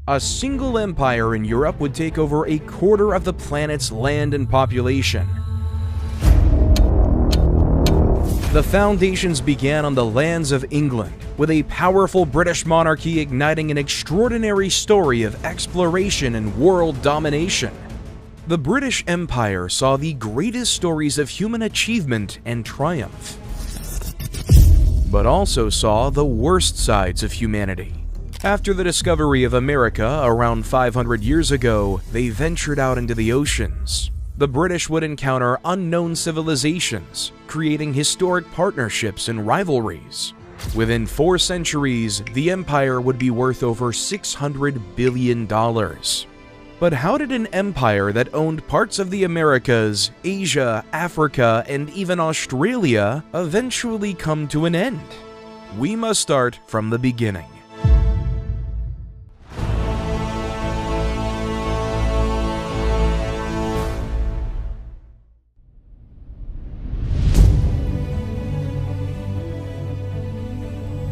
A single empire in Europe would take over a quarter of the planet's land and population. The foundations began on the lands of England, with a powerful British monarchy igniting an extraordinary story of exploration and world domination. The British Empire saw the greatest stories of human achievement and triumph, but also saw the worst sides of humanity. After the discovery of America around 500 years ago, they ventured out into the oceans. The British would encounter unknown civilizations, creating historic partnerships and rivalries. Within 4 centuries, the empire would be worth over $600 billion. But how did an empire that owned parts of the Americas, Asia, Africa, and even Australia eventually come to an end? We must start from the beginning.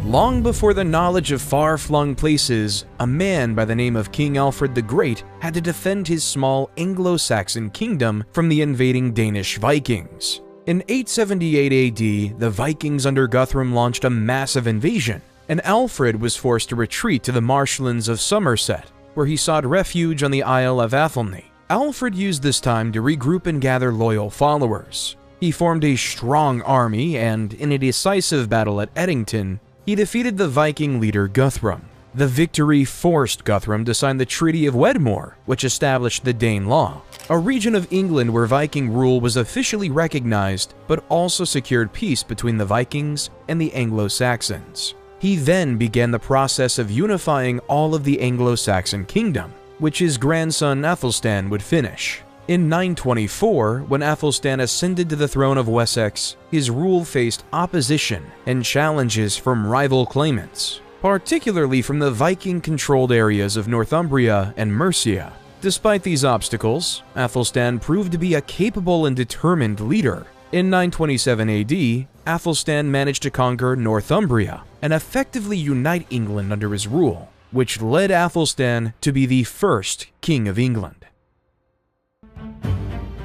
Long before the knowledge of far-flung places, a man by the name of King Alfred the Great had to defend his small Anglo-Saxon kingdom from the invading Danish Vikings. In 878 AD, the Vikings under Guthrum launched a massive invasion, and Alfred was forced to retreat to the marshlands of Somerset, where he sought refuge on the Isle of Athelney. Alfred used this time to regroup and gather loyal followers. He formed a strong army, and in a decisive battle at Edington, he defeated the Viking leader Guthrum. The victory forced Guthrum to sign the Treaty of Wedmore, which established the Dane Law, a region of England where Viking rule was officially recognized, but also secured peace between the Vikings and the Anglo-Saxons. He then began the process of unifying all of the Anglo-Saxon kingdom, which his grandson Athelstan would finish. In 924, when Athelstan ascended to the throne of Wessex, his rule faced opposition and challenges from rival claimants, particularly from the Viking-controlled areas of Northumbria and Mercia. Despite these obstacles, Athelstan proved to be a capable and determined leader. In 927 AD, Athelstan managed to conquer Northumbria and effectively unite England under his rule, which led Athelstan to be the first king of England.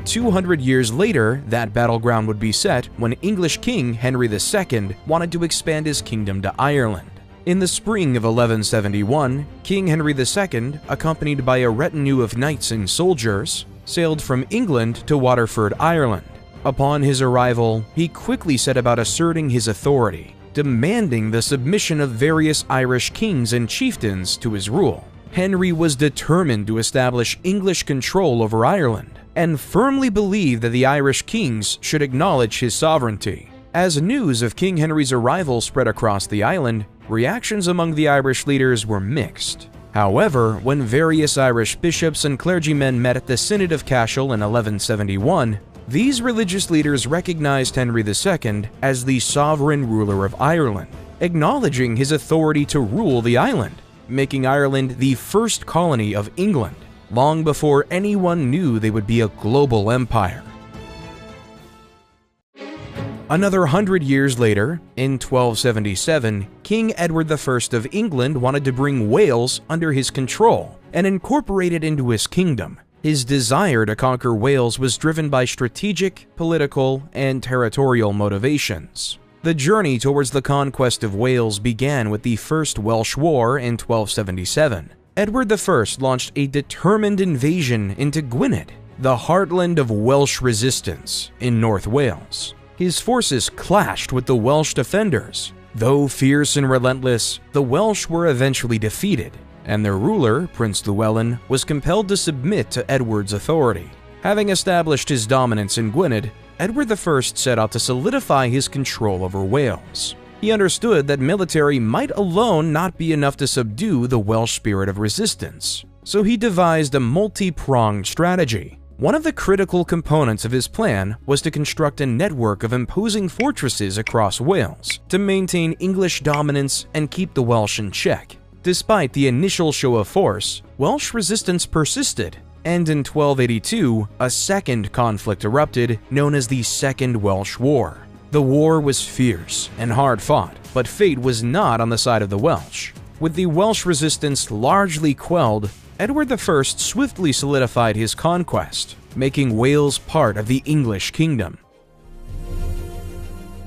200 years later, that battleground would be set when English King Henry II wanted to expand his kingdom to Ireland. In the spring of 1171, King Henry II, accompanied by a retinue of knights and soldiers, sailed from England to Waterford, Ireland. Upon his arrival, he quickly set about asserting his authority, demanding the submission of various Irish kings and chieftains to his rule. Henry was determined to establish English control over Ireland, and firmly believed that the Irish kings should acknowledge his sovereignty. As news of King Henry's arrival spread across the island, reactions among the Irish leaders were mixed. However, when various Irish bishops and clergymen met at the Synod of Cashel in 1171, these religious leaders recognized Henry II as the sovereign ruler of Ireland, acknowledging his authority to rule the island, making Ireland the first colony of England, long before anyone knew they would be a global empire. Another 100 years later, in 1277, King Edward I of England wanted to bring Wales under his control and incorporate it into his kingdom. His desire to conquer Wales was driven by strategic, political, and territorial motivations. The journey towards the conquest of Wales began with the First Welsh War in 1277. Edward I launched a determined invasion into Gwynedd, the heartland of Welsh resistance in North Wales. His forces clashed with the Welsh defenders. Though fierce and relentless, the Welsh were eventually defeated, and their ruler, Prince Llewellyn, was compelled to submit to Edward's authority. Having established his dominance in Gwynedd, Edward I set out to solidify his control over Wales. He understood that military might alone not be enough to subdue the Welsh spirit of resistance, so he devised a multi-pronged strategy. One of the critical components of his plan was to construct a network of imposing fortresses across Wales to maintain English dominance and keep the Welsh in check. Despite the initial show of force, Welsh resistance persisted, and in 1282, a second conflict erupted known as the Second Welsh War. The war was fierce and hard-fought, but fate was not on the side of the Welsh. With the Welsh resistance largely quelled, Edward I swiftly solidified his conquest, making Wales part of the English kingdom.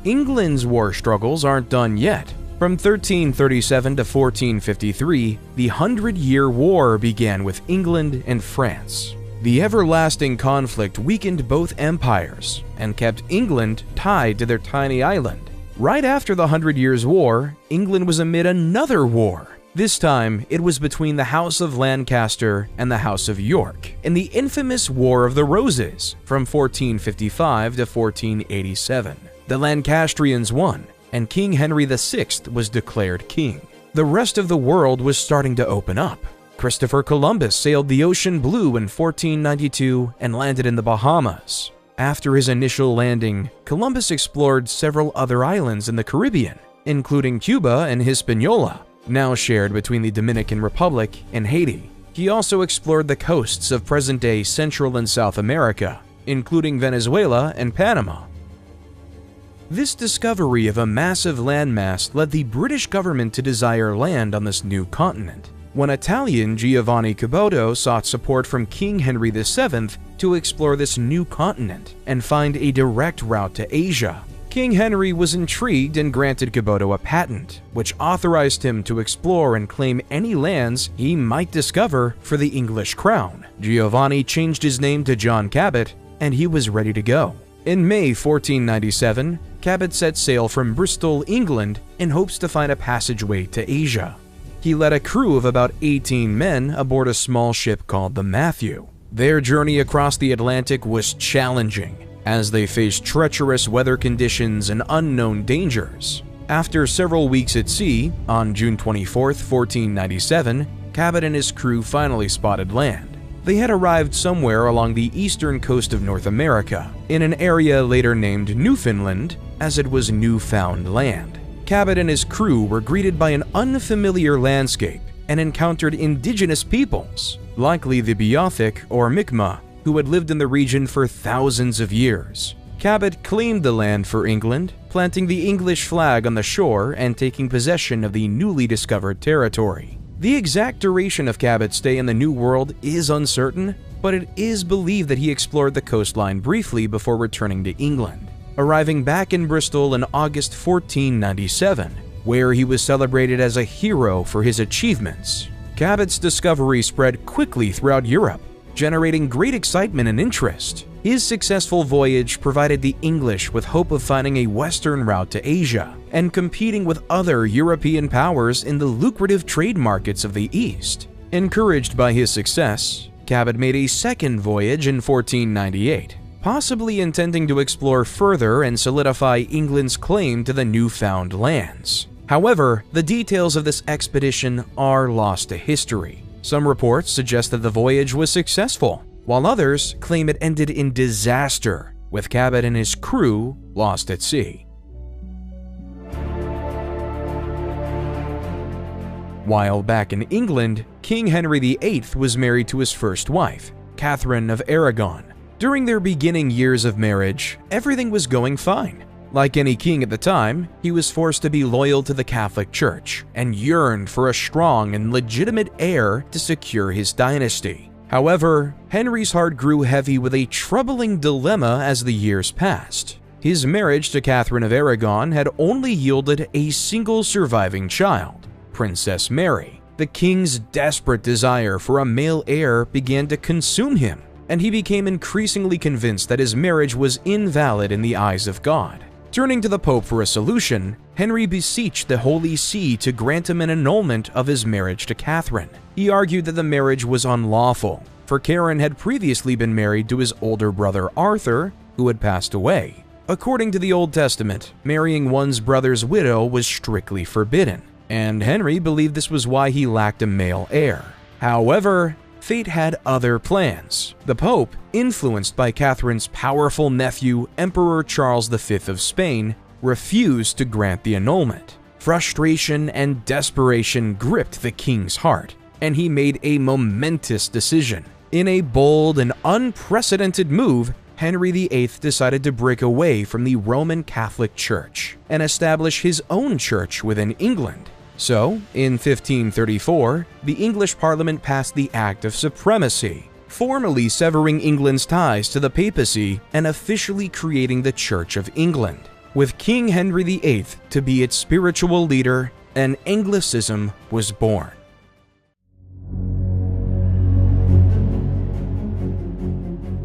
England's war struggles aren't done yet. From 1337 to 1453, the 100-Year War began with England and France. The everlasting conflict weakened both empires and kept England tied to their tiny island. Right after the 100 Years' War, England was amid another war. This time, it was between the House of Lancaster and the House of York in the infamous War of the Roses from 1455 to 1487. The Lancastrians won, and King Henry VI was declared king. The rest of the world was starting to open up. Christopher Columbus sailed the ocean blue in 1492 and landed in the Bahamas. After his initial landing, Columbus explored several other islands in the Caribbean, including Cuba and Hispaniola, now shared between the Dominican Republic and Haiti. He also explored the coasts of present-day Central and South America, including Venezuela and Panama. This discovery of a massive landmass led the British government to desire land on this new continent. When Italian Giovanni Cabot sought support from King Henry VII to explore this new continent and find a direct route to Asia, King Henry was intrigued and granted Cabot a patent, which authorized him to explore and claim any lands he might discover for the English crown. Giovanni changed his name to John Cabot, and he was ready to go. In May 1497, Cabot set sail from Bristol, England, in hopes to find a passageway to Asia. He led a crew of about 18 men aboard a small ship called the Matthew. Their journey across the Atlantic was challenging, as they faced treacherous weather conditions and unknown dangers. After several weeks at sea, on June 24, 1497, Cabot and his crew finally spotted land. They had arrived somewhere along the eastern coast of North America, in an area later named Newfoundland, as it was newfound land. Cabot and his crew were greeted by an unfamiliar landscape and encountered indigenous peoples, likely the Beothuk or Mi'kmaq, who had lived in the region for thousands of years. Cabot claimed the land for England, planting the English flag on the shore and taking possession of the newly discovered territory. The exact duration of Cabot's stay in the New World is uncertain, but it is believed that he explored the coastline briefly before returning to England, arriving back in Bristol in August 1497, where he was celebrated as a hero for his achievements. Cabot's discovery spread quickly throughout Europe, generating great excitement and interest. His successful voyage provided the English with hope of finding a western route to Asia and competing with other European powers in the lucrative trade markets of the East. Encouraged by his success, Cabot made a second voyage in 1498, possibly intending to explore further and solidify England's claim to the newfound lands. However, the details of this expedition are lost to history. Some reports suggest that the voyage was successful, while others claim it ended in disaster, with Cabot and his crew lost at sea. While back in England, King Henry VIII was married to his first wife, Catherine of Aragon. During their beginning years of marriage, everything was going fine. Like any king at the time, he was forced to be loyal to the Catholic Church and yearned for a strong and legitimate heir to secure his dynasty. However, Henry's heart grew heavy with a troubling dilemma as the years passed. His marriage to Catherine of Aragon had only yielded a single surviving child, Princess Mary. The king's desperate desire for a male heir began to consume him, and he became increasingly convinced that his marriage was invalid in the eyes of God. Turning to the Pope for a solution, Henry beseeched the Holy See to grant him an annulment of his marriage to Catherine. He argued that the marriage was unlawful, for Karen had previously been married to his older brother Arthur, who had passed away. According to the Old Testament, marrying one's brother's widow was strictly forbidden, and Henry believed this was why he lacked a male heir. However, fate had other plans. The Pope, influenced by Catherine's powerful nephew, Emperor Charles V of Spain, refused to grant the annulment. Frustration and desperation gripped the king's heart, and he made a momentous decision. In a bold and unprecedented move, Henry VIII decided to break away from the Roman Catholic Church and establish his own church within England. So, in 1534, the English Parliament passed the Act of Supremacy, formally severing England's ties to the papacy and officially creating the Church of England, with King Henry VIII to be its spiritual leader, and Anglicism was born.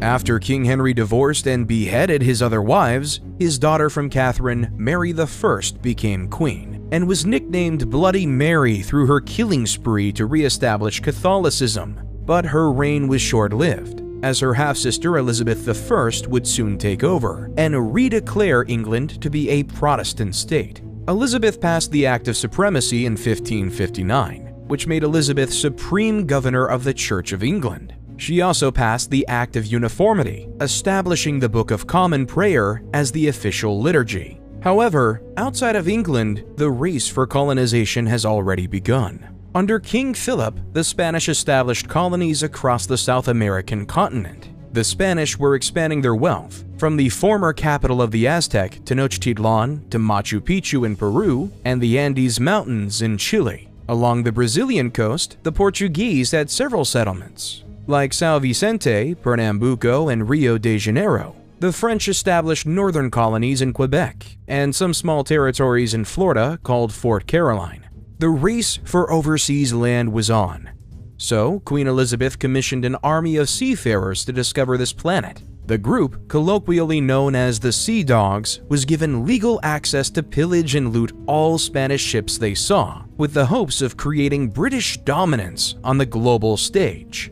After King Henry divorced and beheaded his other wives, his daughter from Catherine, Mary I, became queen, and was nicknamed Bloody Mary through her killing spree to re-establish Catholicism. But her reign was short-lived, as her half-sister Elizabeth I would soon take over and redeclare England to be a Protestant state. Elizabeth passed the Act of Supremacy in 1559, which made Elizabeth supreme governor of the Church of England. She also passed the Act of Uniformity, establishing the Book of Common Prayer as the official liturgy. However, outside of England, the race for colonization has already begun. Under King Philip, the Spanish established colonies across the South American continent. The Spanish were expanding their wealth, from the former capital of the Aztec, Tenochtitlan, to Machu Picchu in Peru, and the Andes Mountains in Chile. Along the Brazilian coast, the Portuguese had several settlements, like São Vicente, Pernambuco, and Rio de Janeiro. The French established northern colonies in Quebec, and some small territories in Florida called Fort Caroline. The race for overseas land was on. So, Queen Elizabeth commissioned an army of seafarers to discover this planet. The group, colloquially known as the Sea Dogs, was given legal access to pillage and loot all Spanish ships they saw, with the hopes of creating British dominance on the global stage.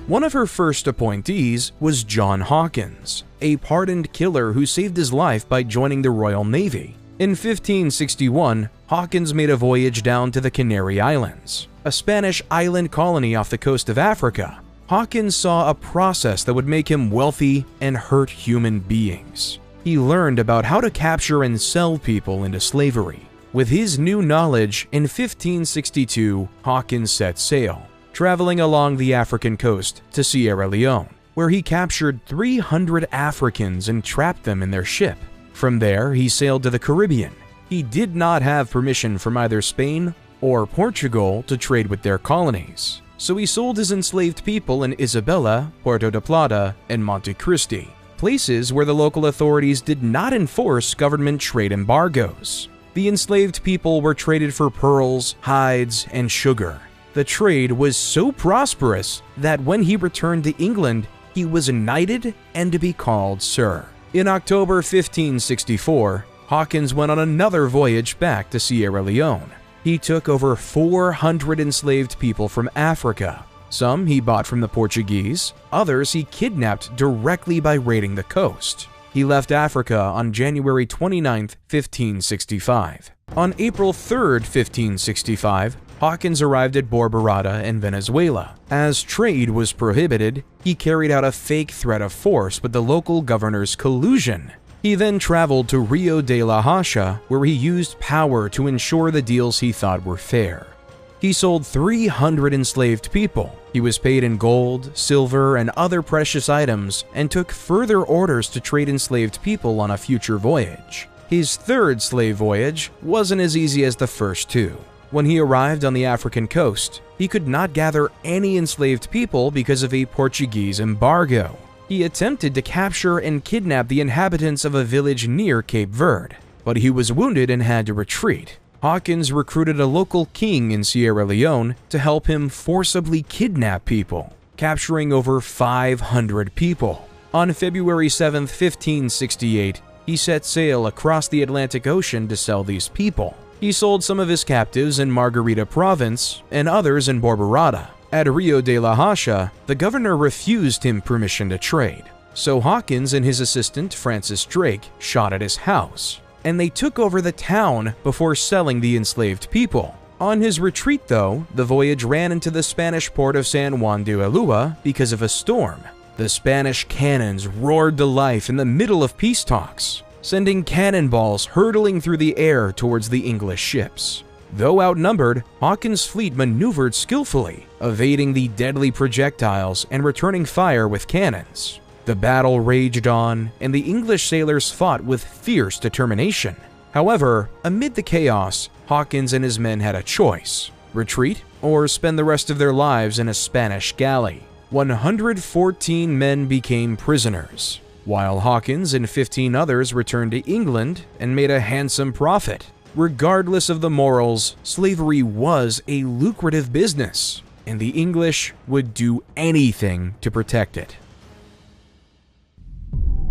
One of her first appointees was John Hawkins, a pardoned killer who saved his life by joining the Royal Navy. In 1561, Hawkins made a voyage down to the Canary Islands, a Spanish island colony off the coast of Africa. Hawkins saw a process that would make him wealthy and hurt human beings. He learned about how to capture and sell people into slavery. With his new knowledge, in 1562, Hawkins set sail, traveling along the African coast to Sierra Leone, where he captured 300 Africans and trapped them in their ship. From there, he sailed to the Caribbean. He did not have permission from either Spain or Portugal to trade with their colonies, so he sold his enslaved people in Isabela, Puerto de Plata, and Monte Cristi, places where the local authorities did not enforce government trade embargoes. The enslaved people were traded for pearls, hides, and sugar. The trade was so prosperous that when he returned to England, he was knighted and to be called Sir. In October 1564, Hawkins went on another voyage back to Sierra Leone. He took over 400 enslaved people from Africa. Some he bought from the Portuguese, others he kidnapped directly by raiding the coast. He left Africa on January 29, 1565. On April 3, 1565, Hawkins arrived at Borborada in Venezuela. As trade was prohibited, he carried out a fake threat of force with the local governor's collusion. He then traveled to Rio de la Hacha, where he used power to ensure the deals he thought were fair. He sold 300 enslaved people. He was paid in gold, silver, and other precious items, and took further orders to trade enslaved people on a future voyage. His third slave voyage wasn't as easy as the first two. When he arrived on the African coast, he could not gather any enslaved people because of a Portuguese embargo. He attempted to capture and kidnap the inhabitants of a village near Cape Verde, but he was wounded and had to retreat. Hawkins recruited a local king in Sierra Leone to help him forcibly kidnap people, capturing over 500 people. On February 7, 1568, he set sail across the Atlantic Ocean to sell these people. He sold some of his captives in Margarita Province and others in Borborada. At Rio de la Hacha, the governor refused him permission to trade, so Hawkins and his assistant Francis Drake shot at his house, and they took over the town before selling the enslaved people. On his retreat, though, the voyage ran into the Spanish port of San Juan de Ulua because of a storm. The Spanish cannons roared to life in the middle of peace talks, sending cannonballs hurtling through the air towards the English ships. Though outnumbered, Hawkins' fleet maneuvered skillfully, evading the deadly projectiles and returning fire with cannons. The battle raged on, and the English sailors fought with fierce determination. However, amid the chaos, Hawkins and his men had a choice: retreat or spend the rest of their lives in a Spanish galley. 114 men became prisoners, while Hawkins and 15 others returned to England and made a handsome profit. Regardless of the morals, slavery was a lucrative business, and the English would do anything to protect it.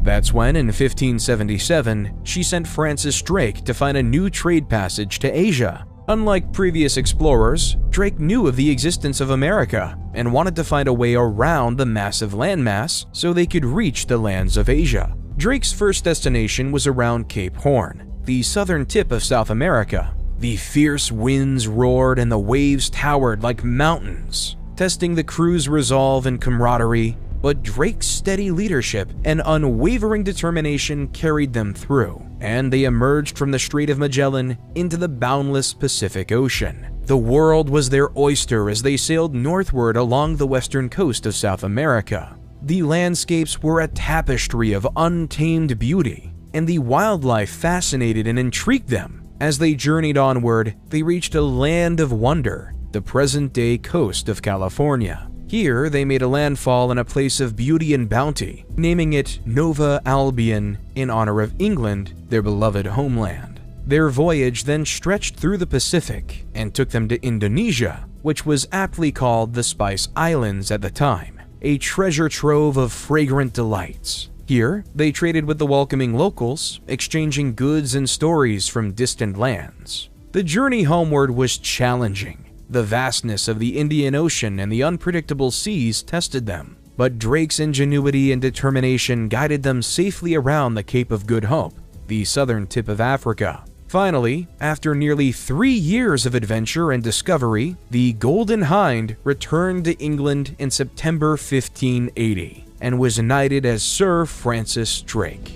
That's when, in 1577, she sent Francis Drake to find a new trade passage to Asia. Unlike previous explorers, Drake knew of the existence of America and wanted to find a way around the massive landmass so they could reach the lands of Asia. Drake's first destination was around Cape Horn, the southern tip of South America. The fierce winds roared and the waves towered like mountains, testing the crew's resolve and camaraderie, but Drake's steady leadership and unwavering determination carried them through, and they emerged from the Strait of Magellan into the boundless Pacific Ocean. The world was their oyster as they sailed northward along the western coast of South America. The landscapes were a tapestry of untamed beauty, and the wildlife fascinated and intrigued them. As they journeyed onward, they reached a land of wonder, the present-day coast of California. Here, they made a landfall in a place of beauty and bounty, naming it Nova Albion in honor of England, their beloved homeland. Their voyage then stretched through the Pacific and took them to Indonesia, which was aptly called the Spice Islands at the time, a treasure trove of fragrant delights. Here, they traded with the welcoming locals, exchanging goods and stories from distant lands. The journey homeward was challenging. The vastness of the Indian Ocean and the unpredictable seas tested them, but Drake's ingenuity and determination guided them safely around the Cape of Good Hope, the southern tip of Africa. Finally, after nearly 3 years of adventure and discovery, the Golden Hind returned to England in September 1580 and was knighted as Sir Francis Drake.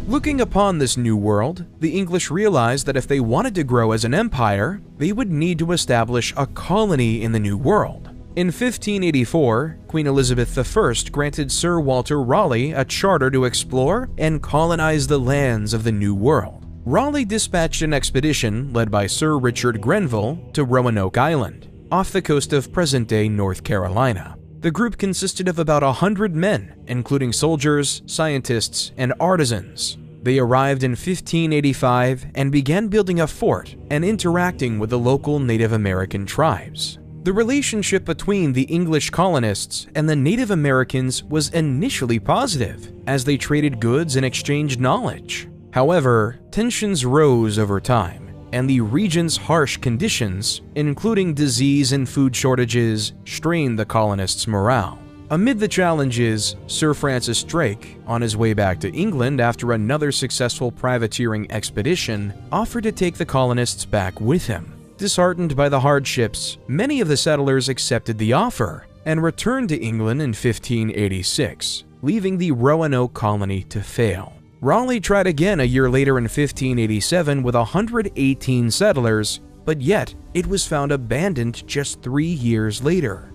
Looking upon this new world, the English realized that if they wanted to grow as an empire, they would need to establish a colony in the New World. In 1584, Queen Elizabeth I granted Sir Walter Raleigh a charter to explore and colonize the lands of the New World. Raleigh dispatched an expedition led by Sir Richard Grenville to Rowan Oak Island, off the coast of present-day North Carolina. The group consisted of about 100 men, including soldiers, scientists, and artisans. They arrived in 1585 and began building a fort and interacting with the local Native American tribes. The relationship between the English colonists and the Native Americans was initially positive, as they traded goods and exchanged knowledge. However, tensions rose over time, and the region's harsh conditions, including disease and food shortages, strained the colonists' morale. Amid the challenges, Sir Francis Drake, on his way back to England after another successful privateering expedition, offered to take the colonists back with him. Disheartened by the hardships, many of the settlers accepted the offer and returned to England in 1586, leaving the Roanoke colony to fail. Raleigh tried again a year later in 1587 with 118 settlers, but yet it was found abandoned just 3 years later.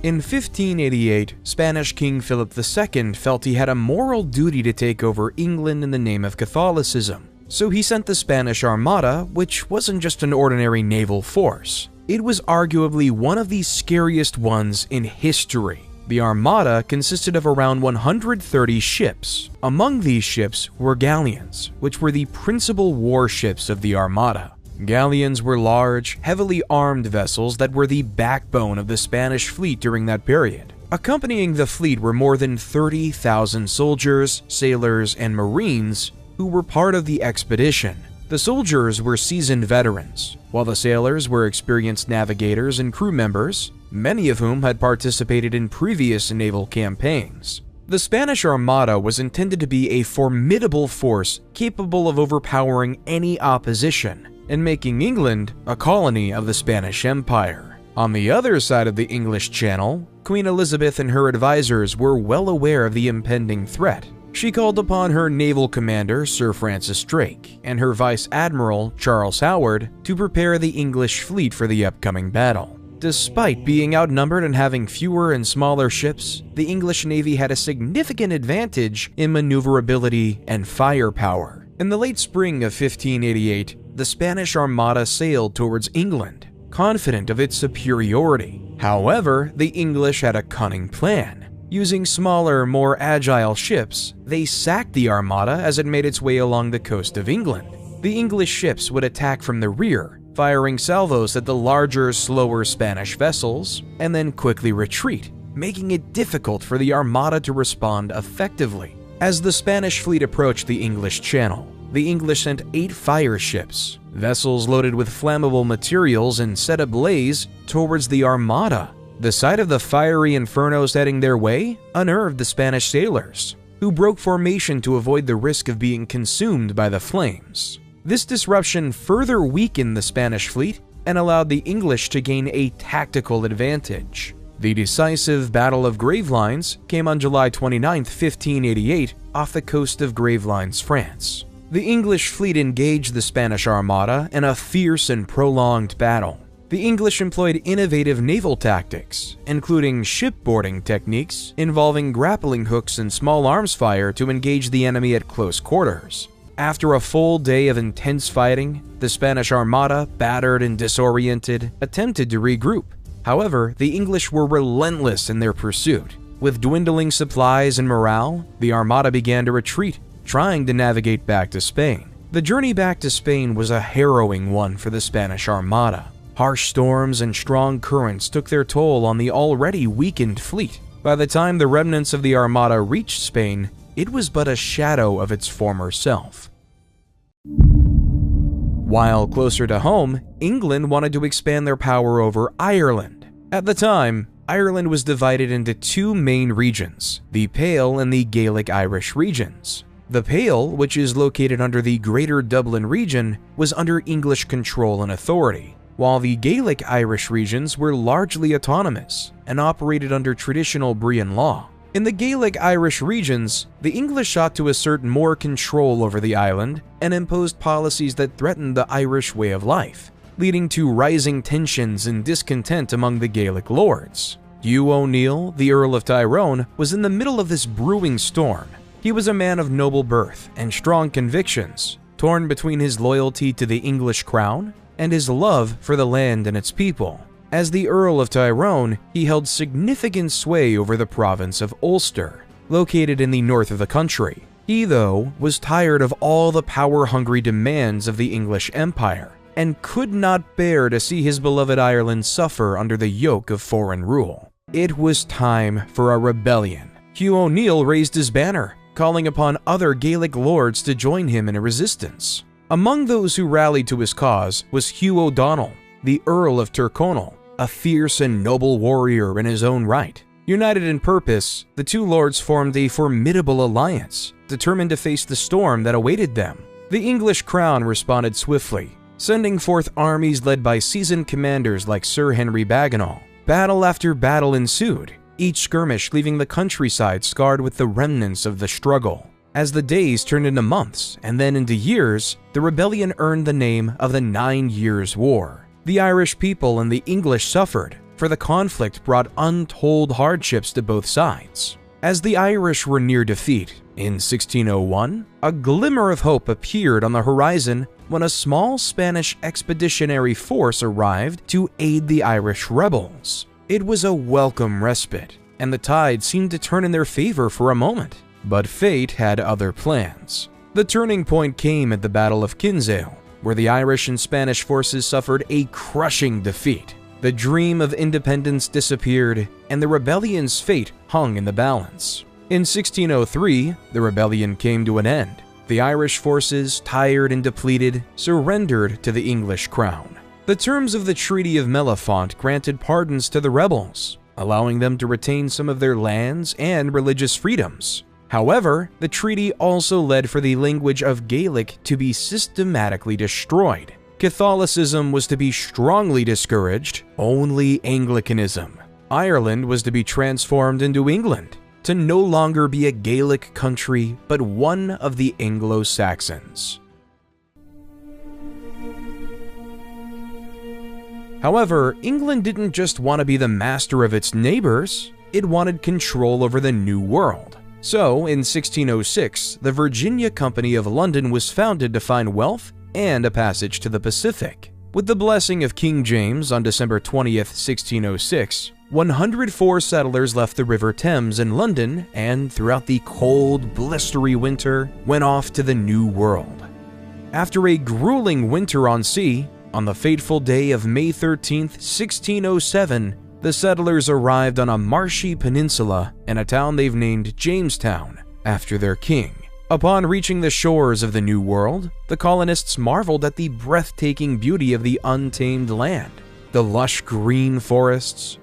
In 1588, Spanish King Philip II felt he had a moral duty to take over England in the name of Catholicism, so he sent the Spanish Armada, which wasn't just an ordinary naval force. It was arguably one of the scariest ones in history. The Armada consisted of around 130 ships. Among these ships were galleons, which were the principal warships of the Armada. Galleons were large, heavily armed vessels that were the backbone of the Spanish fleet during that period. Accompanying the fleet were more than 30,000 soldiers, sailors, and marines who were part of the expedition. The soldiers were seasoned veterans, while the sailors were experienced navigators and crew members, many of whom had participated in previous naval campaigns. The Spanish Armada was intended to be a formidable force capable of overpowering any opposition and making England a colony of the Spanish Empire. On the other side of the English Channel, Queen Elizabeth and her advisors were well aware of the impending threat. She called upon her naval commander, Sir Francis Drake, and her vice admiral, Charles Howard, to prepare the English fleet for the upcoming battle. Despite being outnumbered and having fewer and smaller ships, the English Navy had a significant advantage in maneuverability and firepower. In the late spring of 1588, the Spanish Armada sailed towards England, confident of its superiority. However, the English had a cunning plan. Using smaller, more agile ships, they sacked the Armada as it made its way along the coast of England. The English ships would attack from the rear, firing salvos at the larger, slower Spanish vessels, and then quickly retreat, making it difficult for the Armada to respond effectively. As the Spanish fleet approached the English Channel, the English sent 8 fire ships, vessels loaded with flammable materials and set ablaze, towards the Armada. The sight of the fiery infernos heading their way unnerved the Spanish sailors, who broke formation to avoid the risk of being consumed by the flames. This disruption further weakened the Spanish fleet and allowed the English to gain a tactical advantage. The decisive Battle of Gravelines came on July 29, 1588, off the coast of Gravelines, France. The English fleet engaged the Spanish Armada in a fierce and prolonged battle. The English employed innovative naval tactics, including shipboarding techniques involving grappling hooks and small arms fire to engage the enemy at close quarters. After a full day of intense fighting, the Spanish Armada, battered and disoriented, attempted to regroup. However, the English were relentless in their pursuit. With dwindling supplies and morale, the Armada began to retreat, trying to navigate back to Spain. The journey back to Spain was a harrowing one for the Spanish Armada. Harsh storms and strong currents took their toll on the already weakened fleet. By the time the remnants of the Armada reached Spain, it was but a shadow of its former self. While closer to home, England wanted to expand their power over Ireland. At the time, Ireland was divided into 2 main regions, the Pale and the Gaelic Irish regions. The Pale, which is located under the Greater Dublin region, was under English control and authority, while the Gaelic Irish regions were largely autonomous and operated under traditional Brian law. In the Gaelic Irish regions, the English sought to assert more control over the island and imposed policies that threatened the Irish way of life, leading to rising tensions and discontent among the Gaelic lords. Hugh O'Neill, the Earl of Tyrone, was in the middle of this brewing storm. He was a man of noble birth and strong convictions, torn between his loyalty to the English crown and his love for the land and its people. As the Earl of Tyrone, he held significant sway over the province of Ulster, located in the north of the country. He, though, was tired of all the power-hungry demands of the English Empire, and could not bear to see his beloved Ireland suffer under the yoke of foreign rule. It was time for a rebellion. Hugh O'Neill raised his banner, calling upon other Gaelic lords to join him in a resistance. Among those who rallied to his cause was Hugh O'Donnell, the Earl of Tyrconnell, a fierce and noble warrior in his own right. United in purpose, the 2 lords formed a formidable alliance, determined to face the storm that awaited them. The English crown responded swiftly, sending forth armies led by seasoned commanders like Sir Henry Bagenal. Battle after battle ensued, each skirmish leaving the countryside scarred with the remnants of the struggle. As the days turned into months and then into years, the rebellion earned the name of the 9 Years' War. The Irish people and the English suffered, for the conflict brought untold hardships to both sides. As the Irish were near defeat, in 1601, a glimmer of hope appeared on the horizon when a small Spanish expeditionary force arrived to aid the Irish rebels. It was a welcome respite, and the tide seemed to turn in their favor for a moment. But fate had other plans. The turning point came at the Battle of Kinsale, where the Irish and Spanish forces suffered a crushing defeat. The dream of independence disappeared, and the rebellion's fate hung in the balance. In 1603, the rebellion came to an end. The Irish forces, tired and depleted, surrendered to the English crown. The terms of the Treaty of Mellifont granted pardons to the rebels, allowing them to retain some of their lands and religious freedoms. However, the treaty also led for the language of Gaelic to be systematically destroyed. Catholicism was to be strongly discouraged, only Anglicanism. Ireland was to be transformed into England, to no longer be a Gaelic country, but one of the Anglo-Saxons. However, England didn't just want to be the master of its neighbors, it wanted control over the New World. So, in 1606, the Virginia Company of London was founded to find wealth and a passage to the Pacific. With the blessing of King James on December 20th, 1606, 104 settlers left the River Thames in London and, throughout the cold, blistery winter, went off to the New World. After a grueling winter on sea, on the fateful day of May 13th, 1607, the settlers arrived on a marshy peninsula in a town they've named Jamestown, after their king. Upon reaching the shores of the New World, the colonists marveled at the breathtaking beauty of the untamed land. The lush green forests,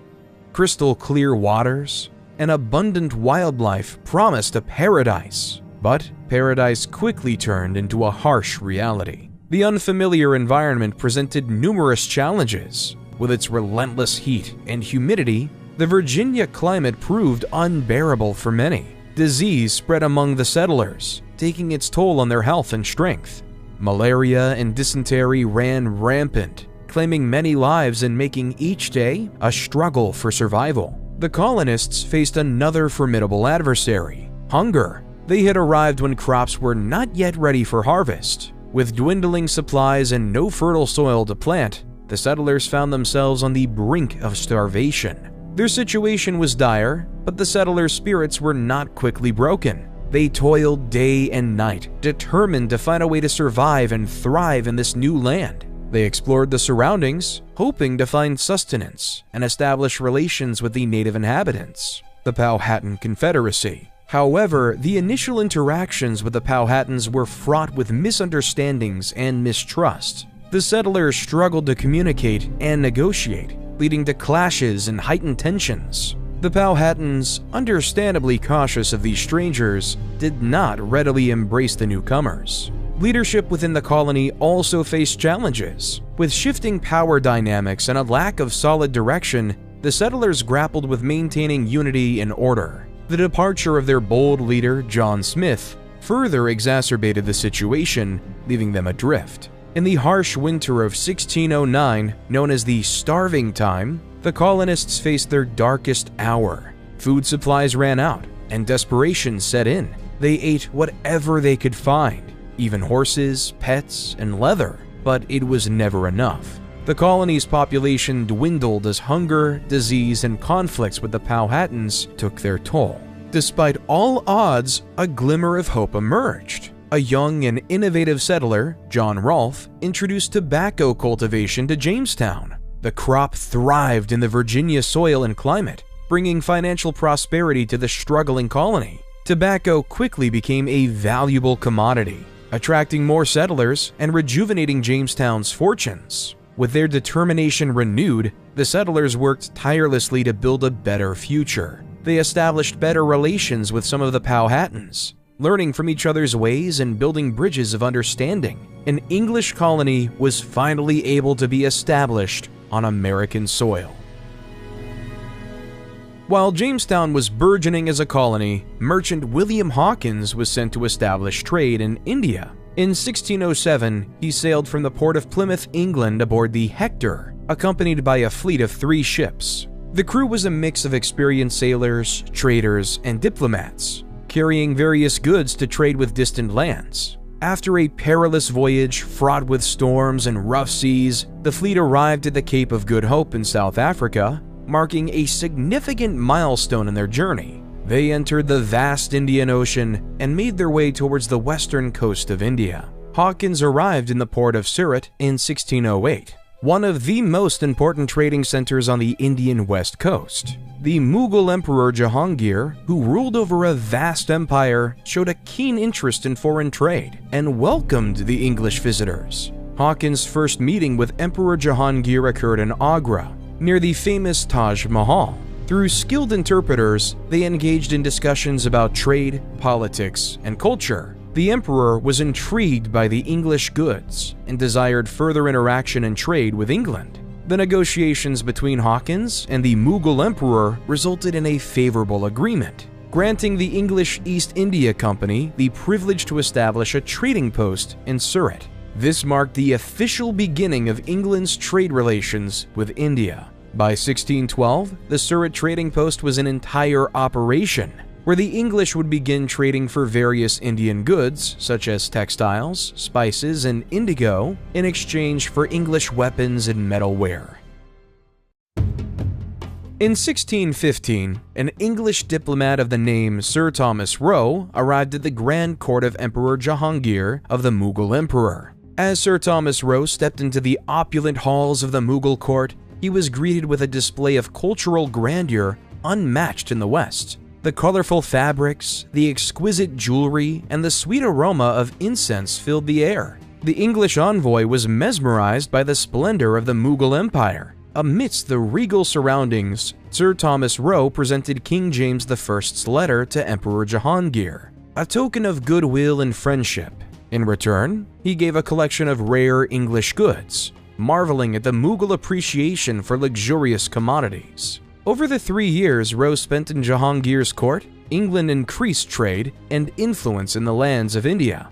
crystal clear waters, and abundant wildlife promised a paradise. But paradise quickly turned into a harsh reality. The unfamiliar environment presented numerous challenges. With its relentless heat and humidity, the Virginia climate proved unbearable for many. Disease spread among the settlers, taking its toll on their health and strength. Malaria and dysentery ran rampant, claiming many lives and making each day a struggle for survival. The colonists faced another formidable adversary: hunger. They had arrived when crops were not yet ready for harvest. With dwindling supplies and no fertile soil to plant, the settlers found themselves on the brink of starvation. Their situation was dire, but the settlers' spirits were not quickly broken. They toiled day and night, determined to find a way to survive and thrive in this new land. They explored the surroundings, hoping to find sustenance and establish relations with the native inhabitants, the Powhatan Confederacy. However, the initial interactions with the Powhatans were fraught with misunderstandings and mistrust. The settlers struggled to communicate and negotiate, leading to clashes and heightened tensions. The Powhatans, understandably cautious of these strangers, did not readily embrace the newcomers. Leadership within the colony also faced challenges. With shifting power dynamics and a lack of solid direction, the settlers grappled with maintaining unity and order. The departure of their bold leader, John Smith, further exacerbated the situation, leaving them adrift. In the harsh winter of 1609, known as the Starving Time, the colonists faced their darkest hour. Food supplies ran out, and desperation set in. They ate whatever they could find, even horses, pets, and leather, but it was never enough. The colony's population dwindled as hunger, disease, and conflicts with the Powhatans took their toll. Despite all odds, a glimmer of hope emerged. A young and innovative settler, John Rolfe, introduced tobacco cultivation to Jamestown. The crop thrived in the Virginia soil and climate, bringing financial prosperity to the struggling colony. Tobacco quickly became a valuable commodity, attracting more settlers and rejuvenating Jamestown's fortunes. With their determination renewed, the settlers worked tirelessly to build a better future. They established better relations with some of the Powhatans, learning from each other's ways and building bridges of understanding. An English colony was finally able to be established on American soil. While Jamestown was burgeoning as a colony, merchant William Hawkins was sent to establish trade in India. In 1607, he sailed from the port of Plymouth, England aboard the Hector, accompanied by a fleet of 3 ships. The crew was a mix of experienced sailors, traders, and diplomats, carrying various goods to trade with distant lands. After a perilous voyage fraught with storms and rough seas, the fleet arrived at the Cape of Good Hope in South Africa, marking a significant milestone in their journey. They entered the vast Indian Ocean and made their way towards the western coast of India. Hawkins arrived in the port of Surat in 1608, one of the most important trading centers on the Indian west coast. The Mughal Emperor Jahangir, who ruled over a vast empire, showed a keen interest in foreign trade and welcomed the English visitors. Hawkins' first meeting with Emperor Jahangir occurred in Agra, near the famous Taj Mahal. Through skilled interpreters, they engaged in discussions about trade, politics, and culture. The emperor was intrigued by the English goods and desired further interaction and trade with England. The negotiations between Hawkins and the Mughal emperor resulted in a favorable agreement, granting the English East India Company the privilege to establish a trading post in Surat. This marked the official beginning of England's trade relations with India. By 1612, the Surat trading post was an entire operation, where the English would begin trading for various Indian goods, such as textiles, spices, and indigo, in exchange for English weapons and metalware. In 1615, an English diplomat of the name Sir Thomas Roe arrived at the Grand Court of Emperor Jahangir of the Mughal Emperor. As Sir Thomas Roe stepped into the opulent halls of the Mughal Court, he was greeted with a display of cultural grandeur unmatched in the West. The colorful fabrics, the exquisite jewelry, and the sweet aroma of incense filled the air. The English envoy was mesmerized by the splendor of the Mughal Empire. Amidst the regal surroundings, Sir Thomas Roe presented King James I's letter to Emperor Jahangir, a token of goodwill and friendship. In return, he gave a collection of rare English goods, marveling at the Mughal appreciation for luxurious commodities. Over the 3 years Roe spent in Jahangir's court, England increased trade and influence in the lands of India.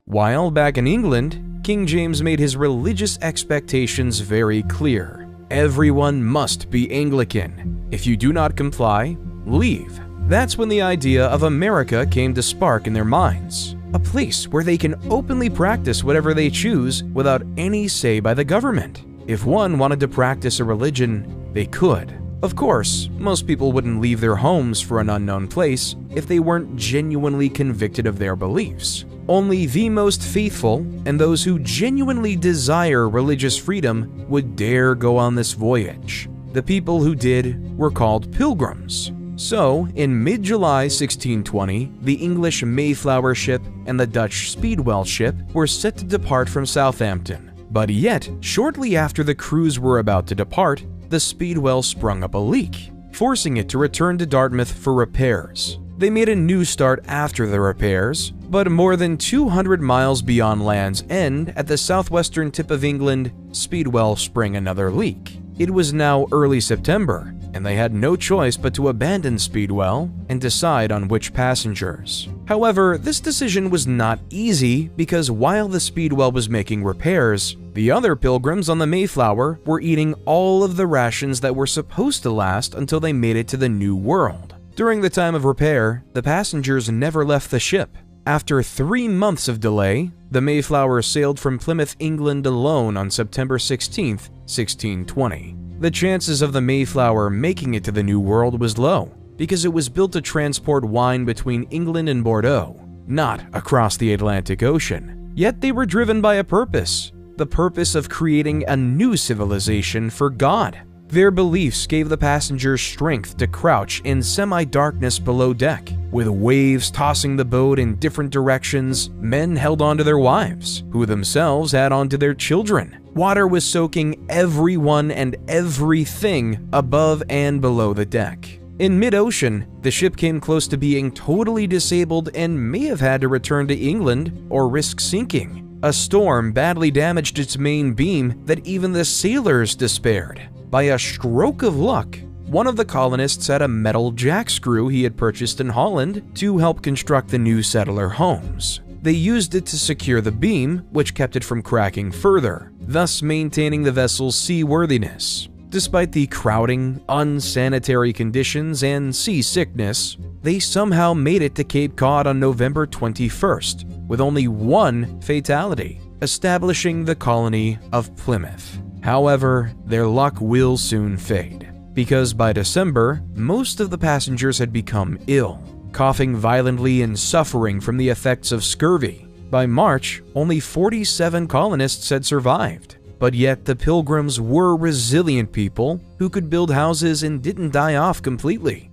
While back in England, King James made his religious expectations very clear. Everyone must be Anglican. If you do not comply, leave. That's when the idea of America came to spark in their minds. A place where they can openly practice whatever they choose without any say by the government. If one wanted to practice a religion, they could. Of course, most people wouldn't leave their homes for an unknown place if they weren't genuinely convicted of their beliefs. Only the most faithful and those who genuinely desire religious freedom would dare go on this voyage. The people who did were called pilgrims. So, in mid-July 1620, the English Mayflower ship and the Dutch Speedwell ship were set to depart from Southampton. But yet, shortly after the crews were about to depart, the Speedwell sprung up a leak, forcing it to return to Dartmouth for repairs. They made a new start after the repairs, but more than 200 miles beyond Land's End, at the southwestern tip of England, Speedwell sprang another leak. It was now early September, and they had no choice but to abandon Speedwell and decide on which passengers. However, this decision was not easy because while the Speedwell was making repairs, the other pilgrims on the Mayflower were eating all of the rations that were supposed to last until they made it to the New World. During the time of repair, the passengers never left the ship. After 3 months of delay, the Mayflower sailed from Plymouth, England alone on September 16, 1620. The chances of the Mayflower making it to the New World was low, because it was built to transport wine between England and Bordeaux, not across the Atlantic Ocean. Yet they were driven by a purpose, the purpose of creating a new civilization for God. Their beliefs gave the passengers strength to crouch in semi-darkness below deck. With waves tossing the boat in different directions, men held onto their wives, who themselves had onto their children. Water was soaking everyone and everything above and below the deck. In mid-ocean, the ship came close to being totally disabled and may have had to return to England or risk sinking. A storm badly damaged its main beam that even the sailors despaired. By a stroke of luck, one of the colonists had a metal jackscrew he had purchased in Holland to help construct the new settler homes. They used it to secure the beam, which kept it from cracking further, thus maintaining the vessel's seaworthiness. Despite the crowding, unsanitary conditions, and seasickness, they somehow made it to Cape Cod on November 21st, with only one fatality, establishing the colony of Plymouth. However, their luck will soon fade, because by December, most of the passengers had become ill, coughing violently and suffering from the effects of scurvy. By March, only 47 colonists had survived, but yet the Pilgrims were resilient people who could build houses and didn't die off completely.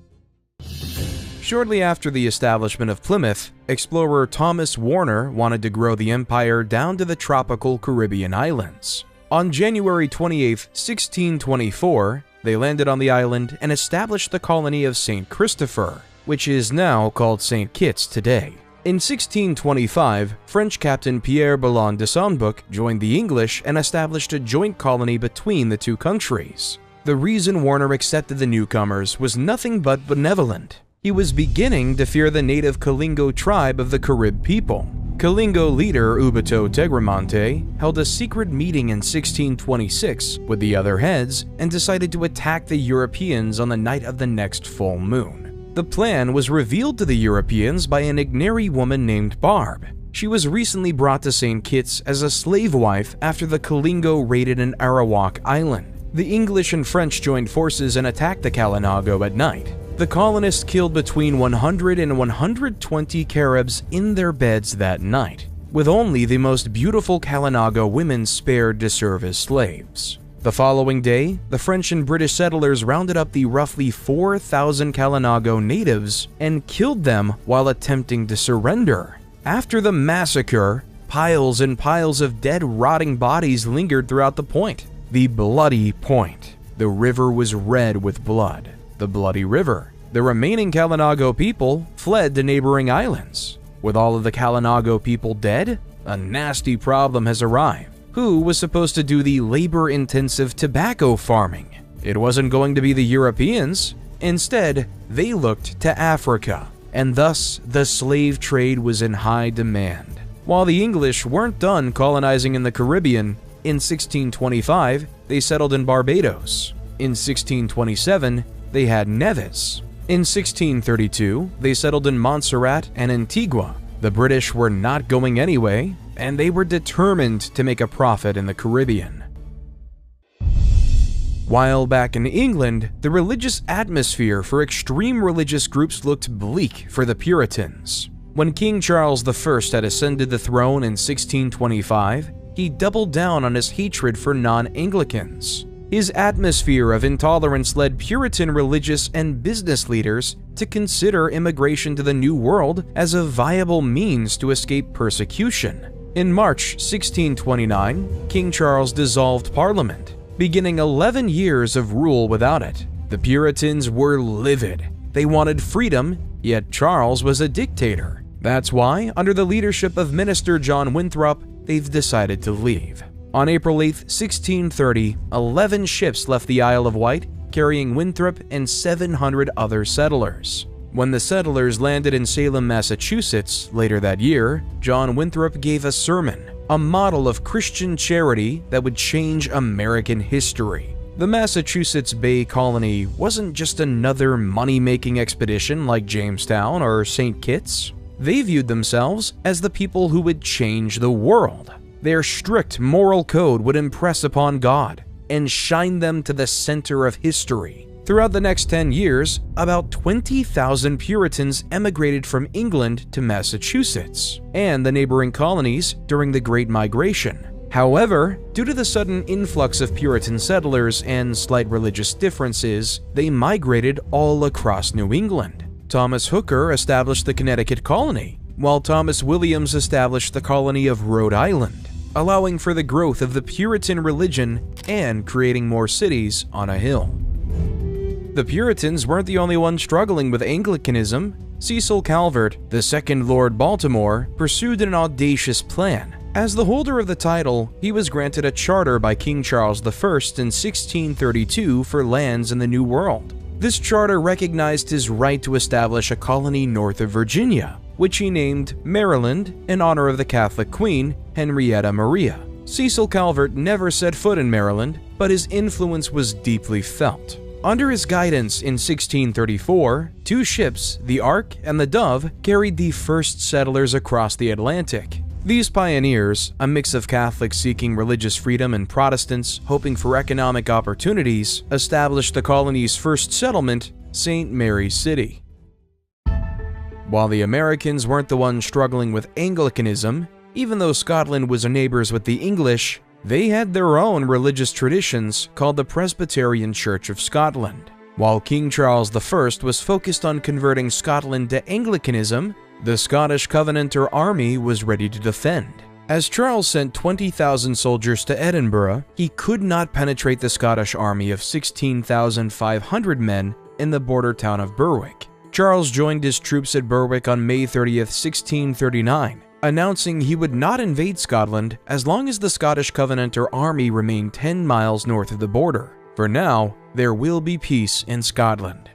Shortly after the establishment of Plymouth, explorer Thomas Warner wanted to grow the empire down to the tropical Caribbean islands. On January 28, 1624, they landed on the island and established the colony of St. Christopher, which is now called St. Kitts today. In 1625, French captain Pierre Ballon de Sonnebouc joined the English and established a joint colony between the two countries. The reason Warner accepted the newcomers was nothing but benevolent. He was beginning to fear the native Kalingo tribe of the Carib people. Kalingo leader Ubito Tegramonte held a secret meeting in 1626 with the other heads and decided to attack the Europeans on the night of the next full moon. The plan was revealed to the Europeans by an Igneri woman named Barb. She was recently brought to St. Kitts as a slave wife after the Kalingo raided an Arawak island. The English and French joined forces and attacked the Kalinago at night. The colonists killed between 100 and 120 Caribs in their beds that night, with only the most beautiful Kalinago women spared to serve as slaves. The following day, the French and British settlers rounded up the roughly 4,000 Kalinago natives and killed them while attempting to surrender. After the massacre, piles and piles of dead, rotting bodies lingered throughout the point. The Bloody Point. The river was red with blood. The Bloody River. The remaining Kalinago people fled to neighboring islands. With all of the Kalinago people dead, a nasty problem has arrived. Who was supposed to do the labor-intensive tobacco farming? It wasn't going to be the Europeans. Instead, they looked to Africa, and thus the slave trade was in high demand. While the English weren't done colonizing in the Caribbean, in 1625, they settled in Barbados. In 1627, they had Nevis. In 1632, they settled in Montserrat and Antigua. The British were not going anyway, and they were determined to make a profit in the Caribbean. While back in England, the religious atmosphere for extreme religious groups looked bleak for the Puritans. When King Charles I had ascended the throne in 1625, he doubled down on his hatred for non-Anglicans. His atmosphere of intolerance led Puritan religious and business leaders to consider immigration to the New World as a viable means to escape persecution. In March 1629, King Charles dissolved Parliament, beginning 11 years of rule without it. The Puritans were livid. They wanted freedom, yet Charles was a dictator. That's why, under the leadership of Minister John Winthrop, they've decided to leave. On April 8, 1630, 11 ships left the Isle of Wight, carrying Winthrop and 700 other settlers. When the settlers landed in Salem, Massachusetts later that year, John Winthrop gave a sermon, a model of Christian charity that would change American history. The Massachusetts Bay Colony wasn't just another money-making expedition like Jamestown or St. Kitts. They viewed themselves as the people who would change the world. Their strict moral code would impress upon God and shine them to the center of history. Throughout the next 10 years, about 20,000 Puritans emigrated from England to Massachusetts and the neighboring colonies during the Great Migration. However, due to the sudden influx of Puritan settlers and slight religious differences, they migrated all across New England. Thomas Hooker established the Connecticut colony, while Thomas Williams established the colony of Rhode Island, allowing for the growth of the Puritan religion and creating more cities on a hill. The Puritans weren't the only ones struggling with Anglicanism. Cecil Calbert, the second Lord Baltimore, pursued an audacious plan. As the holder of the title, he was granted a charter by King Charles I in 1632 for lands in the New World. This charter recognized his right to establish a colony north of Virginia, which he named Maryland in honor of the Catholic Queen, Henrietta Maria. Cecil Calbert never set foot in Maryland, but his influence was deeply felt. Under his guidance in 1634, two ships, the Ark and the Dove, carried the first settlers across the Atlantic. These pioneers, a mix of Catholics seeking religious freedom and Protestants hoping for economic opportunities, established the colony's first settlement, St. Mary's City. While the Americans weren't the ones struggling with Anglicanism, even though Scotland was neighbors with the English, they had their own religious traditions called the Presbyterian Church of Scotland. While King Charles I was focused on converting Scotland to Anglicanism, the Scottish Covenanter army was ready to defend. As Charles sent 20,000 soldiers to Edinburgh, he could not penetrate the Scottish army of 16,500 men in the border town of Berwick. Charles joined his troops at Berwick on May 30th, 1639, announcing he would not invade Scotland as long as the Scottish Covenanter army remained 10 miles north of the border. For now, there will be peace in Scotland.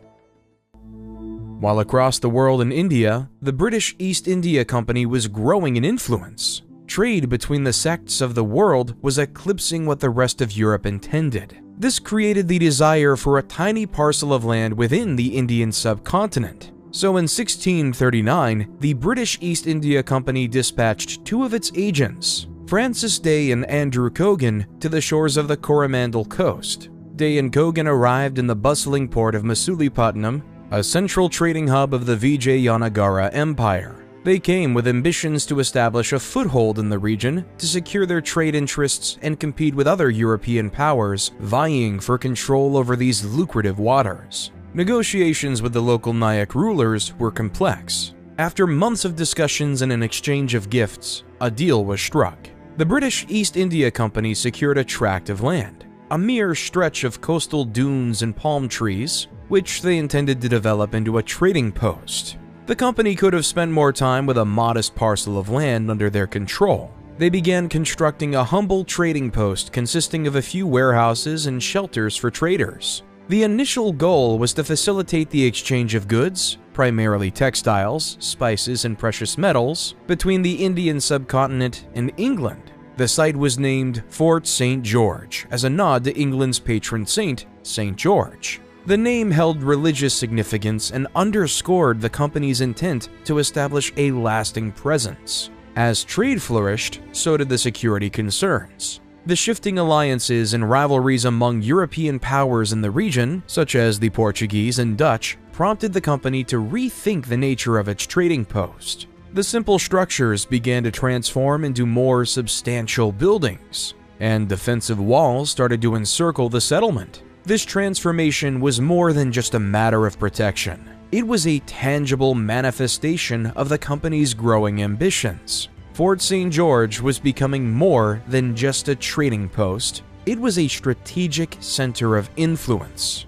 While across the world in India, the British East India Company was growing in influence. Trade between the sects of the world was eclipsing what the rest of Europe intended. This created the desire for a tiny parcel of land within the Indian subcontinent. So in 1639, the British East India Company dispatched two of its agents, Francis Day and Andrew Cogan, to the shores of the Coromandel coast. Day and Cogan arrived in the bustling port of Masulipatam, a central trading hub of the Vijayanagara Empire. They came with ambitions to establish a foothold in the region to secure their trade interests and compete with other European powers vying for control over these lucrative waters. Negotiations with the local Nayak rulers were complex. After months of discussions and an exchange of gifts, a deal was struck. The British East India Company secured a tract of land, a mere stretch of coastal dunes and palm trees, which they intended to develop into a trading post. The company could have spent more time with a modest parcel of land under their control. They began constructing a humble trading post consisting of a few warehouses and shelters for traders. The initial goal was to facilitate the exchange of goods, primarily textiles, spices, and precious metals, between the Indian subcontinent and England. The site was named Fort St. George as a nod to England's patron saint, St. George. The name held religious significance and underscored the company's intent to establish a lasting presence. As trade flourished, so did the security concerns. The shifting alliances and rivalries among European powers in the region, such as the Portuguese and Dutch, prompted the company to rethink the nature of its trading post. The simple structures began to transform into more substantial buildings, and defensive walls started to encircle the settlement. This transformation was more than just a matter of protection. It was a tangible manifestation of the company's growing ambitions. Fort St. George was becoming more than just a trading post. It was a strategic center of influence.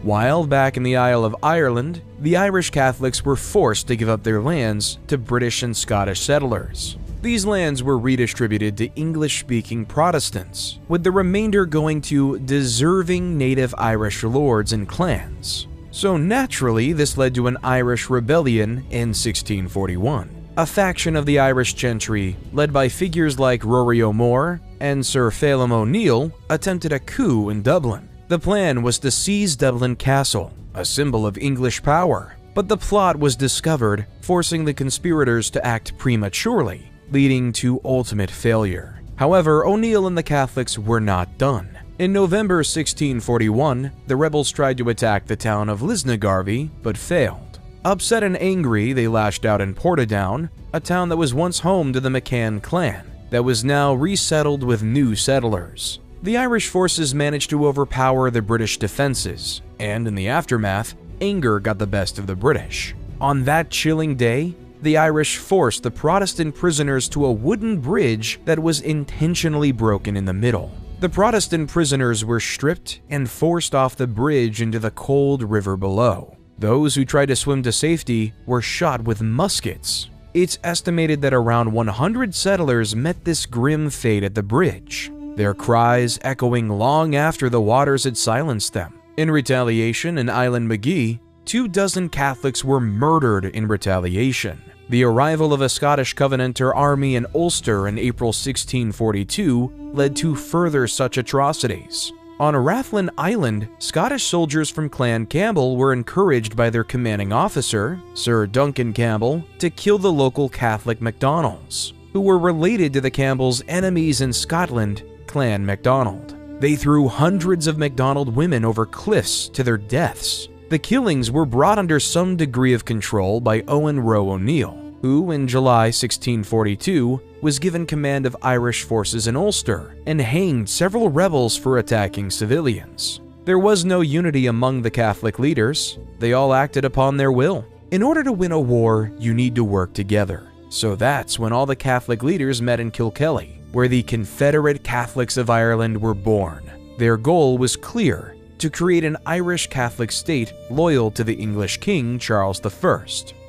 While back in the Isle of Ireland, the Irish Catholics were forced to give up their lands to British and Scottish settlers. These lands were redistributed to English-speaking Protestants, with the remainder going to deserving native Irish lords and clans. So naturally, this led to an Irish rebellion in 1641. A faction of the Irish gentry, led by figures like Rory O'More and Sir Phelim O'Neill, attempted a coup in Dublin. The plan was to seize Dublin Castle, a symbol of English power, but the plot was discovered, forcing the conspirators to act prematurely, leading to ultimate failure. However, O'Neill and the Catholics were not done. In November 1641, the rebels tried to attack the town of Lisnagarvey, but failed. Upset and angry, they lashed out in Portadown, a town that was once home to the McCann clan, that was now resettled with new settlers. The Irish forces managed to overpower the British defenses, and in the aftermath, anger got the best of the British. On that chilling day, the Irish forced the Protestant prisoners to a wooden bridge that was intentionally broken in the middle. The Protestant prisoners were stripped and forced off the bridge into the cold river below. Those who tried to swim to safety were shot with muskets. It's estimated that around 100 settlers met this grim fate at the bridge, their cries echoing long after the waters had silenced them. In retaliation, in Island Magee, 24 Catholics were murdered in retaliation. The arrival of a Scottish Covenanter army in Ulster in April 1642 led to further such atrocities. On Rathlin Island, Scottish soldiers from Clan Campbell were encouraged by their commanding officer, Sir Duncan Campbell, to kill the local Catholic MacDonalds, who were related to the Campbells' enemies in Scotland, Clan MacDonald. They threw hundreds of MacDonald women over cliffs to their deaths. The killings were brought under some degree of control by Owen Roe O'Neill, who in July 1642 was given command of Irish forces in Ulster and hanged several rebels for attacking civilians. There was no unity among the Catholic leaders. They all acted upon their will. In order to win a war, you need to work together. So that's when all the Catholic leaders met in Kilkelly, where the Confederate Catholics of Ireland were born. Their goal was clear: to create an Irish Catholic state loyal to the English King Charles I,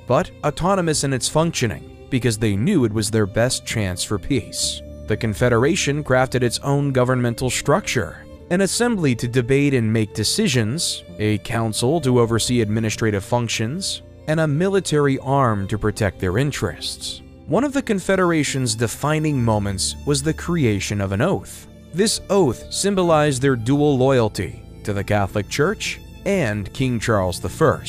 but autonomous in its functioning, because they knew it was their best chance for peace. The Confederation crafted its own governmental structure. an assembly to debate and make decisions, a council to oversee administrative functions, and a military arm to protect their interests. One of the Confederation's defining moments was the creation of an oath. This oath symbolized their dual loyalty to the Catholic Church and King Charles I.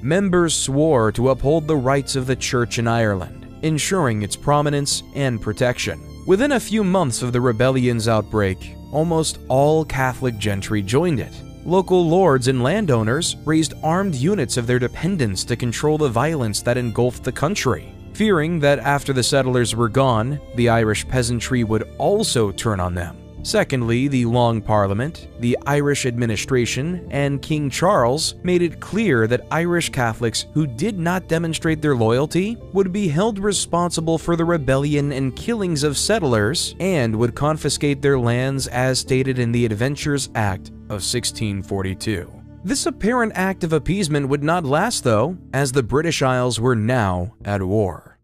Members swore to uphold the rights of the Church in Ireland, ensuring its prominence and protection. Within a few months of the rebellion's outbreak, almost all Catholic gentry joined it. Local lords and landowners raised armed units of their dependents to control the violence that engulfed the country, fearing that after the settlers were gone, the Irish peasantry would also turn on them. Secondly, the Long Parliament, the Irish administration, and King Charles made it clear that Irish Catholics who did not demonstrate their loyalty would be held responsible for the rebellion and killings of settlers and would confiscate their lands as stated in the Adventures Act of 1642. This apparent act of appeasement would not last though, as the British Isles were now at war.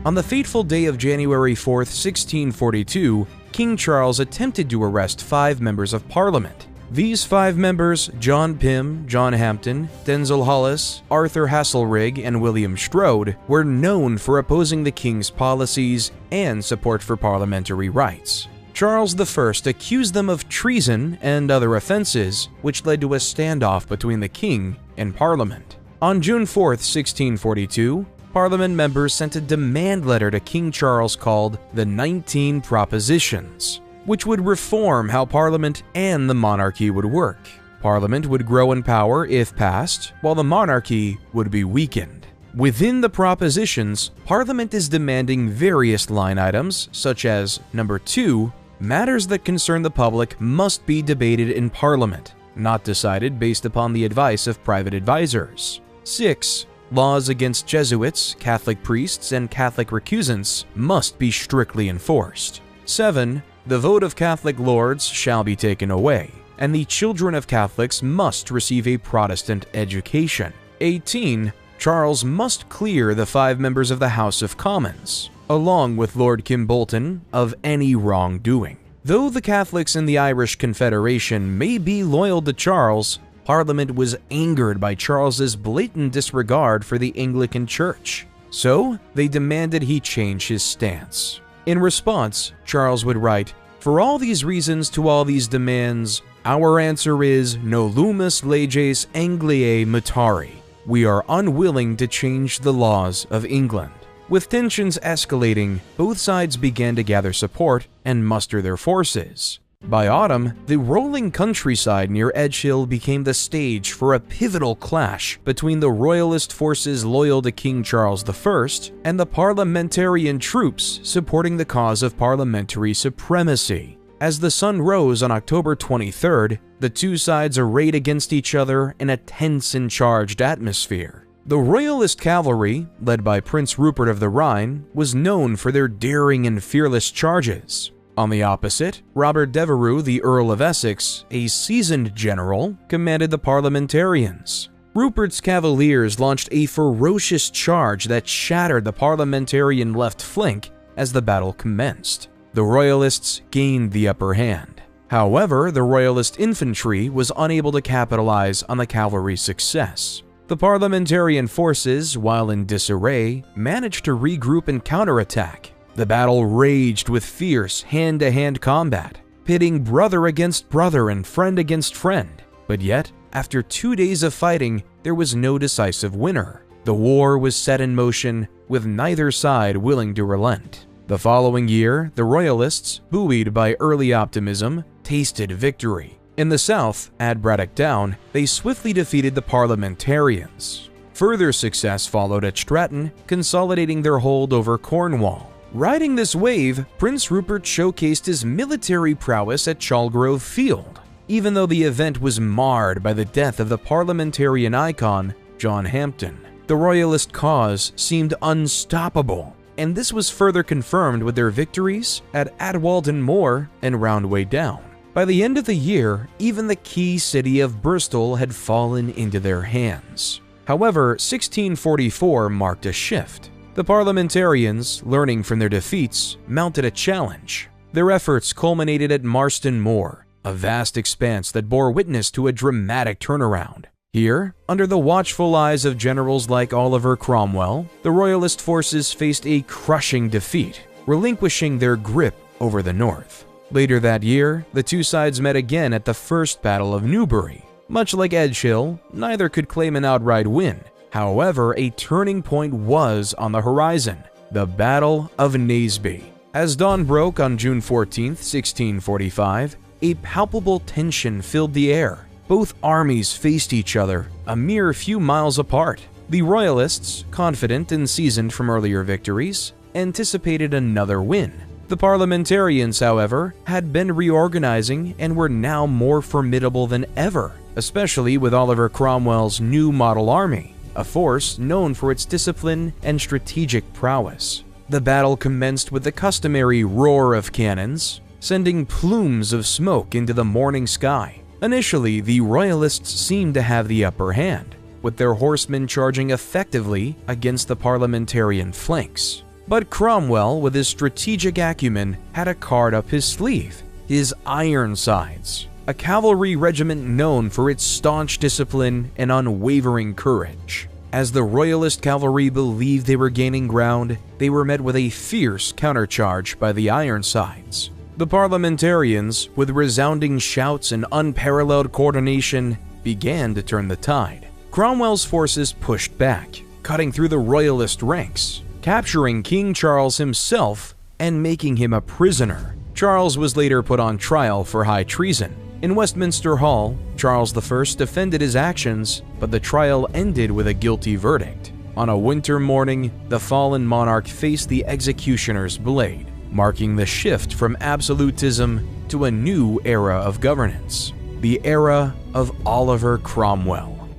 On the fateful day of January 4, 1642, King Charles attempted to arrest 5 members of Parliament. These 5 members, John Pym, John Hampden, Denzil Hollis, Arthur Hasselrig, and William Strode, were known for opposing the king's policies and support for parliamentary rights. Charles I accused them of treason and other offenses, which led to a standoff between the king and Parliament. On June 4, 1642, Parliament members sent a demand letter to King Charles called the 19 Propositions, which would reform how Parliament and the monarchy would work. Parliament would grow in power if passed, while the monarchy would be weakened. Within the propositions, Parliament is demanding various line items, such as number 2, matters that concern the public must be debated in Parliament, not decided based upon the advice of private advisors. 6. Laws against Jesuits, Catholic priests, and Catholic recusants must be strictly enforced. 7. The vote of Catholic lords shall be taken away, and the children of Catholics must receive a Protestant education. 18. Charles must clear the 5 members of the House of Commons, along with Lord Kimbolton, of any wrongdoing. Though the Catholics in the Irish Confederation may be loyal to Charles, Parliament was angered by Charles's blatant disregard for the Anglican Church, so they demanded he change his stance. In response, Charles would write, "For all these reasons to all these demands, our answer is nolumus leges Angliae mutari. We are unwilling to change the laws of England." With tensions escalating, both sides began to gather support and muster their forces. By autumn, the rolling countryside near Edgehill became the stage for a pivotal clash between the royalist forces loyal to King Charles I and the parliamentarian troops supporting the cause of parliamentary supremacy. As the sun rose on October 23rd, the two sides arrayed against each other in a tense and charged atmosphere. The royalist cavalry, led by Prince Rupert of the Rhine, was known for their daring and fearless charges. On the opposite, Robert Devereux, the Earl of Essex, a seasoned general, commanded the parliamentarians. Rupert's cavaliers launched a ferocious charge that shattered the parliamentarian left flank as the battle commenced. The royalists gained the upper hand. However, the royalist infantry was unable to capitalize on the cavalry's success. The parliamentarian forces, while in disarray, managed to regroup and counterattack. The battle raged with fierce hand-to-hand combat, pitting brother against brother and friend against friend. But yet, after 2 days of fighting, there was no decisive winner. The war was set in motion, with neither side willing to relent. The following year, the Royalists, buoyed by early optimism, tasted victory. In the south, at Braddock Down, they swiftly defeated the parliamentarians. Further success followed at Stratton, consolidating their hold over Cornwall. Riding this wave, Prince Rupert showcased his military prowess at Chalgrove Field, even though the event was marred by the death of the parliamentarian icon, John Hampden. The Royalist cause seemed unstoppable, and this was further confirmed with their victories at Adwalden Moor and Roundway Down. By the end of the year, even the key city of Bristol had fallen into their hands. However, 1644 marked a shift. The parliamentarians, learning from their defeats, mounted a challenge. Their efforts culminated at Marston Moor, a vast expanse that bore witness to a dramatic turnaround. Here, under the watchful eyes of generals like Oliver Cromwell, the Royalist forces faced a crushing defeat, relinquishing their grip over the north. Later that year, the two sides met again at the First Battle of Newbury. Much like Edgehill, neither could claim an outright win. However, a turning point was on the horizon: the Battle of Naseby. As dawn broke on June 14, 1645, a palpable tension filled the air. Both armies faced each other a mere few miles apart. The Royalists, confident and seasoned from earlier victories, anticipated another win. The Parliamentarians, however, had been reorganizing and were now more formidable than ever, especially with Oliver Cromwell's new model army, a force known for its discipline and strategic prowess. The battle commenced with the customary roar of cannons, sending plumes of smoke into the morning sky. Initially, the Royalists seemed to have the upper hand, with their horsemen charging effectively against the Parliamentarian flanks. But Cromwell, with his strategic acumen, had a card up his sleeve: his Ironsides, a cavalry regiment known for its staunch discipline and unwavering courage. As the Royalist cavalry believed they were gaining ground, they were met with a fierce countercharge by the Ironsides. The Parliamentarians, with resounding shouts and unparalleled coordination, began to turn the tide. Cromwell's forces pushed back, cutting through the Royalist ranks, capturing King Charles himself and making him a prisoner. Charles was later put on trial for high treason. In Westminster Hall, Charles I defended his actions, but the trial ended with a guilty verdict. On a winter morning, the fallen monarch faced the executioner's blade, marking the shift from absolutism to a new era of governance, the era of Oliver Cromwell.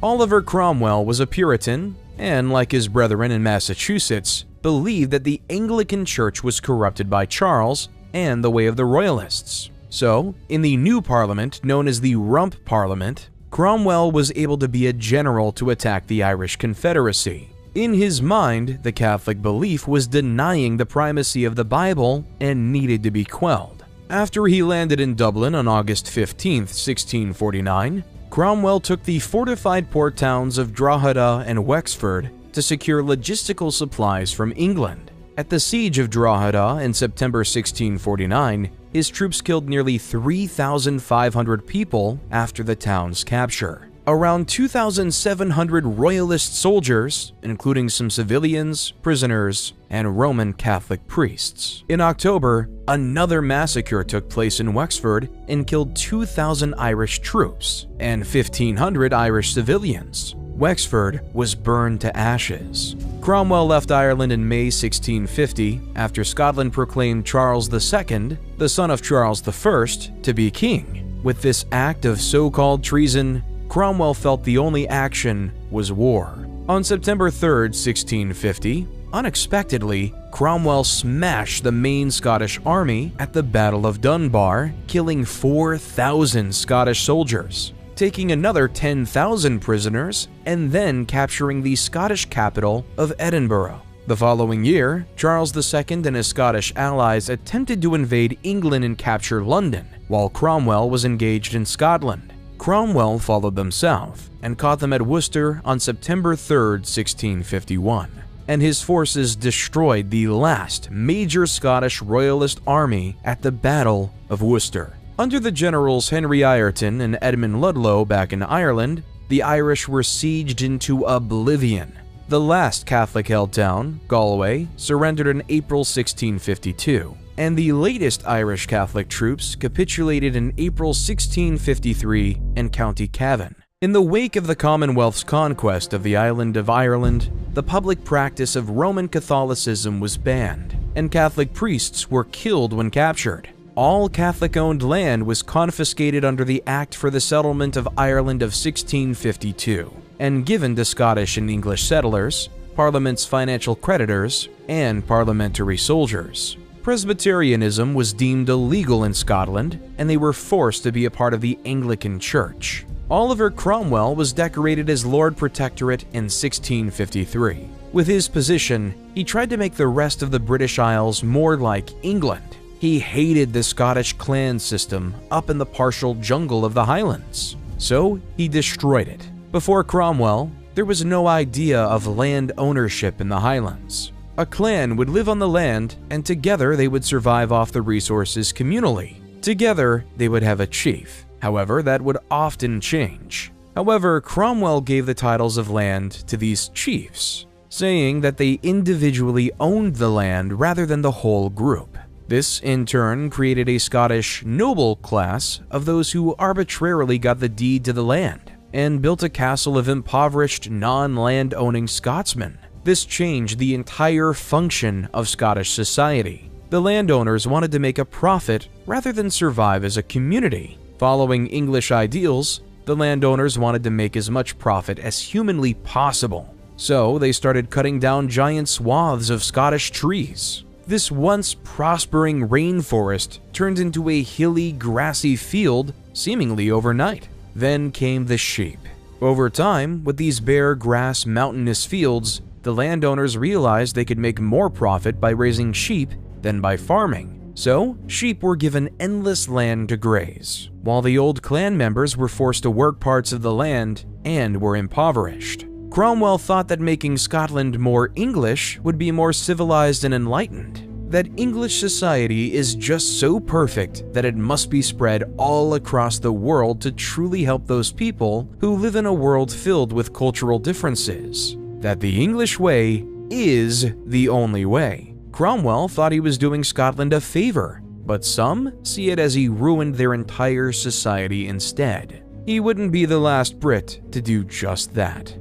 Oliver Cromwell was a Puritan and, like his brethren in Massachusetts, believed that the Anglican Church was corrupted by Charles and the way of the Royalists. So, in the new Parliament, known as the Rump Parliament, Cromwell was able to be a general to attack the Irish Confederacy. In his mind, the Catholic belief was denying the primacy of the Bible and needed to be quelled. After he landed in Dublin on August 15, 1649, Cromwell took the fortified port towns of Drogheda and Wexford to secure logistical supplies from England. At the Siege of Drogheda in September 1649, his troops killed nearly 3,500 people after the town's capture. Around 2,700 Royalist soldiers, including some civilians, prisoners, and Roman Catholic priests. In October, another massacre took place in Wexford and killed 2,000 Irish troops and 1,500 Irish civilians. Wexford was burned to ashes. Cromwell left Ireland in May 1650 after Scotland proclaimed Charles II, the son of Charles I, to be king. With this act of so-called treason, Cromwell felt the only action was war. On September 3, 1650, unexpectedly, Cromwell smashed the main Scottish army at the Battle of Dunbar, killing 4,000 Scottish soldiers, taking another 10,000 prisoners, and then capturing the Scottish capital of Edinburgh. The following year, Charles II and his Scottish allies attempted to invade England and capture London, while Cromwell was engaged in Scotland. Cromwell followed them south and caught them at Worcester on September 3, 1651, and his forces destroyed the last major Scottish Royalist army at the Battle of Worcester. Under the generals Henry Ireton and Edmund Ludlow back in Ireland, the Irish were sieged into oblivion. The last Catholic-held town, Galway, surrendered in April 1652. And the latest Irish Catholic troops capitulated in April 1653 in County Cavan. In the wake of the Commonwealth's conquest of the island of Ireland, the public practice of Roman Catholicism was banned, and Catholic priests were killed when captured. All Catholic-owned land was confiscated under the Act for the Settlement of Ireland of 1652, and given to Scottish and English settlers, Parliament's financial creditors, and parliamentary soldiers. Presbyterianism was deemed illegal in Scotland, and they were forced to be a part of the Anglican Church. Oliver Cromwell was decorated as Lord Protectorate in 1653. With his position, he tried to make the rest of the British Isles more like England. He hated the Scottish clan system up in the partial jungle of the Highlands, so he destroyed it. Before Cromwell, there was no idea of land ownership in the Highlands. A clan would live on the land, and together they would survive off the resources communally. Together, they would have a chief. However, that would often change. However, Cromwell gave the titles of land to these chiefs, saying that they individually owned the land rather than the whole group. This, in turn, created a Scottish noble class of those who arbitrarily got the deed to the land and built a castle of impoverished, non-land-owning Scotsmen. This changed the entire function of Scottish society. The landowners wanted to make a profit rather than survive as a community. Following English ideals, the landowners wanted to make as much profit as humanly possible. So they started cutting down giant swaths of Scottish trees. This once prospering rainforest turned into a hilly, grassy field seemingly overnight. Then came the sheep. Over time, with these bare grass mountainous fields, the landowners realized they could make more profit by raising sheep than by farming. So, sheep were given endless land to graze, while the old clan members were forced to work parts of the land and were impoverished. Cromwell thought that making Scotland more English would be more civilized and enlightened, that English society is just so perfect that it must be spread all across the world to truly help those people who live in a world filled with cultural differences, that the English way is the only way. Cromwell thought he was doing Scotland a favor, but some see it as he ruined their entire society instead. He wouldn't be the last Brit to do just that.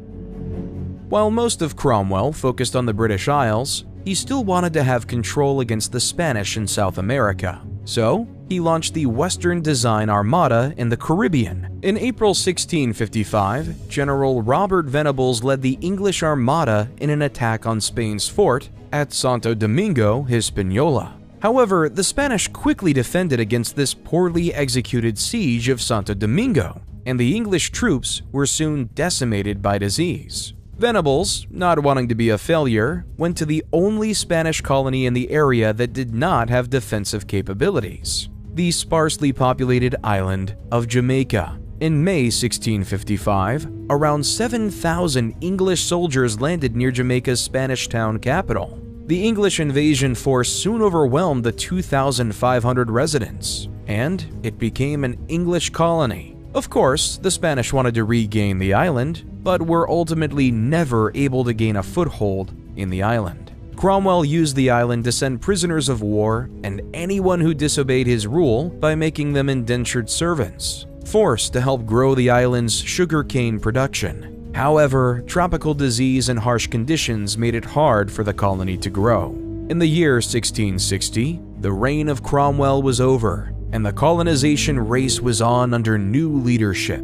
While most of Cromwell focused on the British Isles, he still wanted to have control against the Spanish in South America. So, he launched the Western Design Armada in the Caribbean. In April 1655, General Robert Venables led the English Armada in an attack on Spain's fort at Santo Domingo, Hispaniola. However, the Spanish quickly defended against this poorly executed siege of Santo Domingo, and the English troops were soon decimated by disease. Venables, not wanting to be a failure, went to the only Spanish colony in the area that did not have defensive capabilities, the sparsely populated island of Jamaica. In May 1655, around 7,000 English soldiers landed near Jamaica's Spanish town capital. The English invasion force soon overwhelmed the 2,500 residents, and it became an English colony. Of course, the Spanish wanted to regain the island, but were ultimately never able to gain a foothold in the island. Cromwell used the island to send prisoners of war and anyone who disobeyed his rule by making them indentured servants, forced to help grow the island's sugarcane production. However, tropical disease and harsh conditions made it hard for the colony to grow. In the year 1660, the reign of Cromwell was over, and the colonization race was on under new leadership.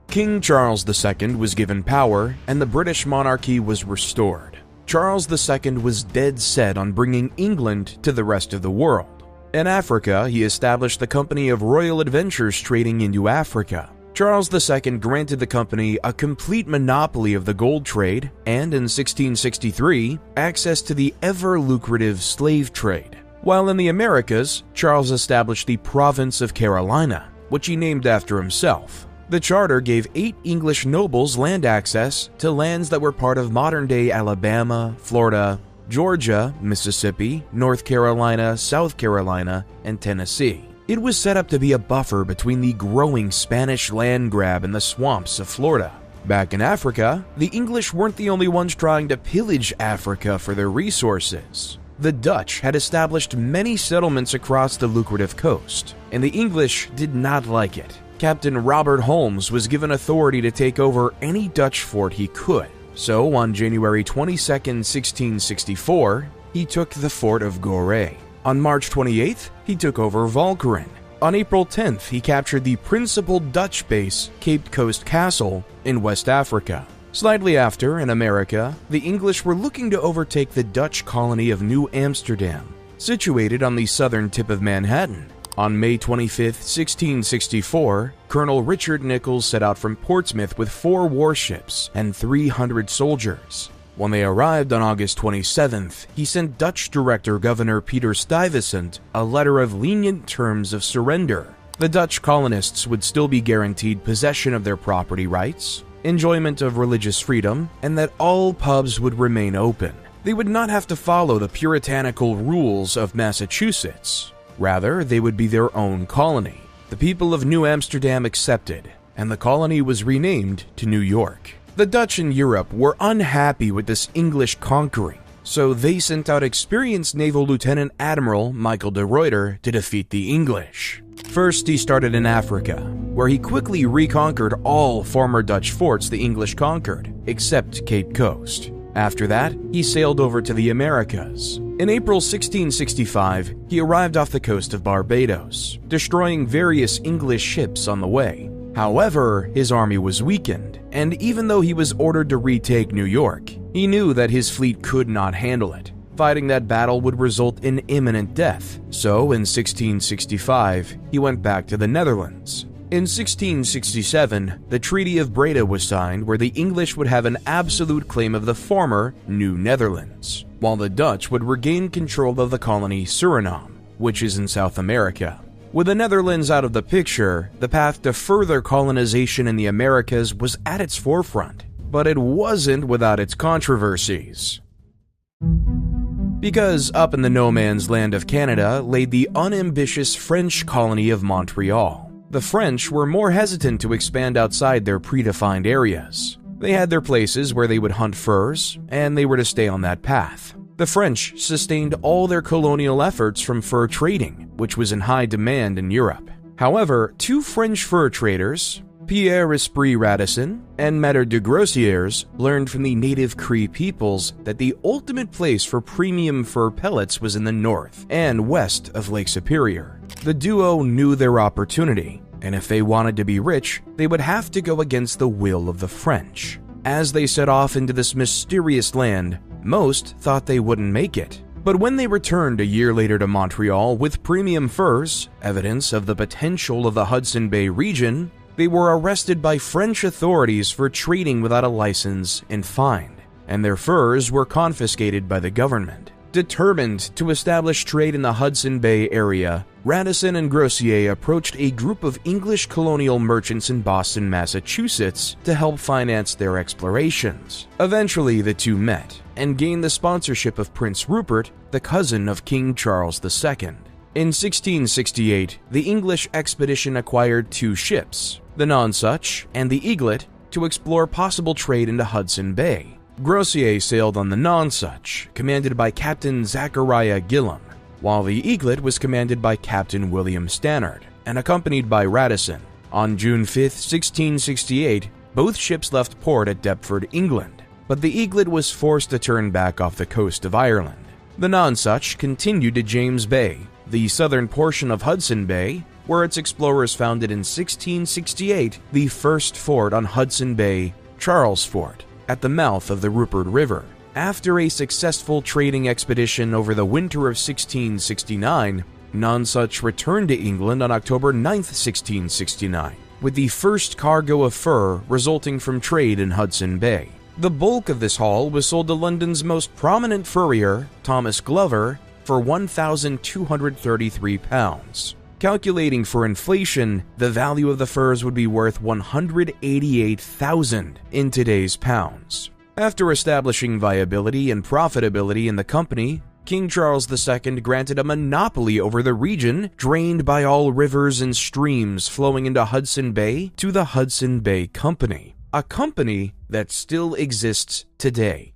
King Charles II was given power, and the British monarchy was restored. Charles II was dead set on bringing England to the rest of the world. In Africa, he established the Company of Royal Adventures trading into Africa. Charles II granted the company a complete monopoly of the gold trade and, in 1663, access to the ever-lucrative slave trade. While in the Americas, Charles established the Province of Carolina, which he named after himself. The charter gave 8 English nobles land access to lands that were part of modern-day Alabama, Florida, Georgia, Mississippi, North Carolina, South Carolina, and Tennessee. It was set up to be a buffer between the growing Spanish land grab and the swamps of Florida. Back in Africa, the English weren't the only ones trying to pillage Africa for their resources. The Dutch had established many settlements across the lucrative coast, and the English did not like it. Captain Robert Holmes was given authority to take over any Dutch fort he could. So, on January 22, 1664, he took the fort of Gorée. On March 28th, he took over Walcheren. On April 10th, he captured the principal Dutch base, Cape Coast Castle, in West Africa. Slightly after, in America, the English were looking to overtake the Dutch colony of New Amsterdam, situated on the southern tip of Manhattan. On May 25, 1664, Colonel Richard Nichols set out from Portsmouth with 4 warships and 300 soldiers. When they arrived on August 27th, he sent Dutch Director-Governor Peter Stuyvesant a letter of lenient terms of surrender. The Dutch colonists would still be guaranteed possession of their property rights, enjoyment of religious freedom, and that all pubs would remain open. They would not have to follow the puritanical rules of Massachusetts. Rather, they would be their own colony. The people of New Amsterdam accepted, and the colony was renamed to New York. The Dutch in Europe were unhappy with this English conquering, so they sent out experienced naval Lieutenant Admiral Michael de Ruyter to defeat the English. First, he started in Africa, where he quickly reconquered all former Dutch forts the English conquered, except Cape Coast. After that, he sailed over to the Americas. In April 1665, he arrived off the coast of Barbados, destroying various English ships on the way. However, his army was weakened, and even though he was ordered to retake New York, he knew that his fleet could not handle it. Fighting that battle would result in imminent death, so in 1665, he went back to the Netherlands. In 1667, the Treaty of Breda was signed, where the English would have an absolute claim of the former New Netherlands, while the Dutch would regain control of the colony Suriname, which is in South America. With the Netherlands out of the picture, the path to further colonization in the Americas was at its forefront, but it wasn't without its controversies. Because up in the no-man's land of Canada lay the unambitious French colony of Montreal. The French were more hesitant to expand outside their predefined areas. They had their places where they would hunt furs, and they were to stay on that path. The French sustained all their colonial efforts from fur trading, which was in high demand in Europe. However, 2 French fur traders, Pierre Esprit Radisson and Maître de Grossières, learned from the native Cree peoples that the ultimate place for premium fur pellets was in the north and west of Lake Superior. The duo knew their opportunity, and if they wanted to be rich, they would have to go against the will of the French. As they set off into this mysterious land, most thought they wouldn't make it. But when they returned a year later to Montreal with premium furs, evidence of the potential of the Hudson Bay region, they were arrested by French authorities for trading without a license and fined, and their furs were confiscated by the government. Determined to establish trade in the Hudson Bay area, Radisson and Grossier approached a group of English colonial merchants in Boston, Massachusetts, to help finance their explorations. Eventually, the two met and gained the sponsorship of Prince Rupert, the cousin of King Charles II. In 1668, the English expedition acquired 2 ships, the Nonsuch and the Eaglet, to explore possible trade into Hudson Bay. Grossier sailed on the Nonsuch, commanded by Captain Zachariah Gillam, while the Eaglet was commanded by Captain William Stannard and accompanied by Radisson. On June 5, 1668, both ships left port at Deptford, England, but the Eaglet was forced to turn back off the coast of Ireland. The Nonsuch continued to James Bay, the southern portion of Hudson Bay, where its explorers founded in 1668 the first fort on Hudson Bay, Charles Fort, at the mouth of the Rupert River. After a successful trading expedition over the winter of 1669, Nonsuch returned to England on October 9, 1669, with the first cargo of fur resulting from trade in Hudson Bay. The bulk of this haul was sold to London's most prominent furrier, Thomas Glover, for £1,233. Calculating for inflation, the value of the furs would be worth $188,000 in today's pounds. After establishing viability and profitability in the company, King Charles II granted a monopoly over the region drained by all rivers and streams flowing into Hudson Bay to the Hudson Bay Company, a company that still exists today.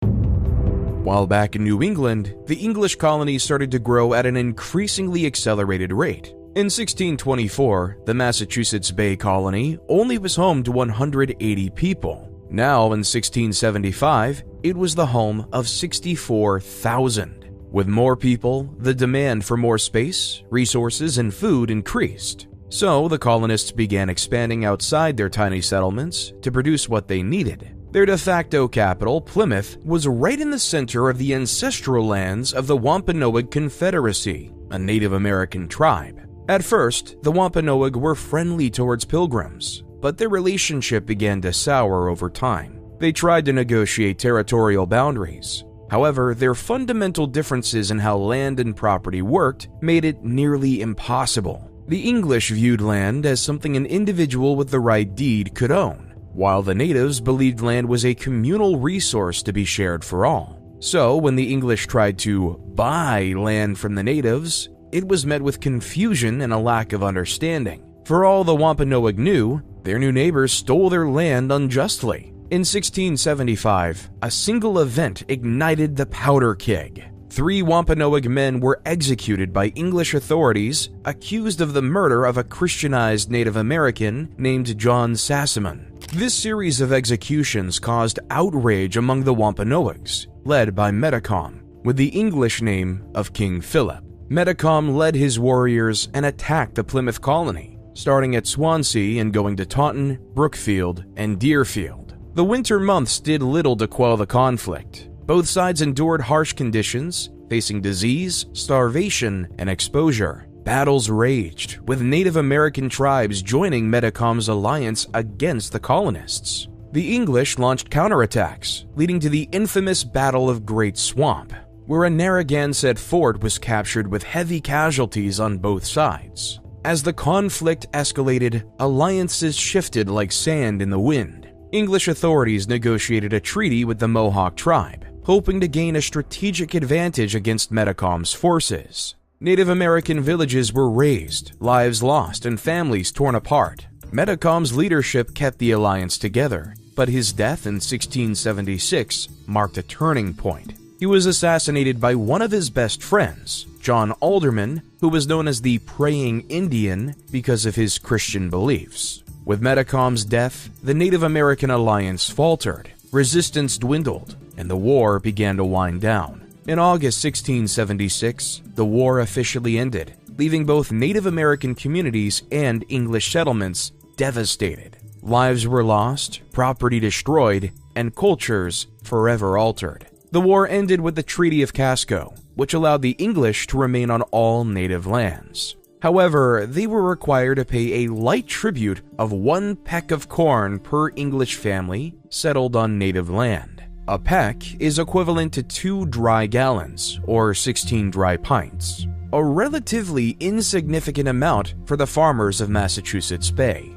While back in New England, the English colonies started to grow at an increasingly accelerated rate. In 1624, the Massachusetts Bay Colony only was home to 180 people. Now, in 1675, it was the home of 64,000. With more people, the demand for more space, resources, and food increased. So, the colonists began expanding outside their tiny settlements to produce what they needed. Their de facto capital, Plymouth, was right in the center of the ancestral lands of the Wampanoag Confederacy, a Native American tribe. At first, the Wampanoag were friendly towards Pilgrims, but their relationship began to sour over time. They tried to negotiate territorial boundaries. However, their fundamental differences in how land and property worked made it nearly impossible. The English viewed land as something an individual with the right deed could own, while the natives believed land was a communal resource to be shared for all. So, when the English tried to buy land from the natives, it was met with confusion and a lack of understanding. For all the Wampanoag knew, their new neighbors stole their land unjustly. In 1675, a single event ignited the powder keg. 3 Wampanoag men were executed by English authorities accused of the murder of a Christianized Native American named John Sassamon. This series of executions caused outrage among the Wampanoags, led by Metacom, with the English name of King Philip. Metacom led his warriors and attacked the Plymouth colony, starting at Swansea and going to Taunton, Brookfield, and Deerfield. The winter months did little to quell the conflict. Both sides endured harsh conditions, facing disease, starvation, and exposure. Battles raged, with Native American tribes joining Metacom's alliance against the colonists. The English launched counterattacks, leading to the infamous Battle of Great Swamp, where a Narragansett fort was captured with heavy casualties on both sides. As the conflict escalated, alliances shifted like sand in the wind. English authorities negotiated a treaty with the Mohawk tribe, hoping to gain a strategic advantage against Metacom's forces. Native American villages were razed, lives lost, and families torn apart. Metacom's leadership kept the alliance together, but his death in 1676 marked a turning point. He was assassinated by one of his best friends, John Alderman, who was known as the Praying Indian because of his Christian beliefs. With Metacom's death, the Native American alliance faltered, resistance dwindled, and the war began to wind down. In August 1676, the war officially ended, leaving both Native American communities and English settlements devastated. Lives were lost, property destroyed, and cultures forever altered. The war ended with the Treaty of Casco, which allowed the English to remain on all native lands. However, they were required to pay a light tribute of 1 peck of corn per English family settled on native land. A peck is equivalent to 2 dry gallons, or 16 dry pints, a relatively insignificant amount for the farmers of Massachusetts Bay.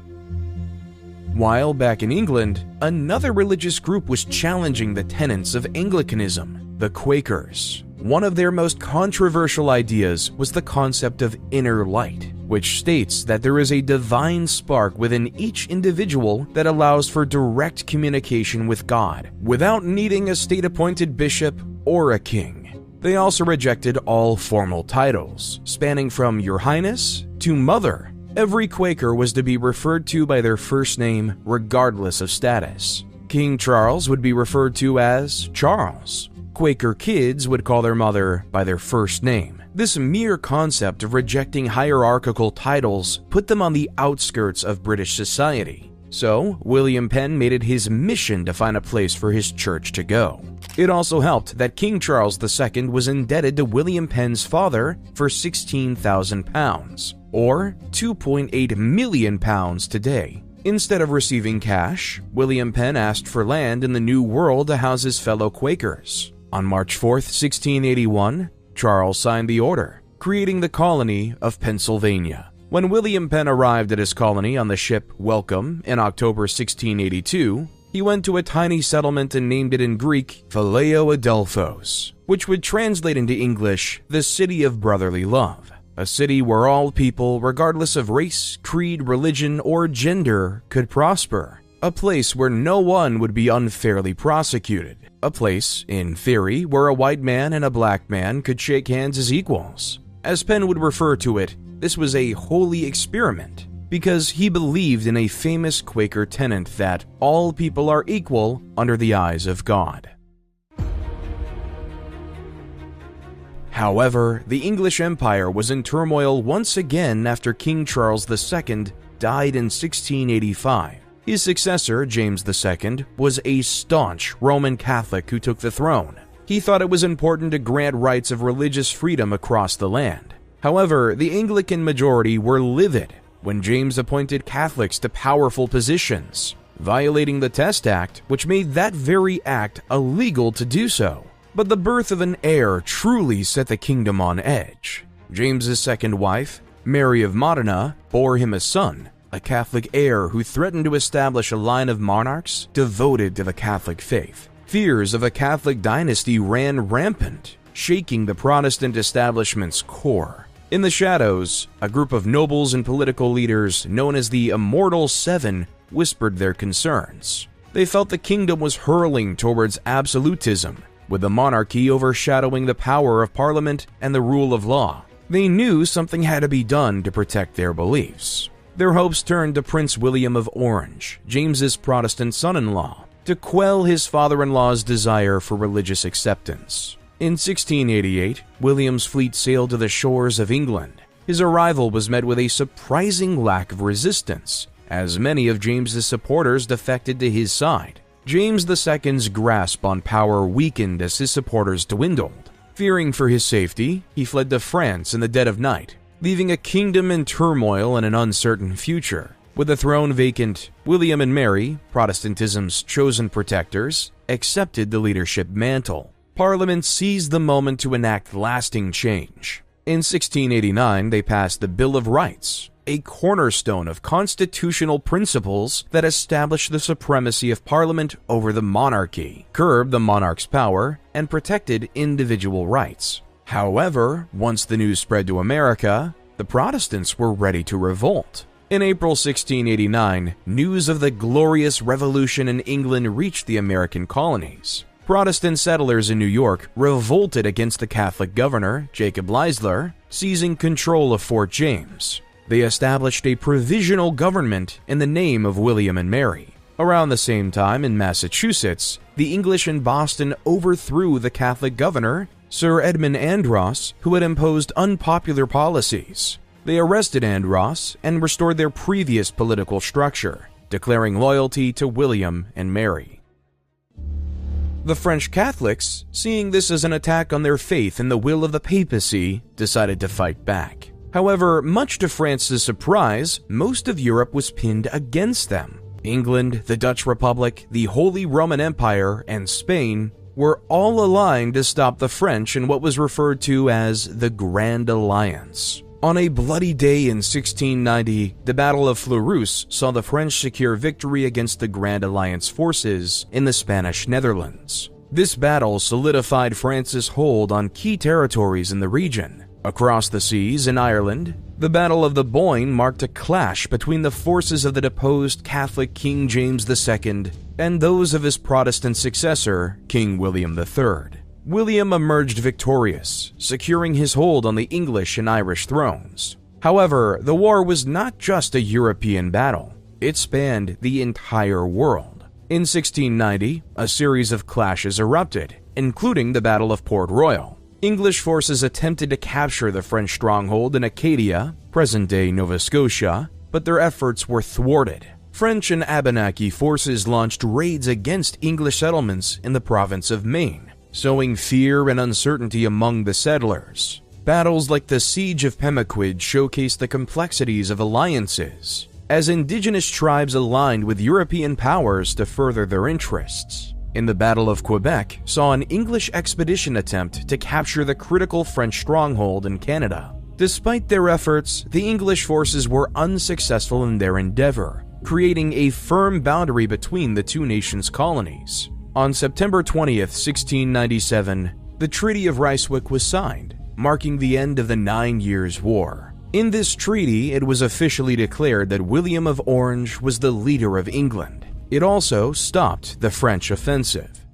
While back in England, another religious group was challenging the tenets of Anglicanism, the Quakers. One of their most controversial ideas was the concept of inner light, which states that there is a divine spark within each individual that allows for direct communication with God, without needing a state-appointed bishop or a king. They also rejected all formal titles, spanning from Your Highness to Mother. Every Quaker was to be referred to by their first name regardless of status. King Charles would be referred to as Charles. Quaker kids would call their mother by their first name. This mere concept of rejecting hierarchical titles put them on the outskirts of British society. So, William Penn made it his mission to find a place for his church to go. It also helped that King Charles II was indebted to William Penn's father for £16,000, or £2.8 million today. Instead of receiving cash, William Penn asked for land in the New World to house his fellow Quakers. On March 4, 1681, Charles signed the order, creating the colony of Pennsylvania. When William Penn arrived at his colony on the ship Welcome in October 1682, he went to a tiny settlement and named it in Greek Phileo Adelphos, which would translate into English, the city of brotherly love. A city where all people, regardless of race, creed, religion, or gender, could prosper. A place where no one would be unfairly prosecuted. A place, in theory, where a white man and a black man could shake hands as equals. As Penn would refer to it, this was a holy experiment, because he believed in a famous Quaker tenet that all people are equal under the eyes of God. However, the English Empire was in turmoil once again after King Charles II died in 1685. His successor, James II, was a staunch Roman Catholic who took the throne. He thought it was important to grant rights of religious freedom across the land. However, the Anglican majority were livid when James appointed Catholics to powerful positions, violating the Test Act, which made that very act illegal to do so. But the birth of an heir truly set the kingdom on edge. James's second wife, Mary of Modena, bore him a son, a Catholic heir who threatened to establish a line of monarchs devoted to the Catholic faith. Fears of a Catholic dynasty ran rampant, shaking the Protestant establishment's core. In the shadows, a group of nobles and political leaders known as the Immortal Seven whispered their concerns. They felt the kingdom was hurling towards absolutism, with the monarchy overshadowing the power of Parliament and the rule of law. They knew something had to be done to protect their beliefs. Their hopes turned to Prince William of Orange, James's Protestant son-in-law, to quell his father-in-law's desire for religious acceptance. In 1688, William's fleet sailed to the shores of England. His arrival was met with a surprising lack of resistance, as many of James's supporters defected to his side. James II's grasp on power weakened as his supporters dwindled. Fearing for his safety, he fled to France in the dead of night, leaving a kingdom in turmoil and an uncertain future. With the throne vacant, William and Mary, Protestantism's chosen protectors, accepted the leadership mantle. Parliament seized the moment to enact lasting change. In 1689, they passed the Bill of Rights, a cornerstone of constitutional principles that established the supremacy of Parliament over the monarchy, curbed the monarch's power, and protected individual rights. However, once the news spread to America, the Protestants were ready to revolt. In April 1689, news of the glorious revolution in England reached the American colonies. Protestant settlers in New York revolted against the Catholic governor, Jacob Leisler, seizing control of Fort James. They established a provisional government in the name of William and Mary. Around the same time in Massachusetts, the English in Boston overthrew the Catholic governor, Sir Edmund Andros, who had imposed unpopular policies. They arrested Andros and restored their previous political structure, declaring loyalty to William and Mary. The French Catholics, seeing this as an attack on their faith and the will of the papacy, decided to fight back. However, much to France's surprise, most of Europe was pinned against them. England, the Dutch Republic, the Holy Roman Empire, and Spain were all aligned to stop the French in what was referred to as the Grand Alliance. On a bloody day in 1690, the Battle of Fleurus saw the French secure victory against the Grand Alliance forces in the Spanish Netherlands. This battle solidified France's hold on key territories in the region. Across the seas in Ireland, the Battle of the Boyne marked a clash between the forces of the deposed Catholic King James II and those of his Protestant successor, King William III. William emerged victorious, securing his hold on the English and Irish thrones. However, the war was not just a European battle. It spanned the entire world. In 1690, a series of clashes erupted, including the Battle of Port Royal. English forces attempted to capture the French stronghold in Acadia, present-day Nova Scotia, but their efforts were thwarted. French and Abenaki forces launched raids against English settlements in the province of Maine, sowing fear and uncertainty among the settlers. Battles like the Siege of Pemaquid showcased the complexities of alliances, as indigenous tribes aligned with European powers to further their interests. In the Battle of Quebec, saw an English expedition attempt to capture the critical French stronghold in Canada. Despite their efforts, the English forces were unsuccessful in their endeavor, creating a firm boundary between the two nations' colonies. On September 20th, 1697, the Treaty of Ryswick was signed, marking the end of the 9 Years' War. In this treaty, it was officially declared that William of Orange was the leader of England. It also stopped the French offensive.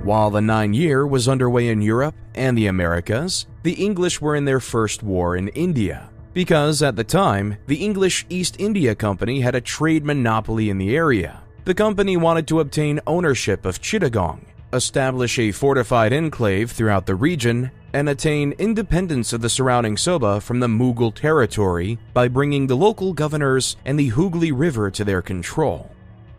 While the 9-year was underway in Europe and the Americas, the English were in their first war in India, because at the time, the English East India Company had a trade monopoly in the area. The company wanted to obtain ownership of Chittagong, establish a fortified enclave throughout the region, and attain independence of the surrounding Soba from the Mughal territory by bringing the local governors and the Hooghly River to their control.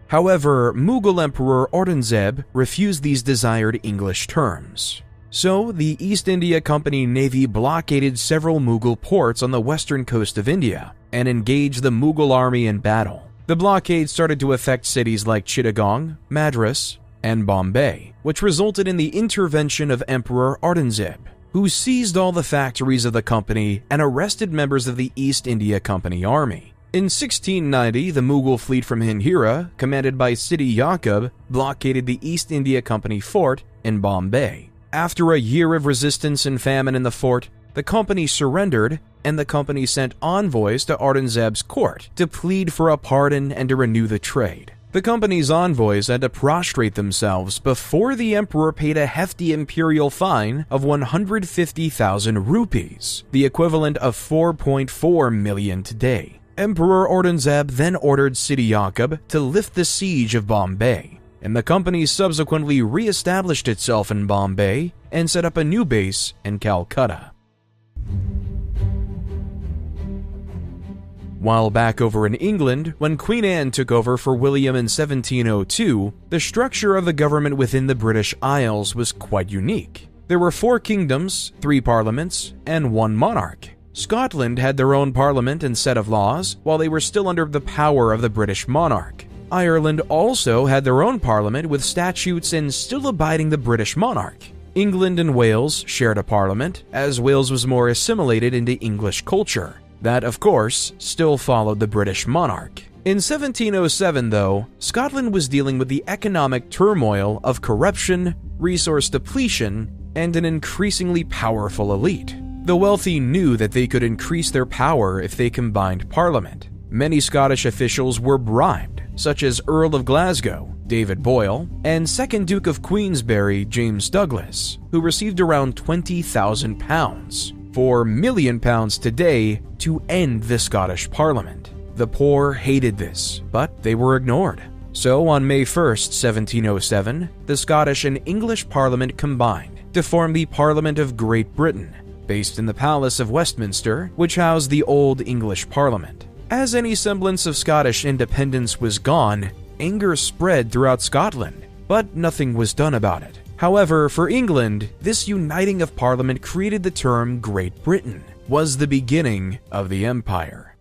However, Mughal Emperor Aurangzeb refused these desired English terms. So, the East India Company Navy blockaded several Mughal ports on the western coast of India and engaged the Mughal army in battle. The blockade started to affect cities like Chittagong, Madras, and Bombay, which resulted in the intervention of Emperor Aurangzeb, who seized all the factories of the company and arrested members of the East India Company army. In 1690, the Mughal fleet from Hindhira, commanded by Sidi Yaqub, blockaded the East India Company fort in Bombay. After a year of resistance and famine in the fort, the company surrendered, and the company sent envoys to Aurangzeb's court to plead for a pardon and to renew the trade. The company's envoys had to prostrate themselves before the emperor paid a hefty imperial fine of 150,000 rupees, the equivalent of 4.4 million today. Emperor Aurangzeb then ordered Sidi Yaqub to lift the siege of Bombay, and the company subsequently re-established itself in Bombay and set up a new base in Calcutta. While back over in England, when Queen Anne took over for William in 1702, the structure of the government within the British Isles was quite unique. There were 4 kingdoms, 3 parliaments, and 1 monarch. Scotland had their own parliament and set of laws, while they were still under the power of the British monarch. Ireland also had their own parliament with statutes and still abiding the British monarch. England and Wales shared a parliament, as Wales was more assimilated into English culture. That, of course, still followed the British monarch. In 1707, though, Scotland was dealing with the economic turmoil of corruption, resource depletion, and an increasingly powerful elite. The wealthy knew that they could increase their power if they combined Parliament. Many Scottish officials were bribed, such as Earl of Glasgow, David Boyle, and 2nd Duke of Queensberry, James Douglas, who received around £20,000, £4 million today, to end the Scottish Parliament. The poor hated this, but they were ignored. So on May 1st, 1707, the Scottish and English Parliament combined to form the Parliament of Great Britain, based in the Palace of Westminster, which housed the Old English Parliament. As any semblance of Scottish independence was gone, anger spread throughout Scotland, but nothing was done about it. However, for England, this uniting of Parliament created the term Great Britain, was the beginning of the empire.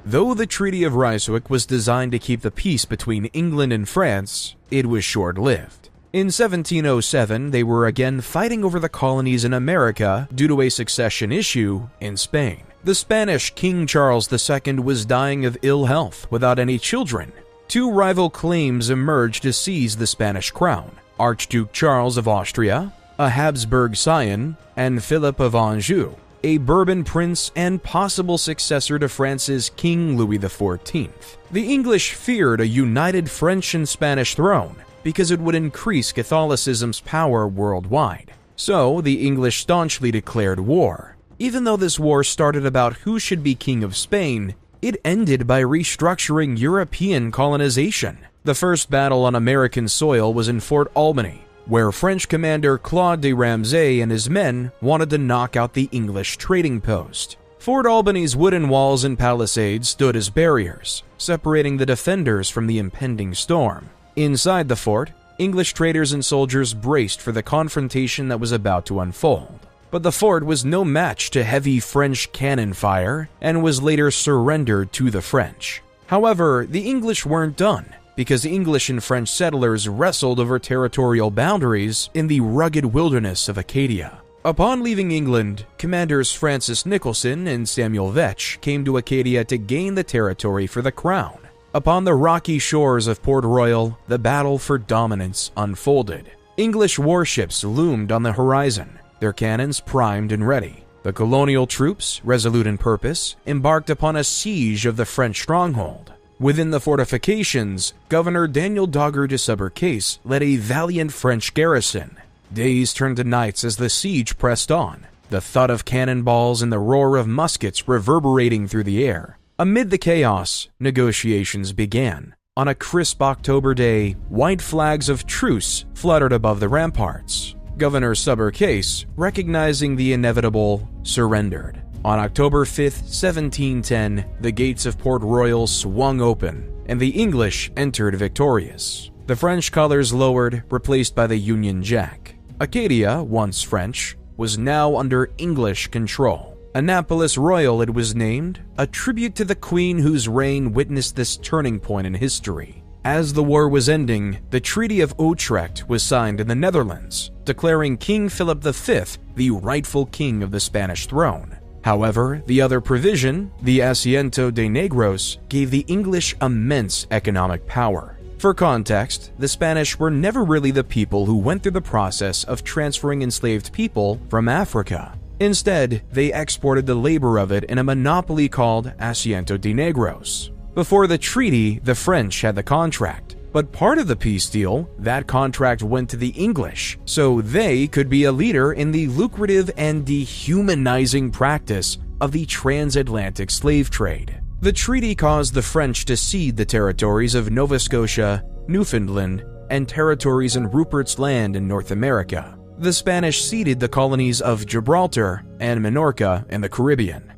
Though the Treaty of Ryswick was designed to keep the peace between England and France, it was short-lived. In 1707, they were again fighting over the colonies in America due to a succession issue in Spain. The Spanish King Charles II was dying of ill health without any children. 2 rival claims emerged to seize the Spanish crown: Archduke Charles of Austria, a Habsburg scion, and Philip of Anjou, a Bourbon prince and possible successor to France's King Louis XIV. The English feared a united French and Spanish throne because it would increase Catholicism's power worldwide. So the English staunchly declared war. Even though this war started about who should be king of Spain, it ended by restructuring European colonization. The first battle on American soil was in Fort Albany, where French commander Claude de Ramsay and his men wanted to knock out the English trading post. Fort Albany's wooden walls and palisades stood as barriers, separating the defenders from the impending storm. Inside the fort, English traders and soldiers braced for the confrontation that was about to unfold. But the fort was no match to heavy French cannon fire and was later surrendered to the French. However, the English weren't done, because English and French settlers wrestled over territorial boundaries in the rugged wilderness of Acadia. Upon leaving England, commanders Francis Nicholson and Samuel Vetch came to Acadia to gain the territory for the crown. Upon the rocky shores of Port Royal, the battle for dominance unfolded. English warships loomed on the horizon, their cannons primed and ready. The colonial troops, resolute in purpose, embarked upon a siege of the French stronghold. Within the fortifications, Governor Daniel Dogger de Subercase led a valiant French garrison. Days turned to nights as the siege pressed on, the thud of cannonballs and the roar of muskets reverberating through the air. Amid the chaos, negotiations began. On a crisp October day, white flags of truce fluttered above the ramparts. Governor Subercase, recognizing the inevitable, surrendered. On October 5, 1710, the gates of Port Royal swung open, and the English entered victorious. The French colors lowered, replaced by the Union Jack. Acadia, once French, was now under English control. Annapolis Royal, it was named, a tribute to the Queen whose reign witnessed this turning point in history. As the war was ending, the Treaty of Utrecht was signed in the Netherlands, declaring King Philip V the rightful king of the Spanish throne. However, the other provision, the Asiento de Negros, gave the English immense economic power. For context, the Spanish were never really the people who went through the process of transferring enslaved people from Africa. Instead, they exported the labor of it in a monopoly called Asiento de Negros. Before the treaty, the French had the contract, but part of the peace deal, that contract went to the English, so they could be a leader in the lucrative and dehumanizing practice of the transatlantic slave trade. The treaty caused the French to cede the territories of Nova Scotia, Newfoundland, and territories in Rupert's Land in North America. The Spanish ceded the colonies of Gibraltar and Minorca in the Caribbean.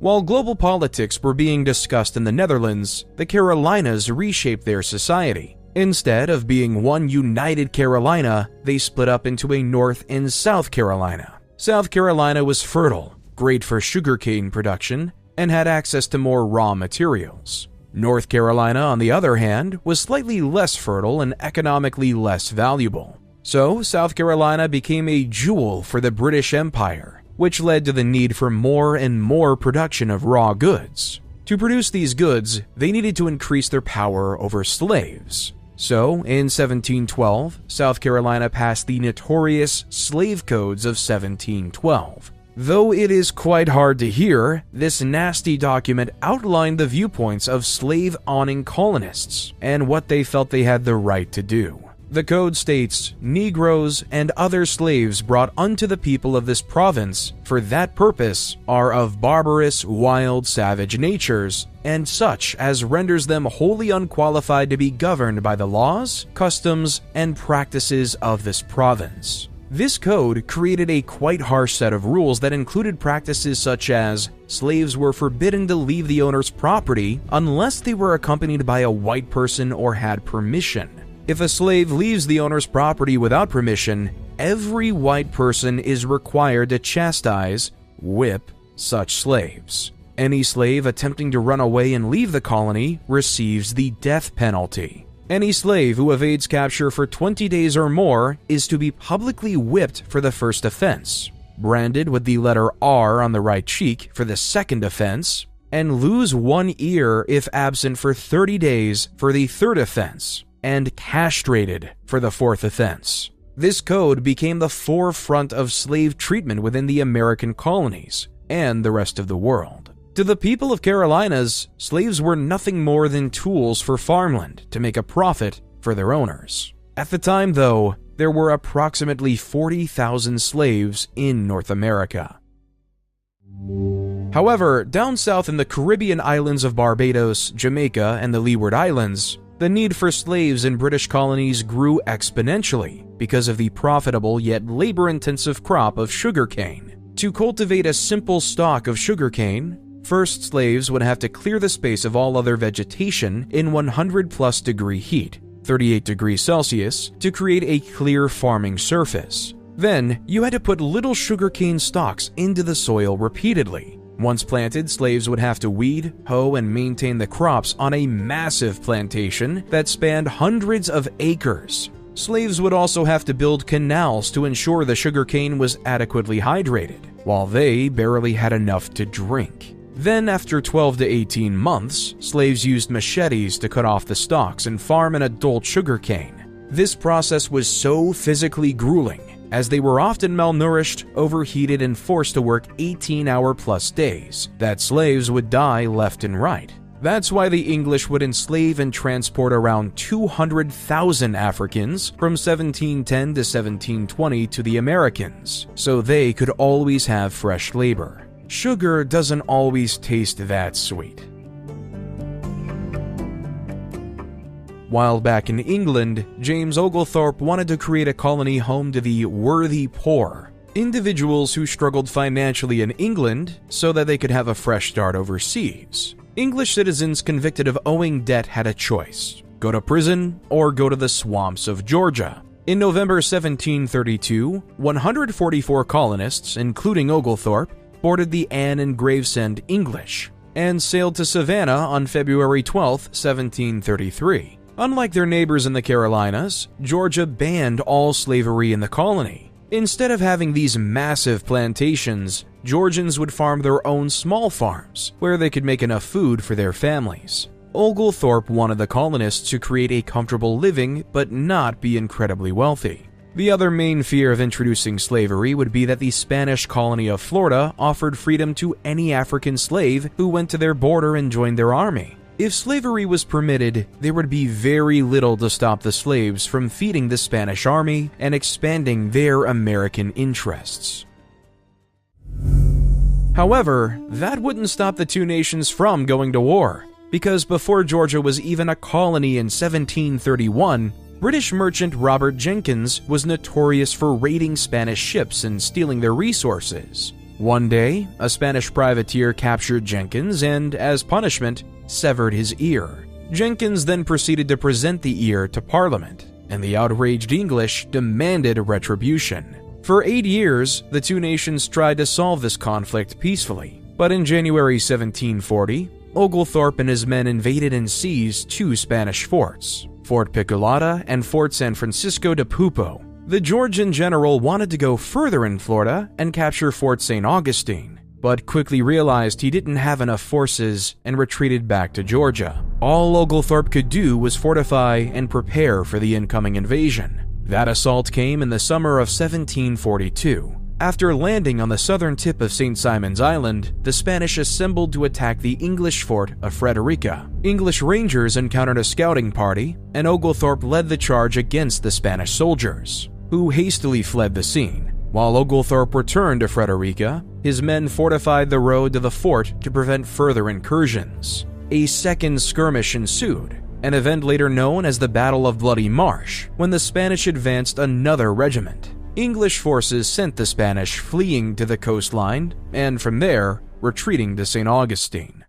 While global politics were being discussed in the Netherlands, the Carolinas reshaped their society. Instead of being one united Carolina, they split up into a North and South Carolina. South Carolina was fertile, great for sugarcane production, and had access to more raw materials. North Carolina, on the other hand, was slightly less fertile and economically less valuable. So, South Carolina became a jewel for the British Empire, which led to the need for more and more production of raw goods. To produce these goods, they needed to increase their power over slaves. So, in 1712, South Carolina passed the notorious Slave Codes of 1712. Though it is quite hard to hear, this nasty document outlined the viewpoints of slave-owning colonists and what they felt they had the right to do. The code states, Negroes and other slaves brought unto the people of this province for that purpose are of barbarous, wild, savage natures, and such as renders them wholly unqualified to be governed by the laws, customs, and practices of this province. This code created a quite harsh set of rules that included practices such as slaves were forbidden to leave the owner's property unless they were accompanied by a white person or had permission. If a slave leaves the owner's property without permission, every white person is required to chastise, whip, such slaves. Any slave attempting to run away and leave the colony receives the death penalty. Any slave who evades capture for 20 days or more is to be publicly whipped for the first offense, branded with the letter R on the right cheek for the second offense, and lose one ear if absent for 30 days for the third offense, and castrated for the fourth offense. This code became the forefront of slave treatment within the American colonies and the rest of the world. To the people of Carolinas, slaves were nothing more than tools for farmland to make a profit for their owners. At the time, though, there were approximately 40,000 slaves in North America. However, down south in the Caribbean islands of Barbados, Jamaica, and the Leeward Islands, the need for slaves in British colonies grew exponentially because of the profitable yet labor-intensive crop of sugarcane. To cultivate a simple stalk of sugarcane, first slaves would have to clear the space of all other vegetation in 100+ degree heat, 38 degrees Celsius, to create a clear farming surface. Then, you had to put little sugarcane stalks into the soil repeatedly. Once planted, slaves would have to weed, hoe, and maintain the crops on a massive plantation that spanned hundreds of acres. Slaves would also have to build canals to ensure the sugarcane was adequately hydrated, while they barely had enough to drink. Then, after 12 to 18 months, slaves used machetes to cut off the stalks and farm an adult sugarcane. This process was so physically grueling, as they were often malnourished, overheated, and forced to work 18-hour-plus days, that slaves would die left and right. That's why the English would enslave and transport around 200,000 Africans from 1710 to 1720 to the Americans, so they could always have fresh labor. Sugar doesn't always taste that sweet. While back in England, James Oglethorpe wanted to create a colony home to the worthy poor, individuals who struggled financially in England so that they could have a fresh start overseas. English citizens convicted of owing debt had a choice: go to prison, or go to the swamps of Georgia. In November 1732, 144 colonists, including Oglethorpe, boarded the Anne and Gravesend English and sailed to Savannah on February 12, 1733. Unlike their neighbors in the Carolinas, Georgia banned all slavery in the colony. Instead of having these massive plantations, Georgians would farm their own small farms, where they could make enough food for their families. Oglethorpe wanted the colonists to create a comfortable living but not be incredibly wealthy. The other main fear of introducing slavery would be that the Spanish colony of Florida offered freedom to any African slave who went to their border and joined their army. If slavery was permitted, there would be very little to stop the slaves from feeding the Spanish army and expanding their American interests. However, that wouldn't stop the two nations from going to war, because before Georgia was even a colony in 1731, British merchant Robert Jenkins was notorious for raiding Spanish ships and stealing their resources. One day, a Spanish privateer captured Jenkins and, as punishment, severed his ear. Jenkins then proceeded to present the ear to Parliament, and the outraged English demanded retribution. For 8 years, the two nations tried to solve this conflict peacefully, but in January 1740, Oglethorpe and his men invaded and seized two Spanish forts, Fort Picolata and Fort San Francisco de Pupo. The Georgian general wanted to go further in Florida and capture Fort St. Augustine, but quickly realized he didn't have enough forces and retreated back to Georgia. All Oglethorpe could do was fortify and prepare for the incoming invasion. That assault came in the summer of 1742. After landing on the southern tip of St. Simon's Island, the Spanish assembled to attack the English fort of Frederica. English Rangers encountered a scouting party, and Oglethorpe led the charge against the Spanish soldiers, who hastily fled the scene. While Oglethorpe returned to Frederica, his men fortified the road to the fort to prevent further incursions. A second skirmish ensued, an event later known as the Battle of Bloody Marsh, when the Spanish advanced another regiment. English forces sent the Spanish fleeing to the coastline, and from there, retreating to St. Augustine.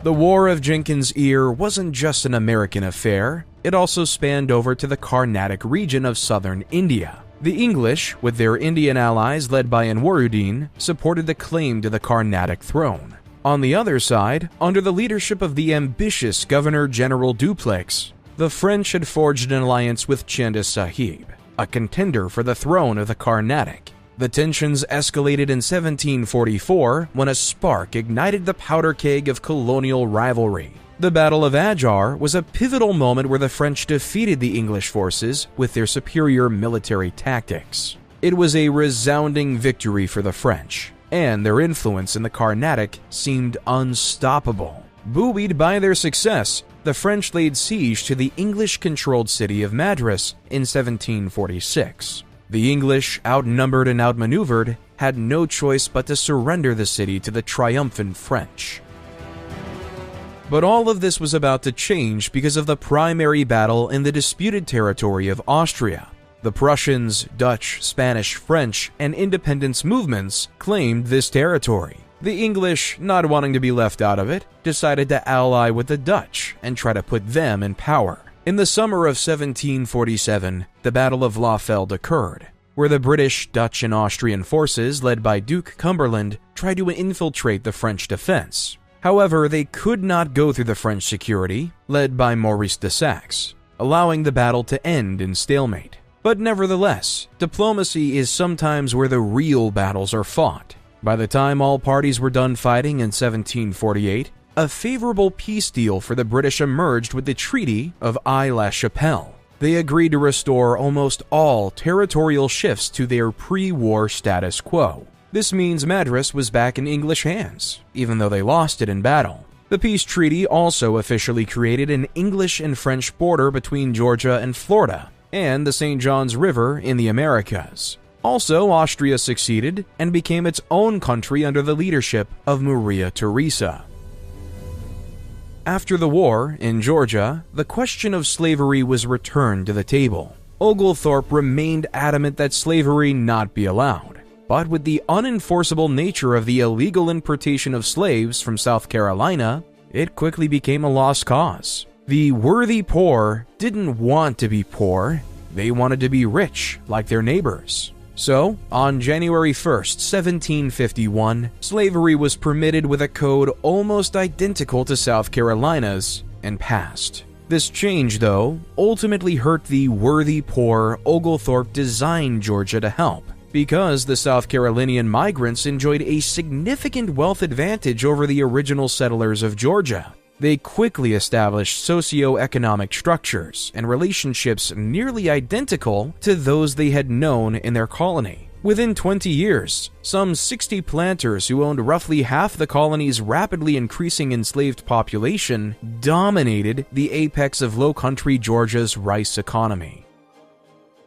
The War of Jenkins' Ear wasn't just an American affair, it also spanned over to the Carnatic region of southern India. The English, with their Indian allies led by Anwaruddin, supported the claim to the Carnatic throne. On the other side, under the leadership of the ambitious Governor-General Dupleix, the French had forged an alliance with Chandos Sahib, a contender for the throne of the Carnatic. The tensions escalated in 1744 when a spark ignited the powder keg of colonial rivalry. The Battle of Adjar was a pivotal moment where the French defeated the English forces with their superior military tactics. It was a resounding victory for the French, and their influence in the Carnatic seemed unstoppable. Buoyed by their success, the French laid siege to the English-controlled city of Madras in 1746. The English, outnumbered and outmaneuvered, had no choice but to surrender the city to the triumphant French. But all of this was about to change because of the primary battle in the disputed territory of Austria. The Prussians, Dutch, Spanish, French, and independence movements claimed this territory. The English, not wanting to be left out of it, decided to ally with the Dutch and try to put them in power. In the summer of 1747, the Battle of Lafeld occurred, where the British, Dutch, and Austrian forces led by Duke Cumberland tried to infiltrate the French defense. However, they could not go through the French security, led by Maurice de Saxe, allowing the battle to end in stalemate. But nevertheless, diplomacy is sometimes where the real battles are fought. By the time all parties were done fighting in 1748, a favorable peace deal for the British emerged with the Treaty of Aix-la-Chapelle. They agreed to restore almost all territorial shifts to their pre-war status quo. This means Madras was back in English hands, even though they lost it in battle. The peace treaty also officially created an English and French border between Georgia and Florida, and the St. Johns River in the Americas. Also, Austria succeeded and became its own country under the leadership of Maria Theresa. After the war, in Georgia, the question of slavery was returned to the table. Oglethorpe remained adamant that slavery not be allowed, but with the unenforceable nature of the illegal importation of slaves from South Carolina, it quickly became a lost cause. The worthy poor didn't want to be poor, they wanted to be rich like their neighbors. So, on January 1st, 1751, slavery was permitted with a code almost identical to South Carolina's and passed. This change, though, ultimately hurt the worthy poor Oglethorpe designed Georgia to help, because the South Carolinian migrants enjoyed a significant wealth advantage over the original settlers of Georgia. They quickly established socio-economic structures and relationships nearly identical to those they had known in their colony. Within 20 years, some 60 planters who owned roughly half the colony's rapidly increasing enslaved population dominated the apex of low-country Georgia's rice economy.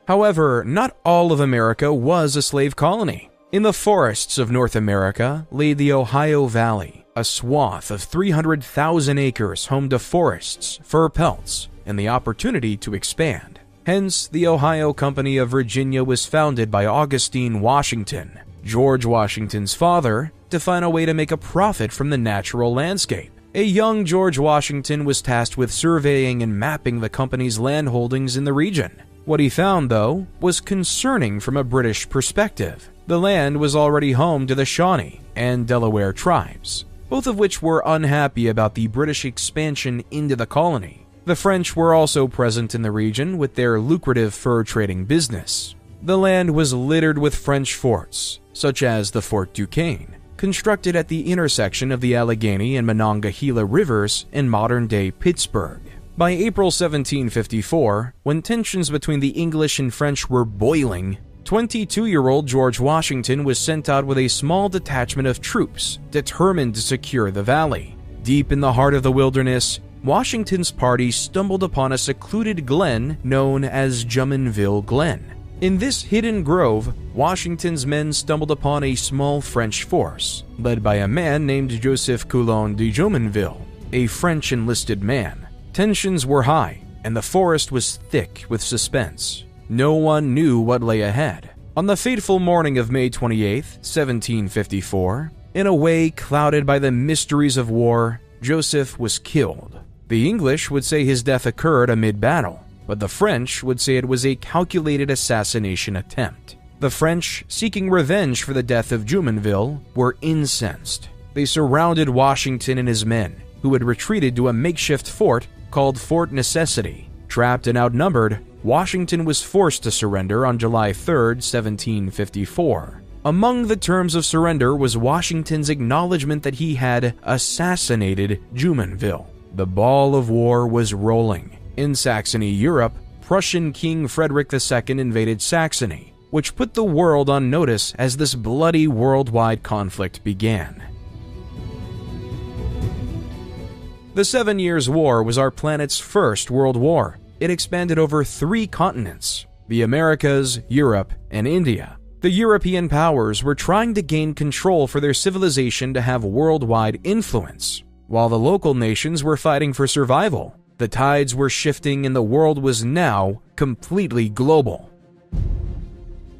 However, not all of America was a slave colony. In the forests of North America lay the Ohio Valley, a swath of 300,000 acres home to forests, fur pelts, and the opportunity to expand. Hence, the Ohio Company of Virginia was founded by Augustine Washington, George Washington's father, to find a way to make a profit from the natural landscape. A young George Washington was tasked with surveying and mapping the company's land holdings in the region. What he found, though, was concerning from a British perspective. The land was already home to the Shawnee and Delaware tribes, both of which were unhappy about the British expansion into the colony. The French were also present in the region with their lucrative fur trading business. The land was littered with French forts, such as the Fort Duquesne, constructed at the intersection of the Allegheny and Monongahela rivers in modern-day Pittsburgh. By April 1754, when tensions between the English and French were boiling, 22-year-old George Washington was sent out with a small detachment of troops determined to secure the valley. Deep in the heart of the wilderness, Washington's party stumbled upon a secluded glen known as Jumonville Glen. In this hidden grove, Washington's men stumbled upon a small French force, led by a man named Joseph Coulon de Jumonville, a French enlisted man. Tensions were high, and the forest was thick with suspense. No one knew what lay ahead. On the fateful morning of May 28, 1754, in a way clouded by the mysteries of war, Joseph was killed. The English would say his death occurred amid battle, but the French would say it was a calculated assassination attempt. The French, seeking revenge for the death of Jumonville, were incensed. They surrounded Washington and his men, who had retreated to a makeshift fort called Fort Necessity. Trapped and outnumbered, Washington was forced to surrender on July 3, 1754. Among the terms of surrender was Washington's acknowledgement that he had assassinated Jumonville. The ball of war was rolling. In Saxony, Europe, Prussian King Frederick II invaded Saxony, which put the world on notice as this bloody worldwide conflict began. The 7 Years' War was our planet's first world war. It expanded over 3 continents: the Americas, Europe, and India. The European powers were trying to gain control for their civilization to have worldwide influence, while the local nations were fighting for survival. The tides were shifting and the world was now completely global.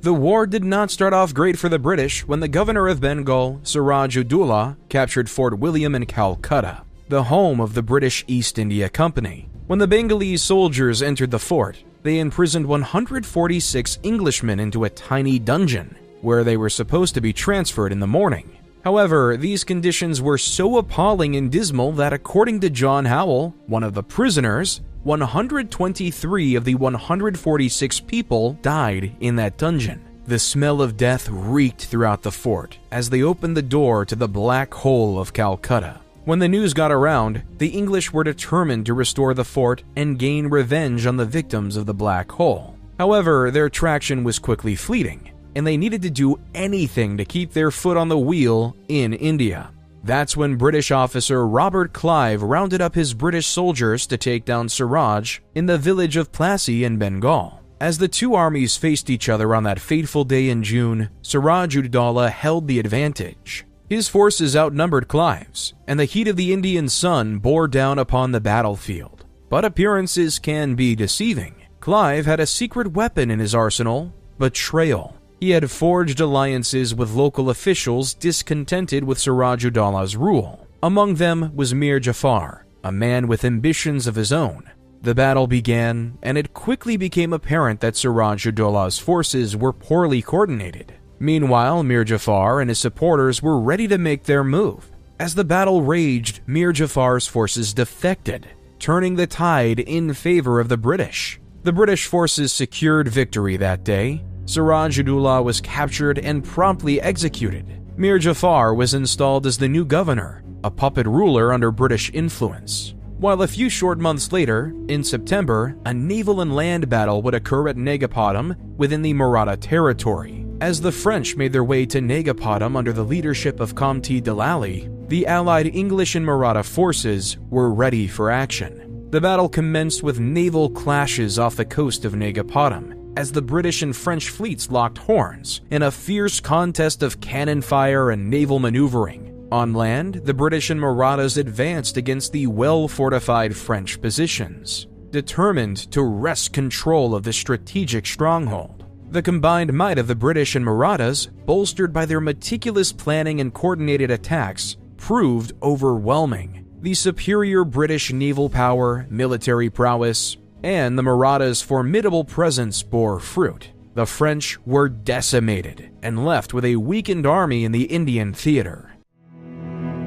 The war did not start off great for the British when the governor of Bengal, Siraj-ud-Dowlah, captured Fort William in Calcutta, the home of the British East India Company. When the Bengalese soldiers entered the fort, they imprisoned 146 Englishmen into a tiny dungeon, where they were supposed to be transferred in the morning. However, these conditions were so appalling and dismal that, according to John Howell, one of the prisoners, 123 of the 146 people died in that dungeon. The smell of death reeked throughout the fort as they opened the door to the black hole of Calcutta. When the news got around, the English were determined to restore the fort and gain revenge on the victims of the black hole. However, their traction was quickly fleeting, and they needed to do anything to keep their foot on the wheel in India. That's when British officer Robert Clive rounded up his British soldiers to take down Siraj in the village of Plassey in Bengal. As the two armies faced each other on that fateful day in June, Siraj-ud-Dowlah held the advantage. His forces outnumbered Clive's, and the heat of the Indian sun bore down upon the battlefield. But appearances can be deceiving. Clive had a secret weapon in his arsenal: betrayal. He had forged alliances with local officials discontented with Siraj-ud-Dowlah's rule. Among them was Mir Jafar, a man with ambitions of his own. The battle began, and it quickly became apparent that Siraj-ud-Dowlah's forces were poorly coordinated. Meanwhile, Mir Jafar and his supporters were ready to make their move. As the battle raged, Mir Jafar's forces defected, turning the tide in favor of the British. The British forces secured victory that day. Siraj-ud-Dowlah was captured and promptly executed. Mir Jafar was installed as the new governor, a puppet ruler under British influence. While a few short months later, in September, a naval and land battle would occur at Negapatam within the Maratha territory. As the French made their way to Negapatam under the leadership of Kamti Dalali, the allied English and Maratha forces were ready for action. The battle commenced with naval clashes off the coast of Negapatam, as the British and French fleets locked horns in a fierce contest of cannon fire and naval maneuvering. On land, the British and Marathas advanced against the well-fortified French positions, determined to wrest control of the strategic stronghold. The combined might of the British and Marathas, bolstered by their meticulous planning and coordinated attacks, proved overwhelming. The superior British naval power, military prowess, and the Marathas' formidable presence bore fruit. The French were decimated and left with a weakened army in the Indian theater.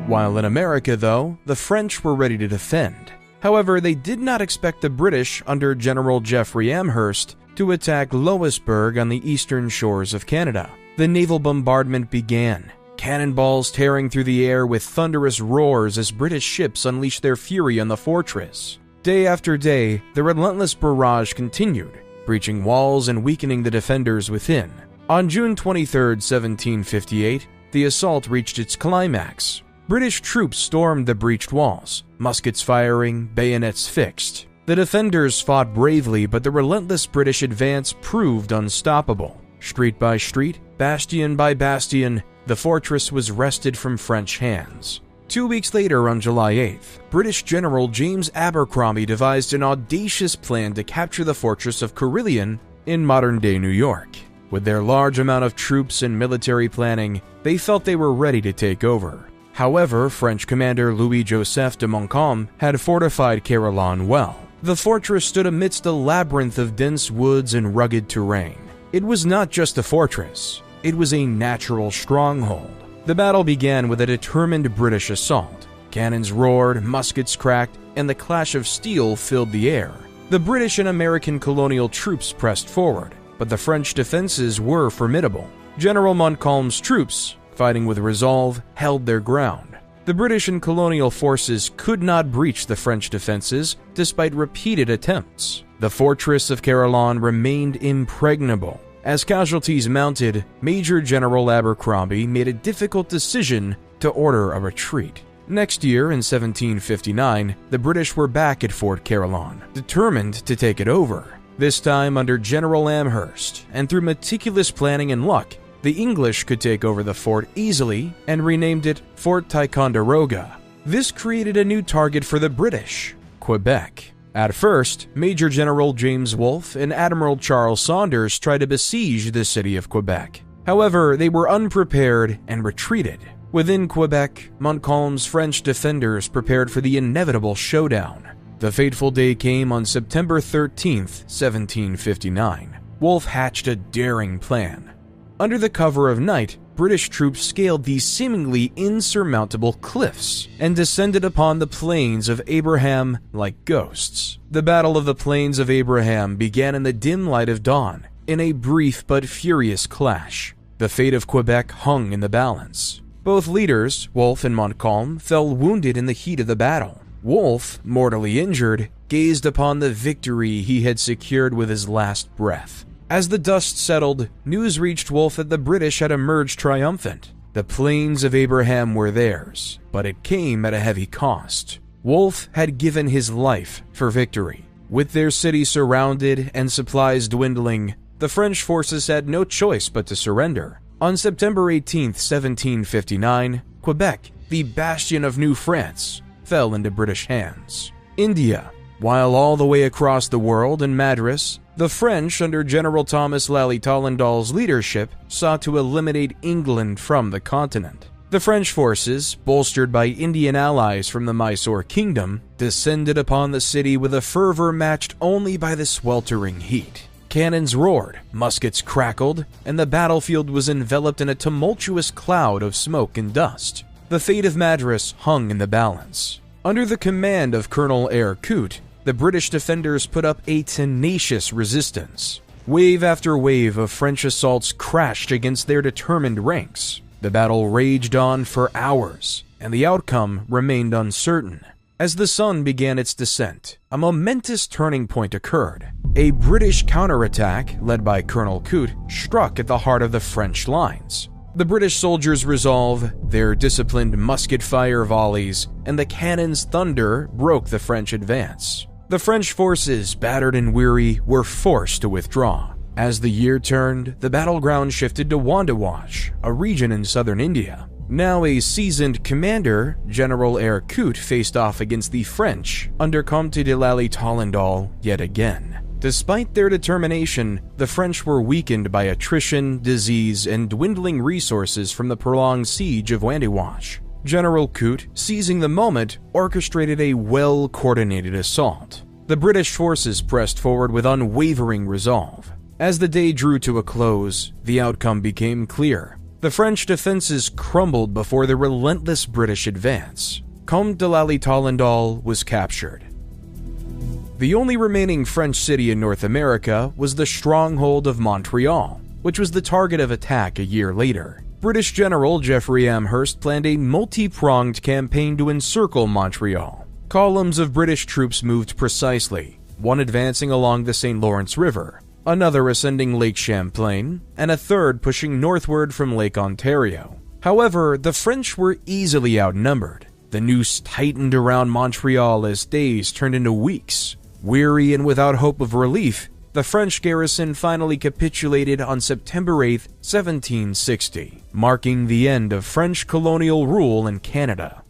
While in America, though, the French were ready to defend. However, they did not expect the British under General Geoffrey Amherst to attack Louisbourg on the eastern shores of Canada. The naval bombardment began, cannonballs tearing through the air with thunderous roars as British ships unleashed their fury on the fortress. Day after day, the relentless barrage continued, breaching walls and weakening the defenders within. On June 23, 1758, the assault reached its climax. British troops stormed the breached walls, muskets firing, bayonets fixed. The defenders fought bravely, but the relentless British advance proved unstoppable. Street by street, bastion by bastion, the fortress was wrested from French hands. 2 weeks later, on July 8th, British General James Abercrombie devised an audacious plan to capture the fortress of Carillon in modern-day New York. With their large amount of troops and military planning, they felt they were ready to take over. However, French commander Louis-Joseph de Montcalm had fortified Carillon well. The fortress stood amidst a labyrinth of dense woods and rugged terrain. It was not just a fortress, it was a natural stronghold. The battle began with a determined British assault. Cannons roared, muskets cracked, and the clash of steel filled the air. The British and American colonial troops pressed forward, but the French defenses were formidable. General Montcalm's troops, fighting with resolve, held their ground. The British and colonial forces could not breach the French defenses despite repeated attempts. The fortress of Carillon remained impregnable. As casualties mounted, Major General Abercrombie made a difficult decision to order a retreat. Next year, in 1759, the British were back at Fort Carillon, determined to take it over. This time under General Amherst, and through meticulous planning and luck, the English could take over the fort easily and renamed it Fort Ticonderoga. This created a new target for the British, Quebec. At first, Major General James Wolfe and Admiral Charles Saunders tried to besiege the city of Quebec. However, they were unprepared and retreated. Within Quebec, Montcalm's French defenders prepared for the inevitable showdown. The fateful day came on September 13, 1759. Wolfe hatched a daring plan. Under the cover of night, British troops scaled these seemingly insurmountable cliffs and descended upon the Plains of Abraham like ghosts. The Battle of the Plains of Abraham began in the dim light of dawn, in a brief but furious clash. The fate of Quebec hung in the balance. Both leaders, Wolfe and Montcalm, fell wounded in the heat of the battle. Wolfe, mortally injured, gazed upon the victory he had secured with his last breath. As the dust settled, news reached Wolfe that the British had emerged triumphant. The Plains of Abraham were theirs, but it came at a heavy cost. Wolfe had given his life for victory. With their city surrounded and supplies dwindling, the French forces had no choice but to surrender. On September 18, 1759, Quebec, the bastion of New France, fell into British hands. India, while all the way across the world in Madras, the French, under General Thomas Lally Tollendal's leadership, sought to eliminate England from the continent. The French forces, bolstered by Indian allies from the Mysore kingdom, descended upon the city with a fervor matched only by the sweltering heat. Cannons roared, muskets crackled, and the battlefield was enveloped in a tumultuous cloud of smoke and dust. The fate of Madras hung in the balance. Under the command of Colonel Eyre Coote, the British defenders put up a tenacious resistance. Wave after wave of French assaults crashed against their determined ranks. The battle raged on for hours, and the outcome remained uncertain. As the sun began its descent, a momentous turning point occurred. A British counterattack, led by Colonel Coote, struck at the heart of the French lines. The British soldiers' resolve, their disciplined musket fire volleys, and the cannon's thunder broke the French advance. The French forces, battered and weary, were forced to withdraw. As the year turned, the battleground shifted to Wandiwash, a region in southern India. Now a seasoned commander, General Eyre Coote faced off against the French under Comte de Lally Tollendal yet again. Despite their determination, the French were weakened by attrition, disease, and dwindling resources from the prolonged siege of Wandiwash. General Coote, seizing the moment, orchestrated a well-coordinated assault. The British forces pressed forward with unwavering resolve. As the day drew to a close, the outcome became clear. The French defenses crumbled before the relentless British advance. Comte de Lally Tollendal was captured. The only remaining French city in North America was the stronghold of Montreal, which was the target of attack a year later. British General Geoffrey Amherst planned a multi-pronged campaign to encircle Montreal. Columns of British troops moved precisely, one advancing along the St. Lawrence River, another ascending Lake Champlain, and a third pushing northward from Lake Ontario. However, the French were easily outnumbered. The noose tightened around Montreal as days turned into weeks. Weary and without hope of relief, the French garrison finally capitulated on September 8, 1760, marking the end of French colonial rule in Canada.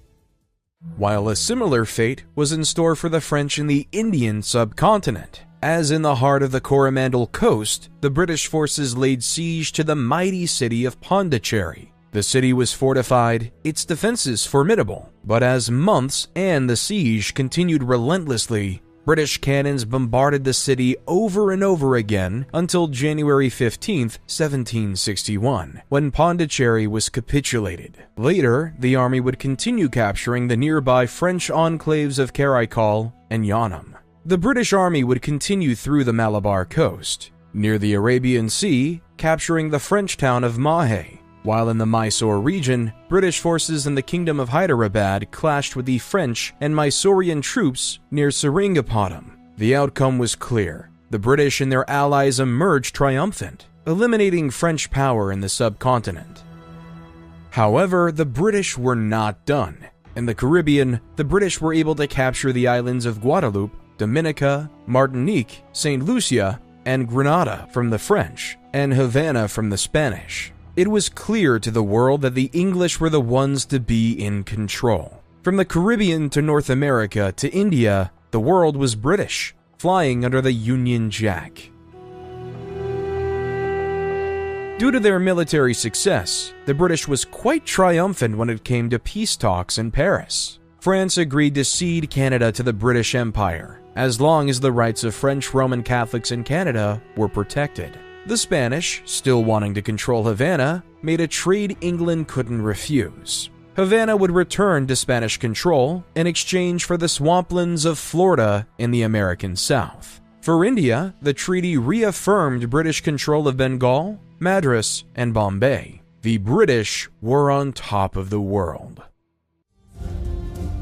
While a similar fate was in store for the French in the Indian subcontinent. As in the heart of the Coromandel coast, the British forces laid siege to the mighty city of Pondicherry. The city was fortified, its defenses formidable, but as months and the siege continued relentlessly, British cannons bombarded the city over and over again until January 15, 1761, when Pondicherry was capitulated. Later, the army would continue capturing the nearby French enclaves of Caraical and Yanam. The British army would continue through the Malabar coast, near the Arabian Sea, capturing the French town of Mahe. While in the Mysore region, British forces in the Kingdom of Hyderabad clashed with the French and Mysorean troops near Seringapatam. The outcome was clear. The British and their allies emerged triumphant, eliminating French power in the subcontinent. However, the British were not done. In the Caribbean, the British were able to capture the islands of Guadeloupe, Dominica, Martinique, St. Lucia, and Grenada from the French, and Havana from the Spanish. It was clear to the world that the English were the ones to be in control. From the Caribbean to North America to India, the world was British, flying under the Union Jack. Due to their military success, the British was quite triumphant when it came to peace talks in Paris. France agreed to cede Canada to the British Empire, as long as the rights of French Roman Catholics in Canada were protected. The Spanish, still wanting to control Havana, made a trade England couldn't refuse. Havana would return to Spanish control in exchange for the swamplands of Florida in the American South. For India, the treaty reaffirmed British control of Bengal, Madras, and Bombay. The British were on top of the world.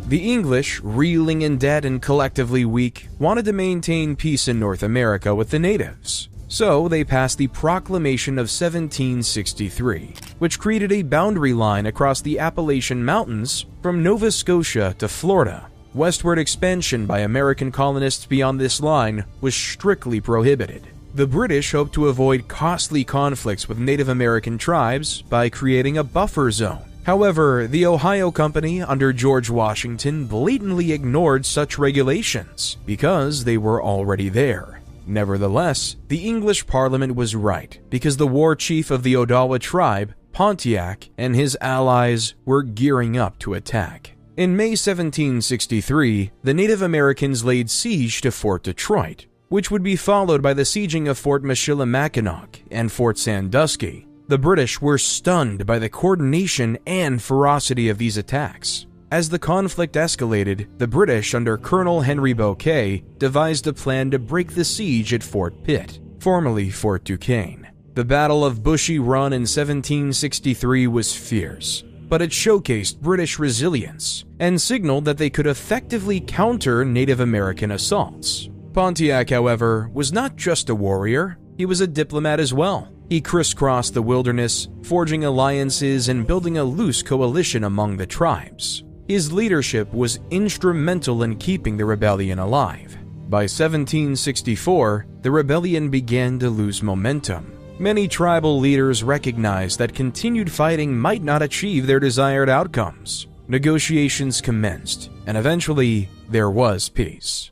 The English, reeling in debt and collectively weak, wanted to maintain peace in North America with the natives. So they passed the Proclamation of 1763, which created a boundary line across the Appalachian Mountains from Nova Scotia to Florida. Westward expansion by American colonists beyond this line was strictly prohibited. The British hoped to avoid costly conflicts with Native American tribes by creating a buffer zone. However, the Ohio Company under George Washington blatantly ignored such regulations because they were already there. Nevertheless, the English Parliament was right because the war chief of the Odawa tribe, Pontiac and his allies were gearing up to attack. In May 1763, the Native Americans laid siege to Fort Detroit, which would be followed by the sieging of Fort Michilimackinac and Fort Sandusky. The British were stunned by the coordination and ferocity of these attacks. As the conflict escalated, the British under Colonel Henry Bouquet devised a plan to break the siege at Fort Pitt, formerly Fort Duquesne. The Battle of Bushy Run in 1763 was fierce, but it showcased British resilience and signaled that they could effectively counter Native American assaults. Pontiac, however, was not just a warrior, he was a diplomat as well. He crisscrossed the wilderness, forging alliances and building a loose coalition among the tribes. His leadership was instrumental in keeping the rebellion alive. By 1764, the rebellion began to lose momentum. Many tribal leaders recognized that continued fighting might not achieve their desired outcomes. Negotiations commenced, and eventually, there was peace.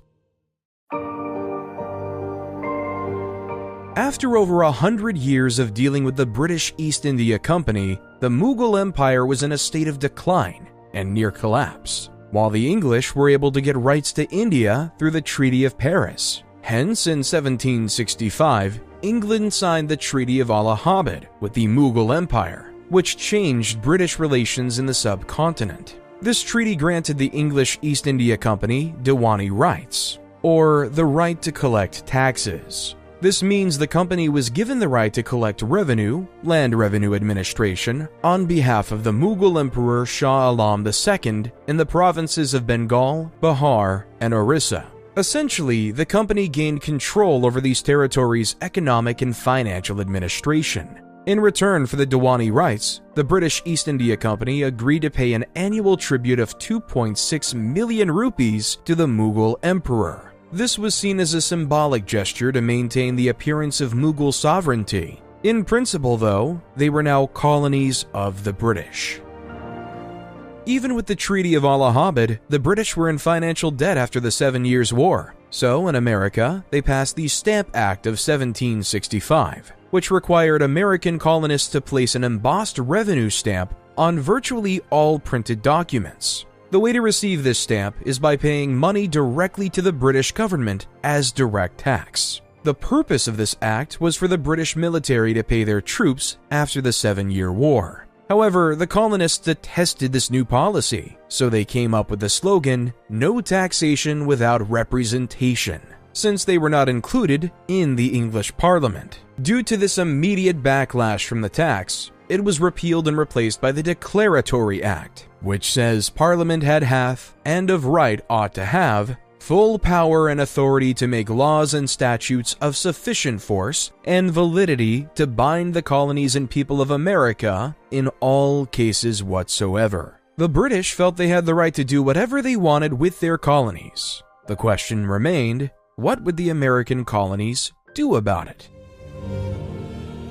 After over 100 years of dealing with the British East India Company, the Mughal Empire was in a state of decline and near collapse, while the English were able to get rights to India through the Treaty of Paris. Hence, in 1765, England signed the Treaty of Allahabad with the Mughal Empire, which changed British relations in the subcontinent. This treaty granted the English East India Company Diwani rights, or the right to collect taxes. This means the company was given the right to collect revenue, land revenue administration, on behalf of the Mughal Emperor Shah Alam II in the provinces of Bengal, Bihar, and Orissa. Essentially, the company gained control over these territories' economic and financial administration. In return for the Diwani rights, the British East India Company agreed to pay an annual tribute of 2.6 million rupees to the Mughal Emperor. This was seen as a symbolic gesture to maintain the appearance of Mughal sovereignty. In principle, though, they were now colonies of the British. Even with the Treaty of Allahabad, the British were in financial debt after the 7 Years' War. So, in America, they passed the Stamp Act of 1765, which required American colonists to place an embossed revenue stamp on virtually all printed documents. The way to receive this stamp is by paying money directly to the British government as direct tax. The purpose of this act was for the British military to pay their troops after the 7-Year War. However, the colonists detested this new policy, so they came up with the slogan, "No taxation without representation," since they were not included in the English Parliament. Due to this immediate backlash from the tax, it was repealed and replaced by the Declaratory Act, which says Parliament hath, and of right ought to have, full power and authority to make laws and statutes of sufficient force and validity to bind the colonies and people of America in all cases whatsoever. The British felt they had the right to do whatever they wanted with their colonies. The question remained, what would the American colonies do about it?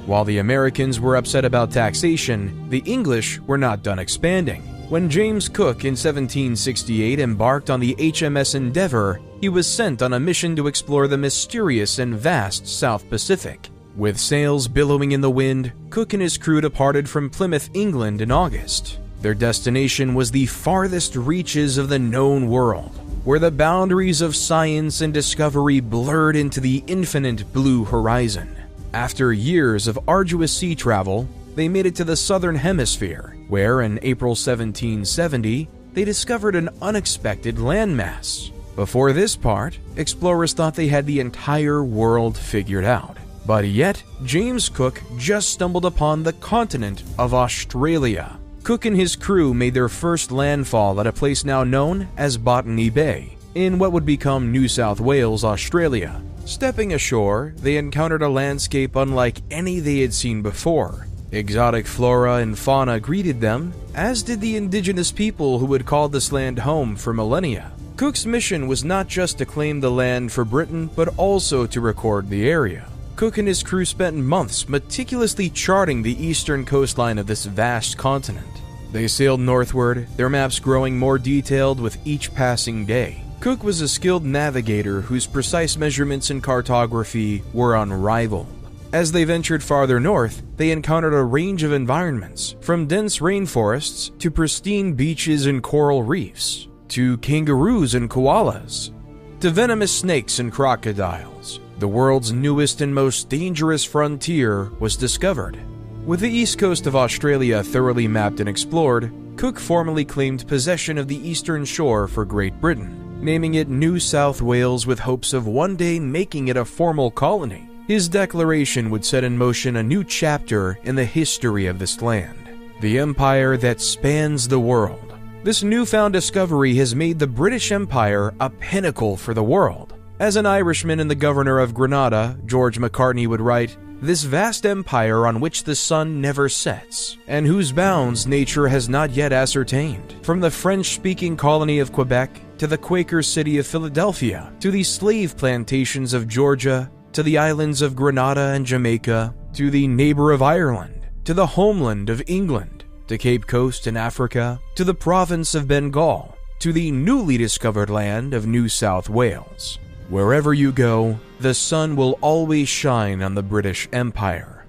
While the Americans were upset about taxation, the English were not done expanding. When James Cook in 1768 embarked on the HMS Endeavour, he was sent on a mission to explore the mysterious and vast South Pacific. With sails billowing in the wind, Cook and his crew departed from Plymouth, England in August. Their destination was the farthest reaches of the known world, where the boundaries of science and discovery blurred into the infinite blue horizon. After years of arduous sea travel, they made it to the southern hemisphere, where in April 1770, they discovered an unexpected landmass. Before this part, explorers thought they had the entire world figured out. But yet, James Cook just stumbled upon the continent of Australia. Cook and his crew made their first landfall at a place now known as Botany Bay, in what would become New South Wales, Australia. Stepping ashore, they encountered a landscape unlike any they had seen before. Exotic flora and fauna greeted them, as did the indigenous people who had called this land home for millennia. Cook's mission was not just to claim the land for Britain, but also to record the area. Cook and his crew spent months meticulously charting the eastern coastline of this vast continent. They sailed northward, their maps growing more detailed with each passing day. Cook was a skilled navigator whose precise measurements in cartography were unrivaled. As they ventured farther north, they encountered a range of environments, from dense rainforests to pristine beaches and coral reefs, to kangaroos and koalas, to venomous snakes and crocodiles. The world's newest and most dangerous frontier was discovered. With the east coast of Australia thoroughly mapped and explored, Cook formally claimed possession of the eastern shore for Great Britain, naming it New South Wales with hopes of one day making it a formal colony. His declaration would set in motion a new chapter in the history of this land, the empire that spans the world. This newfound discovery has made the British Empire a pinnacle for the world. As an Irishman and the governor of Grenada, George Macartney would write, "This vast empire on which the sun never sets, and whose bounds nature has not yet ascertained. From the French-speaking colony of Quebec, to the Quaker city of Philadelphia, to the slave plantations of Georgia, to the islands of Grenada and Jamaica, to the neighbor of Ireland, to the homeland of England, to Cape Coast in Africa, to the province of Bengal, to the newly discovered land of New South Wales. Wherever you go, the sun will always shine on the British Empire."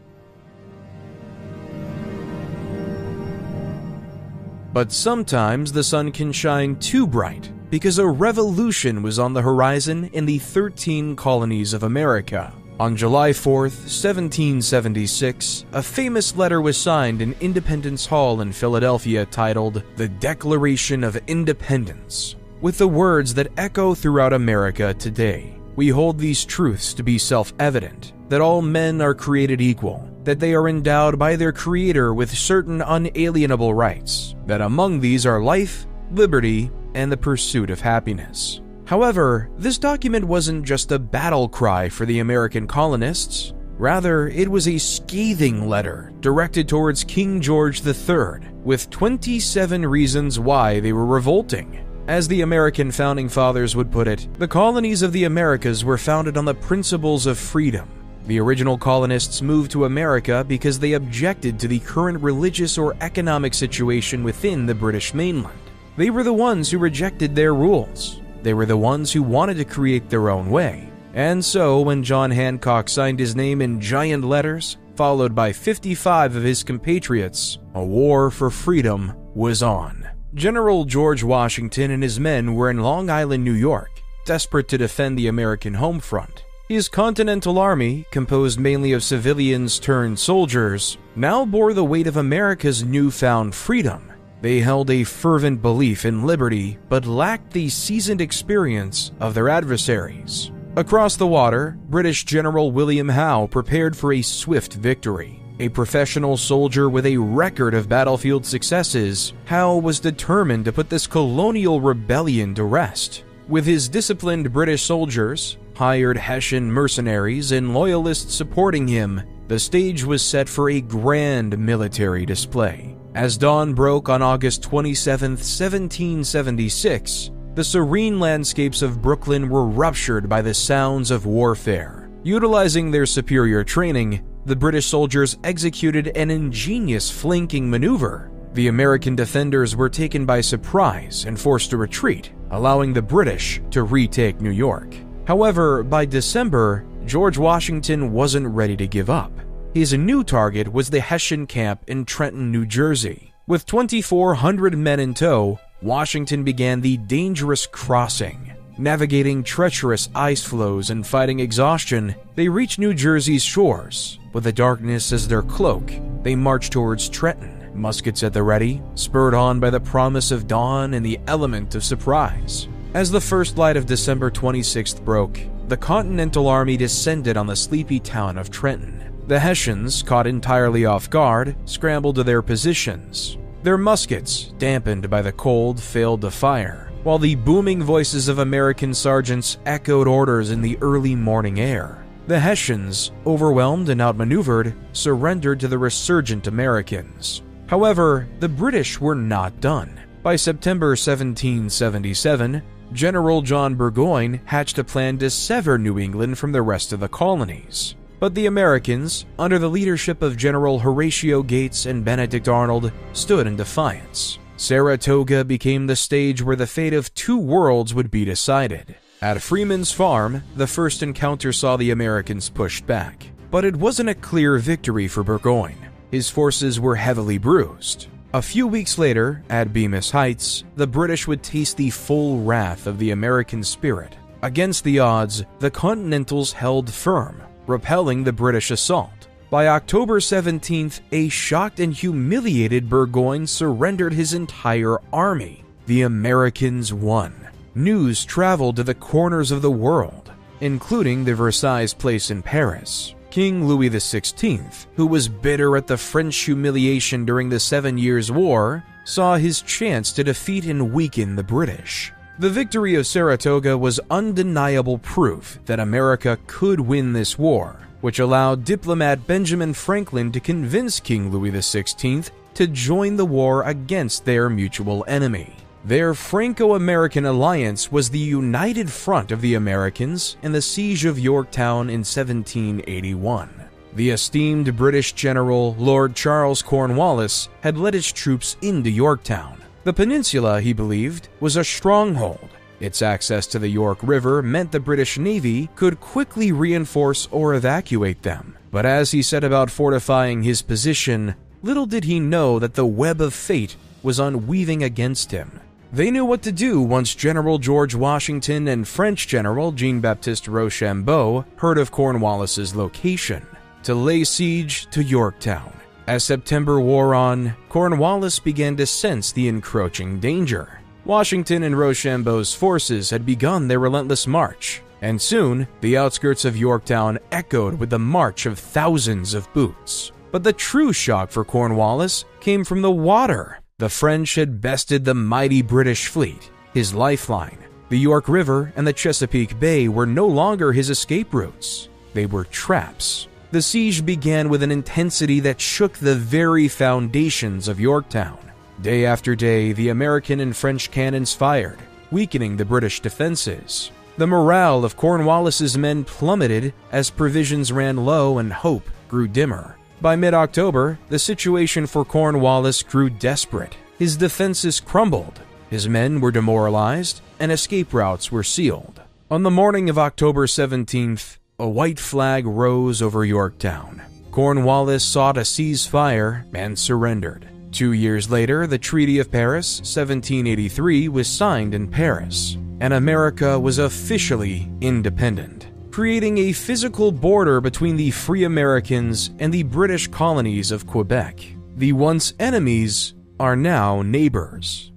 But sometimes the sun can shine too bright, because a revolution was on the horizon in the 13 colonies of America. On July 4th, 1776, a famous letter was signed in Independence Hall in Philadelphia titled "The Declaration of Independence," with the words that echo throughout America today. "We hold these truths to be self-evident, that all men are created equal, that they are endowed by their Creator with certain unalienable rights, that among these are life, liberty, and the pursuit of happiness." However, this document wasn't just a battle cry for the American colonists. Rather, it was a scathing letter directed towards King George III, with 27 reasons why they were revolting. As the American founding fathers would put it, the colonies of the Americas were founded on the principles of freedom. The original colonists moved to America because they objected to the current religious or economic situation within the British mainland. They were the ones who rejected their rules. They were the ones who wanted to create their own way. And so, when John Hancock signed his name in giant letters, followed by 55 of his compatriots, a war for freedom was on. General George Washington and his men were in Long Island, New York, desperate to defend the American home front. His Continental Army, composed mainly of civilians turned soldiers, now bore the weight of America's newfound freedom. They held a fervent belief in liberty, but lacked the seasoned experience of their adversaries. Across the water, British General William Howe prepared for a swift victory. A professional soldier with a record of battlefield successes, Howe was determined to put this colonial rebellion to rest. With his disciplined British soldiers, hired Hessian mercenaries, and loyalists supporting him, the stage was set for a grand military display. As dawn broke on August 27, 1776, the serene landscapes of Brooklyn were ruptured by the sounds of warfare. Utilizing their superior training, the British soldiers executed an ingenious flanking maneuver. The American defenders were taken by surprise and forced to retreat, allowing the British to retake New York. However, by December, George Washington wasn't ready to give up. His new target was the Hessian camp in Trenton, New Jersey. With 2,400 men in tow, Washington began the dangerous crossing. Navigating treacherous ice floes and fighting exhaustion, they reached New Jersey's shores. With the darkness as their cloak, they marched towards Trenton, muskets at the ready, spurred on by the promise of dawn and the element of surprise. As the first light of December 26th broke, the Continental Army descended on the sleepy town of Trenton. The Hessians, caught entirely off guard, scrambled to their positions. Their muskets, dampened by the cold, failed to fire, while the booming voices of American sergeants echoed orders in the early morning air. The Hessians, overwhelmed and outmaneuvered, surrendered to the resurgent Americans. However, the British were not done. By September 1777, General John Burgoyne hatched a plan to sever New England from the rest of the colonies. But the Americans, under the leadership of General Horatio Gates and Benedict Arnold, stood in defiance. Saratoga became the stage where the fate of two worlds would be decided. At Freeman's Farm, the first encounter saw the Americans pushed back. But it wasn't a clear victory for Burgoyne. His forces were heavily bruised. A few weeks later, at Bemis Heights, the British would taste the full wrath of the American spirit. Against the odds, the Continentals held firm, repelling the British assault. By October 17th, a shocked and humiliated Burgoyne surrendered his entire army. The Americans won. News traveled to the corners of the world, including the Versailles Place in Paris. King Louis XVI, who was bitter at the French humiliation during the 7 Years' War, saw his chance to defeat and weaken the British. The victory of Saratoga was undeniable proof that America could win this war, which allowed diplomat Benjamin Franklin to convince King Louis XVI to join the war against their mutual enemy. Their Franco-American alliance was the united front of the Americans in the Siege of Yorktown in 1781. The esteemed British general Lord Charles Cornwallis had led his troops into Yorktown. The peninsula, he believed, was a stronghold. Its access to the York River meant the British Navy could quickly reinforce or evacuate them. But as he set about fortifying his position, little did he know that the web of fate was unweaving against him. They knew what to do once General George Washington and French General Jean-Baptiste Rochambeau heard of Cornwallis's location: to lay siege to Yorktown. As September wore on, Cornwallis began to sense the encroaching danger. Washington and Rochambeau's forces had begun their relentless march, and soon the outskirts of Yorktown echoed with the march of thousands of boots. But the true shock for Cornwallis came from the water. The French had bested the mighty British fleet, his lifeline. The York River and the Chesapeake Bay were no longer his escape routes. They were traps. The siege began with an intensity that shook the very foundations of Yorktown. Day after day, the American and French cannons fired, weakening the British defenses. The morale of Cornwallis's men plummeted as provisions ran low and hope grew dimmer. By mid-October, the situation for Cornwallis grew desperate. His defenses crumbled, his men were demoralized, and escape routes were sealed. On the morning of October 17th, a white flag rose over Yorktown. Cornwallis sought a ceasefire and surrendered. 2 years later, the Treaty of Paris, 1783, was signed in Paris, and America was officially independent, creating a physical border between the free Americans and the British colonies of Quebec. The once enemies are now neighbors.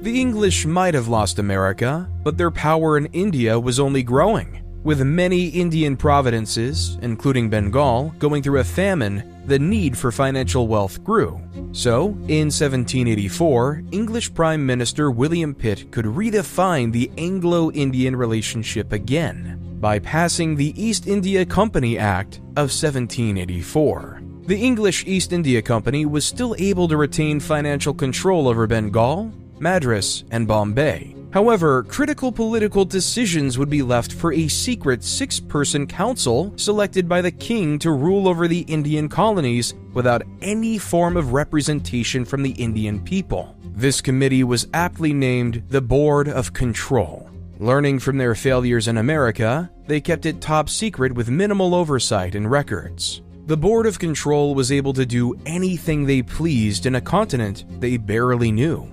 The English might have lost America, but their power in India was only growing. With many Indian provinces, including Bengal, going through a famine, the need for financial wealth grew. So, in 1784, English Prime Minister William Pitt could redefine the Anglo-Indian relationship again by passing the East India Company Act of 1784. The English East India Company was still able to retain financial control over Bengal, Madras, and Bombay. However, critical political decisions would be left for a secret 6-person council selected by the king to rule over the Indian colonies without any form of representation from the Indian people. This committee was aptly named the Board of Control. Learning from their failures in America, they kept it top secret with minimal oversight and records. The Board of Control was able to do anything they pleased in a continent they barely knew.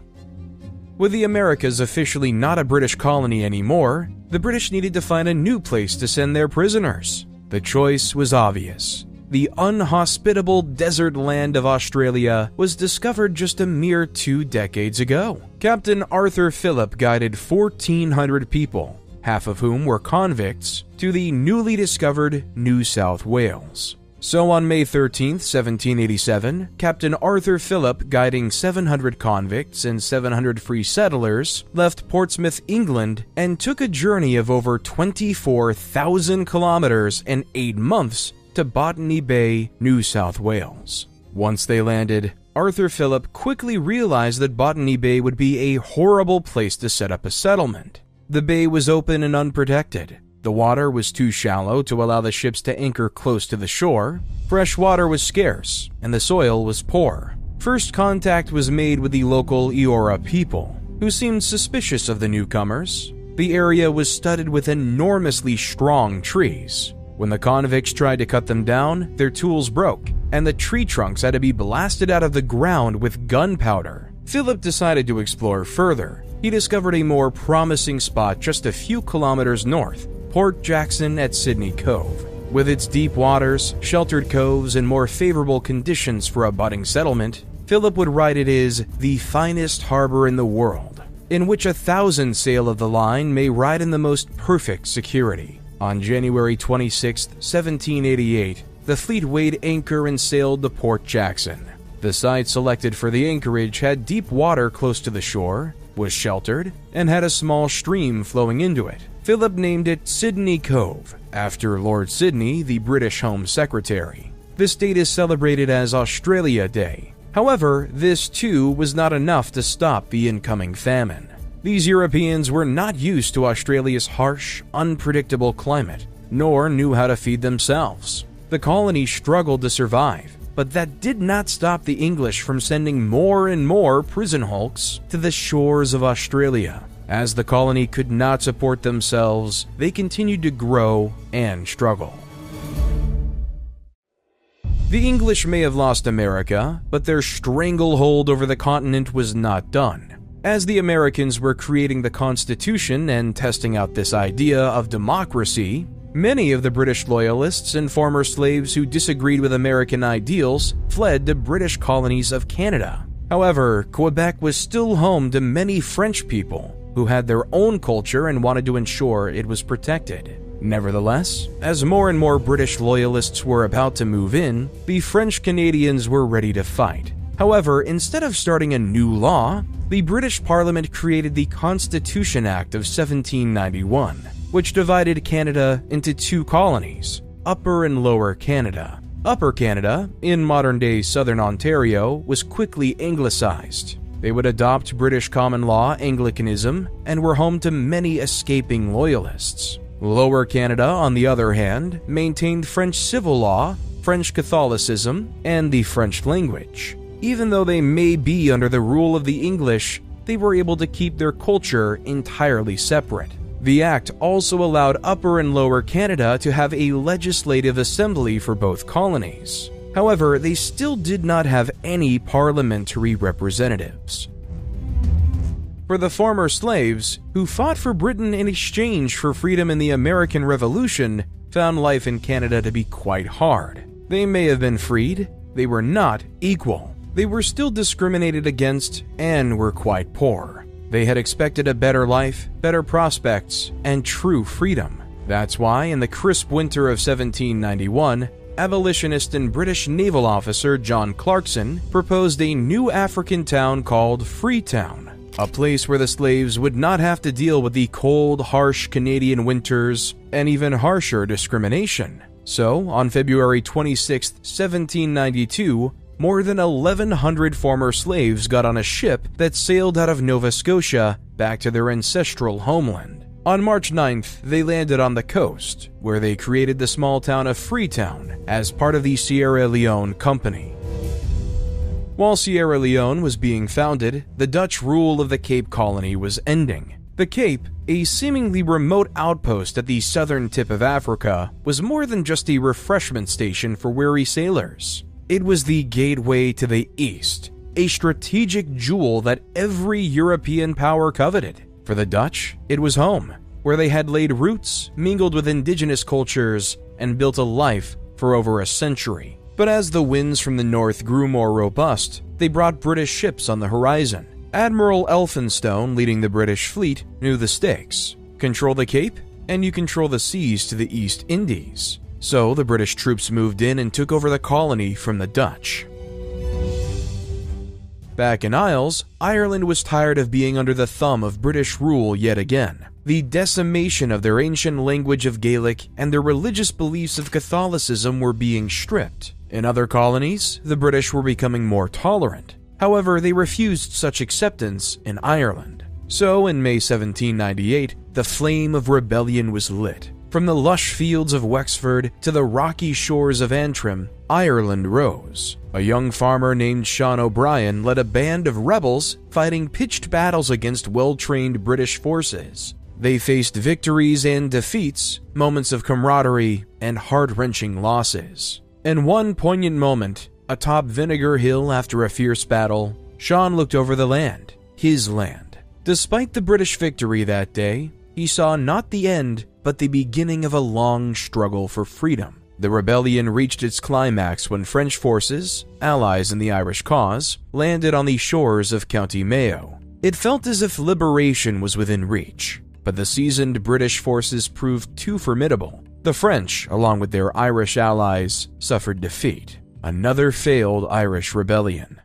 With the Americas officially not a British colony anymore, the British needed to find a new place to send their prisoners. The choice was obvious. The unhospitable desert land of Australia was discovered just a mere 2 decades ago. Captain Arthur Phillip guided 1,400 people, half of whom were convicts, to the newly discovered New South Wales. So on May 13, 1787, Captain Arthur Phillip, guiding 700 convicts and 700 free settlers, left Portsmouth, England, and took a journey of over 24,000 kilometers and 8 months to Botany Bay, New South Wales. Once they landed, Arthur Phillip quickly realized that Botany Bay would be a horrible place to set up a settlement. The bay was open and unprotected. The water was too shallow to allow the ships to anchor close to the shore. Fresh water was scarce, and the soil was poor. First contact was made with the local Eora people, who seemed suspicious of the newcomers. The area was studded with enormously strong trees. When the convicts tried to cut them down, their tools broke, and the tree trunks had to be blasted out of the ground with gunpowder. Philip decided to explore further. He discovered a more promising spot just a few kilometers north, Port Jackson at Sydney Cove. With its deep waters, sheltered coves, and more favorable conditions for a budding settlement, Philip would write it is the finest harbor in the world, in which 1,000 sail of the line may ride in the most perfect security. On January 26, 1788, the fleet weighed anchor and sailed to Port Jackson. The site selected for the anchorage had deep water close to the shore, was sheltered, and had a small stream flowing into it. Philip named it Sydney Cove, after Lord Sydney, the British Home Secretary. This date is celebrated as Australia Day. However, this too was not enough to stop the incoming famine. These Europeans were not used to Australia's harsh, unpredictable climate, nor knew how to feed themselves. The colony struggled to survive, but that did not stop the English from sending more and more prison hulks to the shores of Australia. As the colony could not support themselves, they continued to grow and struggle. The English may have lost America, but their stranglehold over the continent was not done. As the Americans were creating the Constitution and testing out this idea of democracy, many of the British loyalists and former slaves who disagreed with American ideals fled to British colonies of Canada. However, Quebec was still home to many French people who had their own culture and wanted to ensure it was protected. Nevertheless, as more and more British loyalists were about to move in, the French Canadians were ready to fight. However, instead of starting a new law, the British Parliament created the Constitution Act of 1791, which divided Canada into two colonies, Upper and Lower Canada. Upper Canada, in modern-day southern Ontario, was quickly anglicized. They would adopt British common law Anglicanism and were home to many escaping loyalists. Lower Canada, on the other hand, maintained French civil law, French Catholicism, and the French language. Even though they may be under the rule of the English, they were able to keep their culture entirely separate. The act also allowed Upper and Lower Canada to have a legislative assembly for both colonies. However, they still did not have any parliamentary representatives. For the former slaves, who fought for Britain in exchange for freedom in the American Revolution, found life in Canada to be quite hard. They may have been freed, they were not equal. They were still discriminated against and were quite poor. They had expected a better life, better prospects, and true freedom. That's why, in the crisp winter of 1791, abolitionist and British naval officer John Clarkson proposed a new African town called Freetown, a place where the slaves would not have to deal with the cold, harsh Canadian winters and even harsher discrimination. So, on February 26, 1792, more than 1,100 former slaves got on a ship that sailed out of Nova Scotia back to their ancestral homeland. On March 9th, they landed on the coast, where they created the small town of Freetown as part of the Sierra Leone Company. While Sierra Leone was being founded, the Dutch rule of the Cape Colony was ending. The Cape, a seemingly remote outpost at the southern tip of Africa, was more than just a refreshment station for weary sailors. It was the gateway to the East, a strategic jewel that every European power coveted. For the Dutch, it was home, where they had laid roots, mingled with indigenous cultures, and built a life for over a century. But as the winds from the north grew more robust, they brought British ships on the horizon. Admiral Elphinstone, leading the British fleet, knew the stakes. Control the Cape, and you control the seas to the East Indies. So the British troops moved in and took over the colony from the Dutch. Back in Isles, Ireland was tired of being under the thumb of British rule yet again. The decimation of their ancient language of Gaelic and their religious beliefs of Catholicism were being stripped. In other colonies, the British were becoming more tolerant. However, they refused such acceptance in Ireland. So, in May 1798, the flame of rebellion was lit. From the lush fields of Wexford to the rocky shores of Antrim, Ireland rose. A young farmer named Sean O'Brien led a band of rebels fighting pitched battles against well-trained British forces. They faced victories and defeats, moments of camaraderie, and heart-wrenching losses. In one poignant moment, atop Vinegar Hill after a fierce battle, Sean looked over the land, his land. Despite the British victory that day, he saw not the end, but the beginning of a long struggle for freedom. The rebellion reached its climax when French forces, allies in the Irish cause, landed on the shores of County Mayo. It felt as if liberation was within reach, but the seasoned British forces proved too formidable. The French, along with their Irish allies, suffered defeat. Another failed Irish rebellion.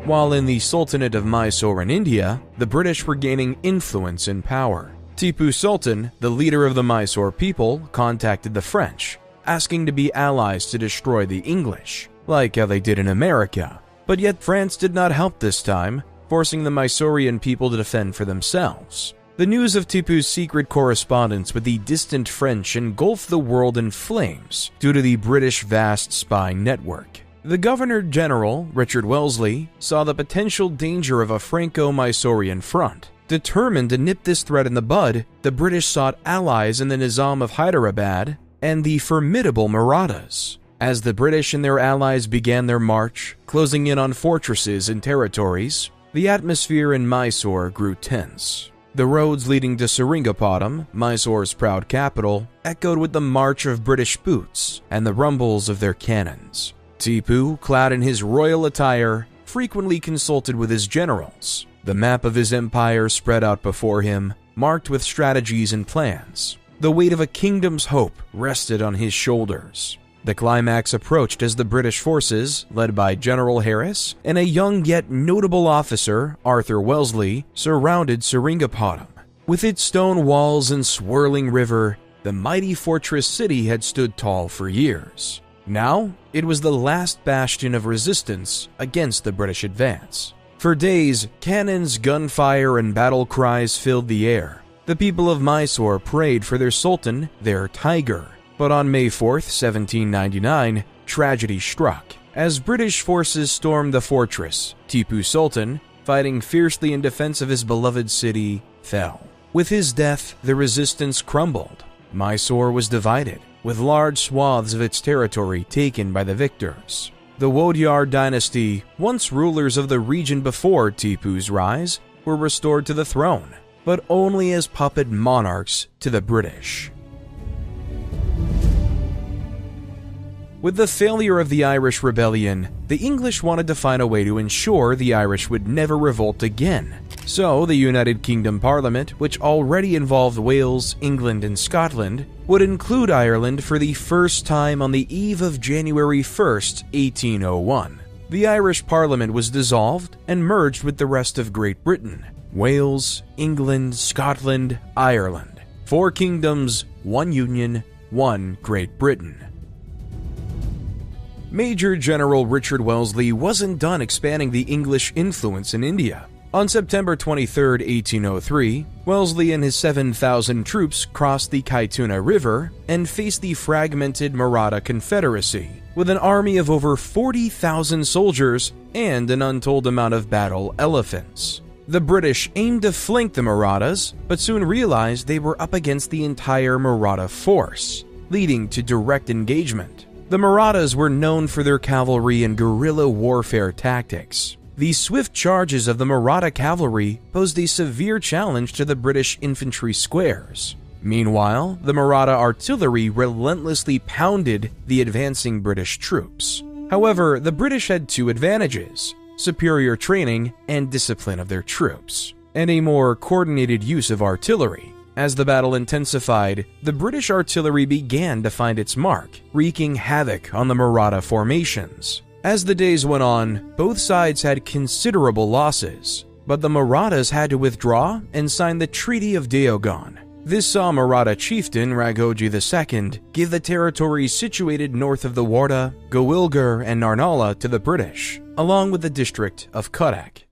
While in the Sultanate of Mysore in India, the British were gaining influence and power. Tipu Sultan, the leader of the Mysore people, contacted the French, asking to be allies to destroy the English, like how they did in America. But yet France did not help this time, forcing the Mysorean people to defend for themselves. The news of Tipu's secret correspondence with the distant French engulfed the world in flames due to the British vast spying network. The Governor-General, Richard Wellesley, saw the potential danger of a Franco-Mysorean front. Determined to nip this threat in the bud, the British sought allies in the Nizam of Hyderabad and the formidable Marathas. As the British and their allies began their march, closing in on fortresses and territories, the atmosphere in Mysore grew tense. The roads leading to Seringapatam, Mysore's proud capital, echoed with the march of British boots and the rumbles of their cannons. Tipu, clad in his royal attire, frequently consulted with his generals. The map of his empire spread out before him, marked with strategies and plans. The weight of a kingdom's hope rested on his shoulders. The climax approached as the British forces, led by General Harris and a young yet notable officer, Arthur Wellesley, surrounded Seringapatam. With its stone walls and swirling river, the mighty fortress city had stood tall for years. Now, it was the last bastion of resistance against the British advance. For days, cannons, gunfire, and battle cries filled the air. The people of Mysore prayed for their sultan, their tiger. But on May 4th, 1799, tragedy struck. As British forces stormed the fortress, Tipu Sultan, fighting fiercely in defense of his beloved city, fell. With his death, the resistance crumbled. Mysore was divided, with large swaths of its territory taken by the victors. The Wodeyar dynasty, once rulers of the region before Tipu's rise, were restored to the throne, but only as puppet monarchs to the British. With the failure of the Irish Rebellion, the English wanted to find a way to ensure the Irish would never revolt again. So the United Kingdom Parliament, which already involved Wales, England, and Scotland, would include Ireland for the first time on the eve of January 1st, 1801. The Irish Parliament was dissolved and merged with the rest of Great Britain. Wales, England, Scotland, Ireland. 4 kingdoms, 1 union, 1 Great Britain. Major General Richard Wellesley wasn't done expanding the English influence in India. On September 23, 1803, Wellesley and his 7,000 troops crossed the Kaituna River and faced the fragmented Maratha Confederacy, with an army of over 40,000 soldiers and an untold amount of battle elephants. The British aimed to flank the Marathas, but soon realized they were up against the entire Maratha force, leading to direct engagement. The Marathas were known for their cavalry and guerrilla warfare tactics. The swift charges of the Maratha cavalry posed a severe challenge to the British infantry squares. Meanwhile, the Maratha artillery relentlessly pounded the advancing British troops. However, the British had 2 advantages: superior training and discipline of their troops, and a more coordinated use of artillery. As the battle intensified, the British artillery began to find its mark, wreaking havoc on the Maratha formations. As the days went on, both sides had considerable losses, but the Marathas had to withdraw and sign the Treaty of Deogham. This saw Maratha chieftain Raghojee II give the territories situated north of the Warda, Gowilgar, and Narnala to the British, along with the district of Cuttack.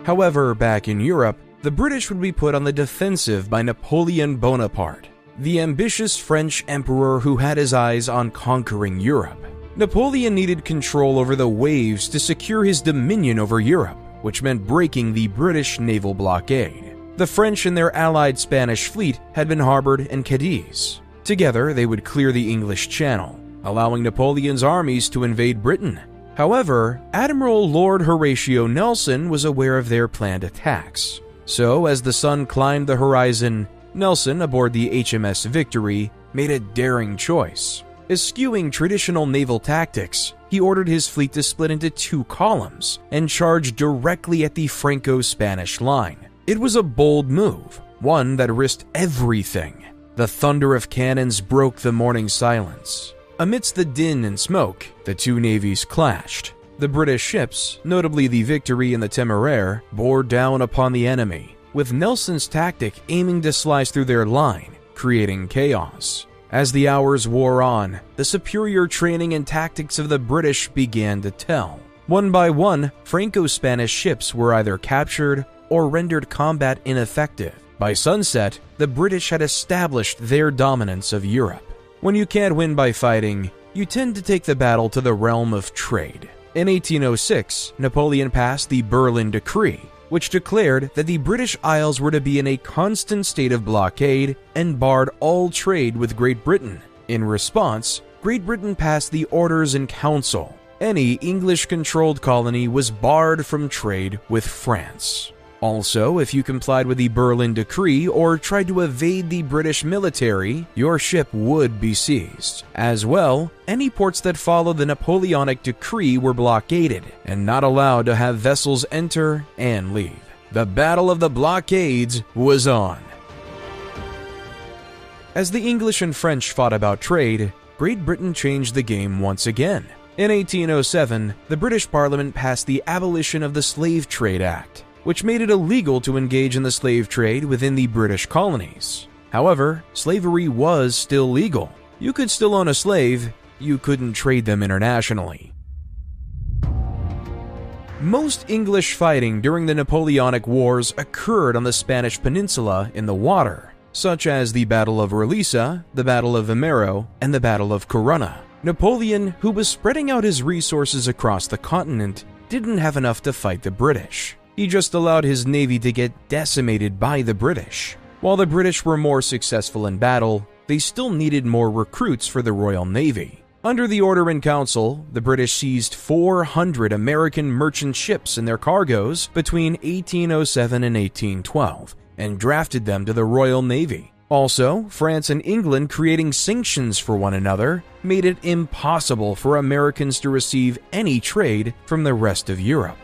However, back in Europe, the British would be put on the defensive by Napoleon Bonaparte, the ambitious French emperor who had his eyes on conquering Europe. Napoleon needed control over the waves to secure his dominion over Europe, which meant breaking the British naval blockade. The French and their allied Spanish fleet had been harbored in Cadiz. Together, they would clear the English Channel, allowing Napoleon's armies to invade Britain. However, Admiral Lord Horatio Nelson was aware of their planned attacks. So, as the sun climbed the horizon, Nelson, aboard the HMS Victory, made a daring choice. Eschewing traditional naval tactics, he ordered his fleet to split into two columns and charge directly at the Franco-Spanish line. It was a bold move, one that risked everything. The thunder of cannons broke the morning silence. Amidst the din and smoke, the two navies clashed. The British ships, notably the Victory and the Temeraire, bore down upon the enemy, with Nelson's tactic aiming to slice through their line, creating chaos. As the hours wore on, the superior training and tactics of the British began to tell. One by one, Franco-Spanish ships were either captured or rendered combat ineffective. By sunset, the British had established their dominance of Europe. When you can't win by fighting, you tend to take the battle to the realm of trade. In 1806, Napoleon passed the Berlin Decree, which declared that the British Isles were to be in a constant state of blockade and barred all trade with Great Britain. In response, Great Britain passed the Orders in Council. Any English-controlled colony was barred from trade with France. Also, if you complied with the Berlin Decree or tried to evade the British military, your ship would be seized. As well, any ports that followed the Napoleonic Decree were blockaded and not allowed to have vessels enter and leave. The Battle of the Blockades was on. As the English and French fought about trade, Great Britain changed the game once again. In 1807, the British Parliament passed the Abolition of the Slave Trade Act, which made it illegal to engage in the slave trade within the British colonies. However, slavery was still legal. You could still own a slave, you couldn't trade them internationally. Most English fighting during the Napoleonic Wars occurred on the Spanish Peninsula in the water, such as the Battle of Raleigh, the Battle of Vimero, and the Battle of Corunna. Napoleon, who was spreading out his resources across the continent, didn't have enough to fight the British. He just allowed his navy to get decimated by the British. While the British were more successful in battle, they still needed more recruits for the Royal Navy. Under the Order in Council, the British seized 400 American merchant ships and their cargoes between 1807 and 1812 and drafted them to the Royal Navy. Also, France and England creating sanctions for one another made it impossible for Americans to receive any trade from the rest of Europe.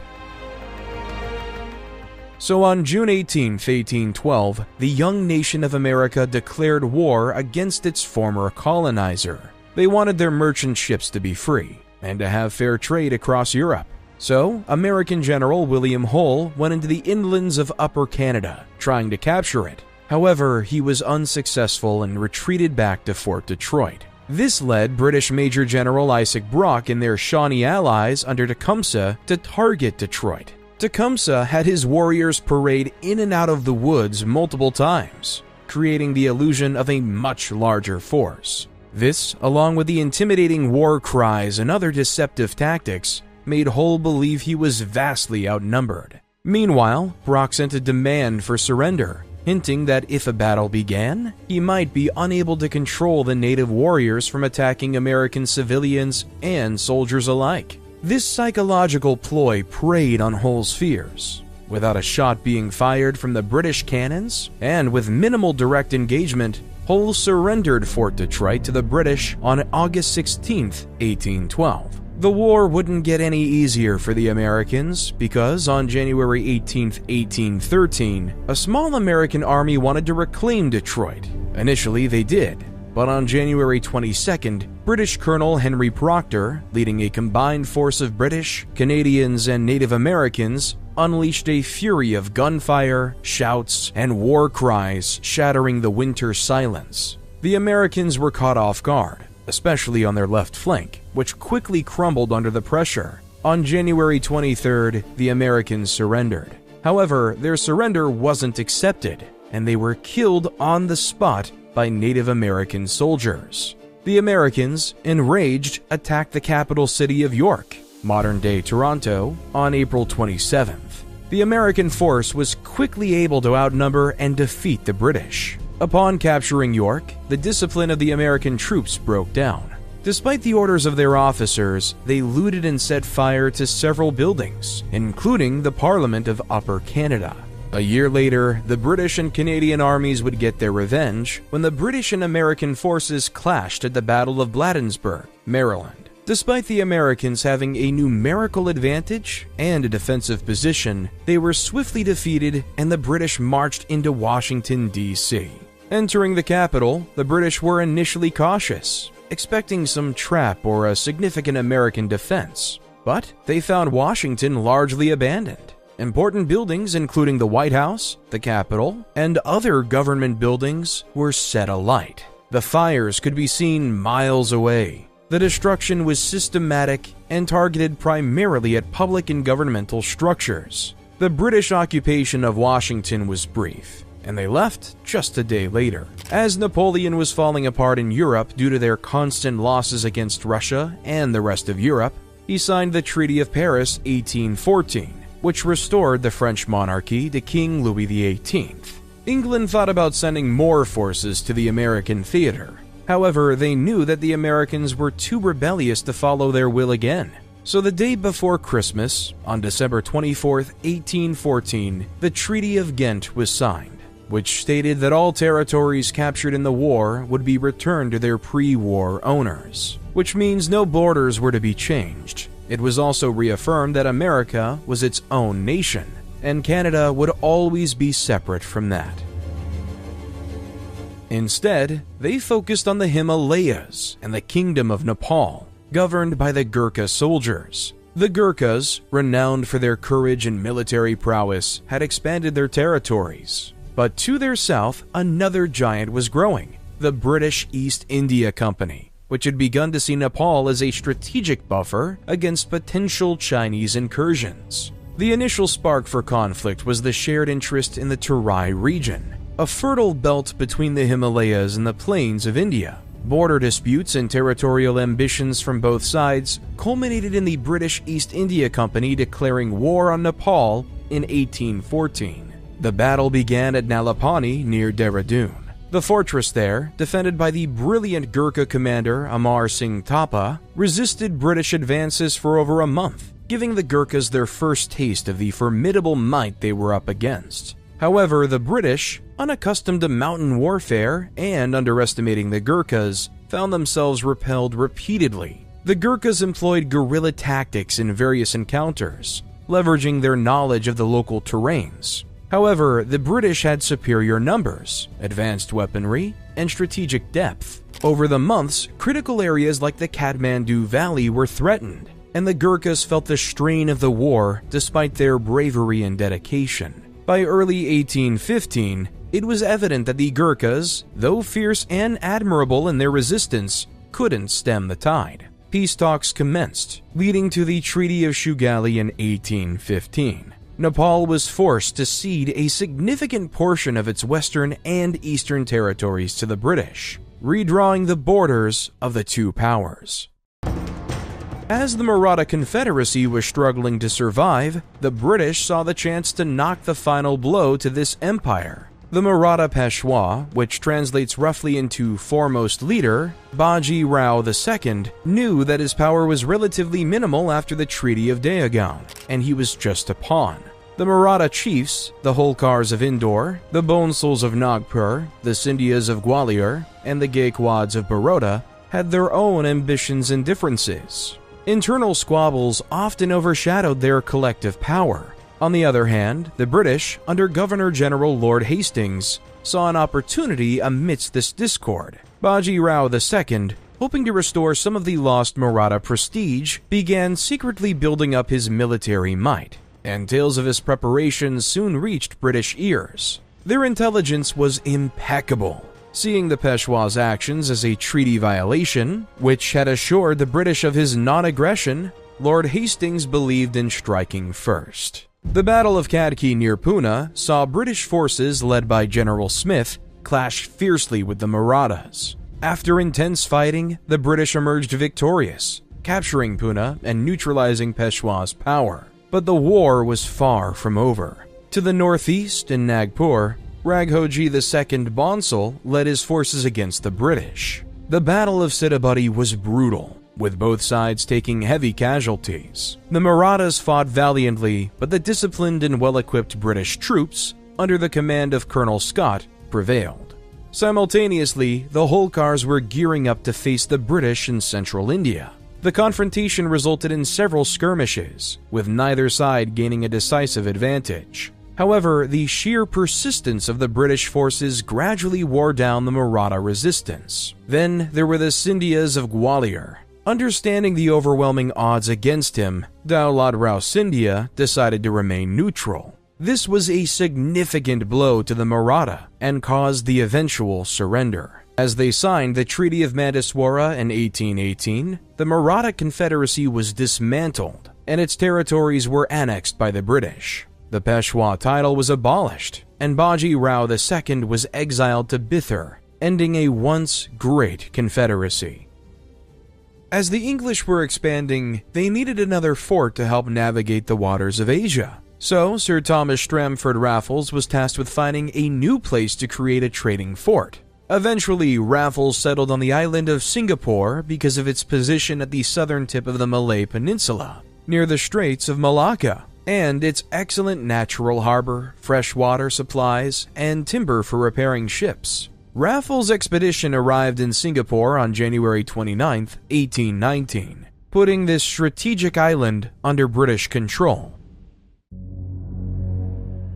So on June 18, 1812, the young nation of America declared war against its former colonizer. They wanted their merchant ships to be free and to have fair trade across Europe. So, American General William Hull went into the inlands of Upper Canada, trying to capture it. However, he was unsuccessful and retreated back to Fort Detroit. This led British Major General Isaac Brock and their Shawnee allies under Tecumseh to target Detroit. Tecumseh had his warriors parade in and out of the woods multiple times, creating the illusion of a much larger force. This, along with the intimidating war cries and other deceptive tactics, made Hull believe he was vastly outnumbered. Meanwhile, Brock sent a demand for surrender, hinting that if a battle began, he might be unable to control the native warriors from attacking American civilians and soldiers alike. This psychological ploy preyed on Hull's fears. Without a shot being fired from the British cannons, and with minimal direct engagement, Hull surrendered Fort Detroit to the British on August 16, 1812. The war wouldn't get any easier for the Americans because on January 18, 1813, a small American army wanted to reclaim Detroit. Initially, they did. But on January 22nd, British Colonel Henry Proctor, leading a combined force of British, Canadians, and Native Americans, unleashed a fury of gunfire, shouts, and war cries, shattering the winter silence. The Americans were caught off guard, especially on their left flank, which quickly crumbled under the pressure. On January 23rd, the Americans surrendered. However, their surrender wasn't accepted, and they were killed on the spot by Native American soldiers. The Americans, enraged, attacked the capital city of York, modern-day Toronto, on April 27th. The American force was quickly able to outnumber and defeat the British. Upon capturing York, the discipline of the American troops broke down. Despite the orders of their officers, they looted and set fire to several buildings, including the Parliament of Upper Canada. A year later, the British and Canadian armies would get their revenge when the British and American forces clashed at the Battle of Bladensburg, Maryland. Despite the Americans having a numerical advantage and a defensive position, they were swiftly defeated and the British marched into Washington, D.C. Entering the capital, the British were initially cautious, expecting some trap or a significant American defense, but they found Washington largely abandoned. Important buildings, including the White House, the Capitol, and other government buildings, were set alight. The fires could be seen miles away. The destruction was systematic and targeted primarily at public and governmental structures. The British occupation of Washington was brief, and they left just a day later. As Napoleon was falling apart in Europe due to their constant losses against Russia and the rest of Europe, he signed the Treaty of Paris 1814, which restored the French monarchy to King Louis XVIII. England thought about sending more forces to the American theater. However, they knew that the Americans were too rebellious to follow their will again. So the day before Christmas, on December 24, 1814, the Treaty of Ghent was signed, which stated that all territories captured in the war would be returned to their pre-war owners, which means no borders were to be changed. It was also reaffirmed that America was its own nation, and Canada would always be separate from that. Instead, they focused on the Himalayas and the Kingdom of Nepal, governed by the Gurkha soldiers. The Gurkhas, renowned for their courage and military prowess, had expanded their territories. But to their south, another giant was growing, the British East India Company, which had begun to see Nepal as a strategic buffer against potential Chinese incursions. The initial spark for conflict was the shared interest in the Terai region, a fertile belt between the Himalayas and the plains of India. Border disputes and territorial ambitions from both sides culminated in the British East India Company declaring war on Nepal in 1814. The battle began at Nalapani near Dehradun. The fortress there, defended by the brilliant Gurkha commander Amar Singh Thapa, resisted British advances for over a month, giving the Gurkhas their first taste of the formidable might they were up against. However, the British, unaccustomed to mountain warfare and underestimating the Gurkhas, found themselves repelled repeatedly. The Gurkhas employed guerrilla tactics in various encounters, leveraging their knowledge of the local terrains. However, the British had superior numbers, advanced weaponry, and strategic depth. Over the months, critical areas like the Kathmandu Valley were threatened, and the Gurkhas felt the strain of the war despite their bravery and dedication. By early 1815, it was evident that the Gurkhas, though fierce and admirable in their resistance, couldn't stem the tide. Peace talks commenced, leading to the Treaty of Shugali in 1815. Nepal was forced to cede a significant portion of its western and eastern territories to the British, redrawing the borders of the two powers. As the Maratha Confederacy was struggling to survive, the British saw the chance to knock the final blow to this empire. The Maratha Peshwa, which translates roughly into foremost leader, Baji Rao II, knew that his power was relatively minimal after the Treaty of Deogaon, and he was just a pawn. The Maratha chiefs, the Holkars of Indore, the Bonsals of Nagpur, the Scindias of Gwalior, and the Gaekwads of Baroda, had their own ambitions and differences. Internal squabbles often overshadowed their collective power. On the other hand, the British, under Governor-General Lord Hastings, saw an opportunity amidst this discord. Baji Rao II, hoping to restore some of the lost Maratha prestige, began secretly building up his military might, and tales of his preparations soon reached British ears. Their intelligence was impeccable, seeing the Peshwa's actions as a treaty violation, which had assured the British of his non-aggression. Lord Hastings believed in striking first. The Battle of Khadki near Pune saw British forces led by General Smith clash fiercely with the Marathas. After intense fighting, the British emerged victorious, capturing Pune and neutralizing Peshwa's power. But the war was far from over. To the northeast, in Nagpur, Raghoji II Bonsal led his forces against the British. The Battle of Sitabuldi was brutal, with both sides taking heavy casualties. The Marathas fought valiantly, but the disciplined and well-equipped British troops, under the command of Colonel Scott, prevailed. Simultaneously, the Holkars were gearing up to face the British in central India. The confrontation resulted in several skirmishes, with neither side gaining a decisive advantage. However, the sheer persistence of the British forces gradually wore down the Maratha resistance. Then there were the Scindias of Gwalior. Understanding the overwhelming odds against him, Daulat Rao Scindia decided to remain neutral. This was a significant blow to the Maratha and caused the eventual surrender. As they signed the Treaty of Mandaswara in 1818, the Maratha Confederacy was dismantled and its territories were annexed by the British. The Peshwa title was abolished, and Baji Rao II was exiled to Bithur, ending a once great confederacy. As the English were expanding, they needed another fort to help navigate the waters of Asia. So Sir Thomas Stramford Raffles was tasked with finding a new place to create a trading fort. Eventually, Raffles settled on the island of Singapore because of its position at the southern tip of the Malay Peninsula, near the Straits of Malacca, and its excellent natural harbor, freshwater supplies, and timber for repairing ships. Raffles' expedition arrived in Singapore on January 29, 1819, putting this strategic island under British control.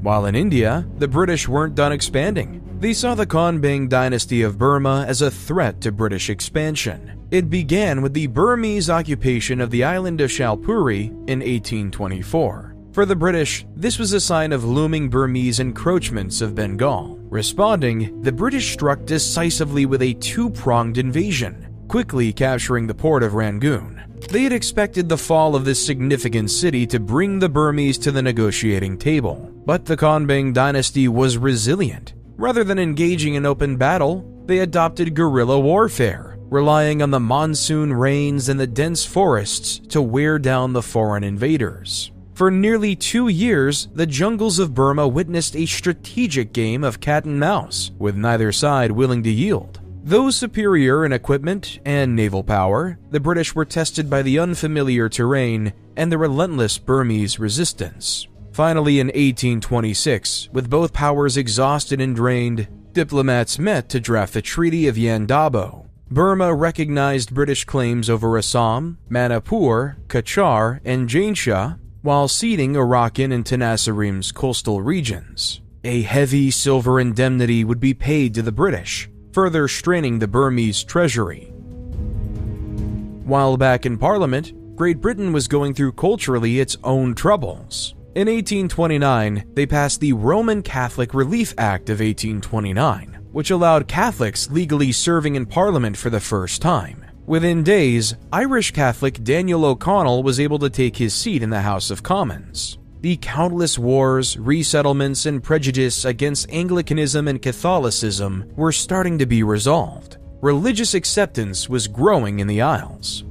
While in India, the British weren't done expanding. They saw the Konbaing dynasty of Burma as a threat to British expansion. It began with the Burmese occupation of the island of Shalpuri in 1824. For the British, this was a sign of looming Burmese encroachments of Bengal. Responding, the British struck decisively with a two-pronged invasion, quickly capturing the port of Rangoon. They had expected the fall of this significant city to bring the Burmese to the negotiating table, but the Konbaing dynasty was resilient. Rather than engaging in open battle, they adopted guerrilla warfare, relying on the monsoon rains and the dense forests to wear down the foreign invaders. For nearly 2 years, the jungles of Burma witnessed a strategic game of cat and mouse, with neither side willing to yield. Though superior in equipment and naval power, the British were tested by the unfamiliar terrain and the relentless Burmese resistance. Finally, in 1826, with both powers exhausted and drained, diplomats met to draft the Treaty of Yandabo. Burma recognized British claims over Assam, Manipur, Kachar, and Jaintia, while ceding Arakan and Tenasserim's coastal regions. A heavy silver indemnity would be paid to the British, further straining the Burmese treasury. While back in Parliament, Great Britain was going through culturally its own troubles. In 1829, they passed the Roman Catholic Relief Act of 1829, which allowed Catholics legally serving in Parliament for the first time. Within days, Irish Catholic Daniel O'Connell was able to take his seat in the House of Commons. The countless wars, resettlements, and prejudice against Anglicanism and Catholicism were starting to be resolved. Religious acceptance was growing in the Isles.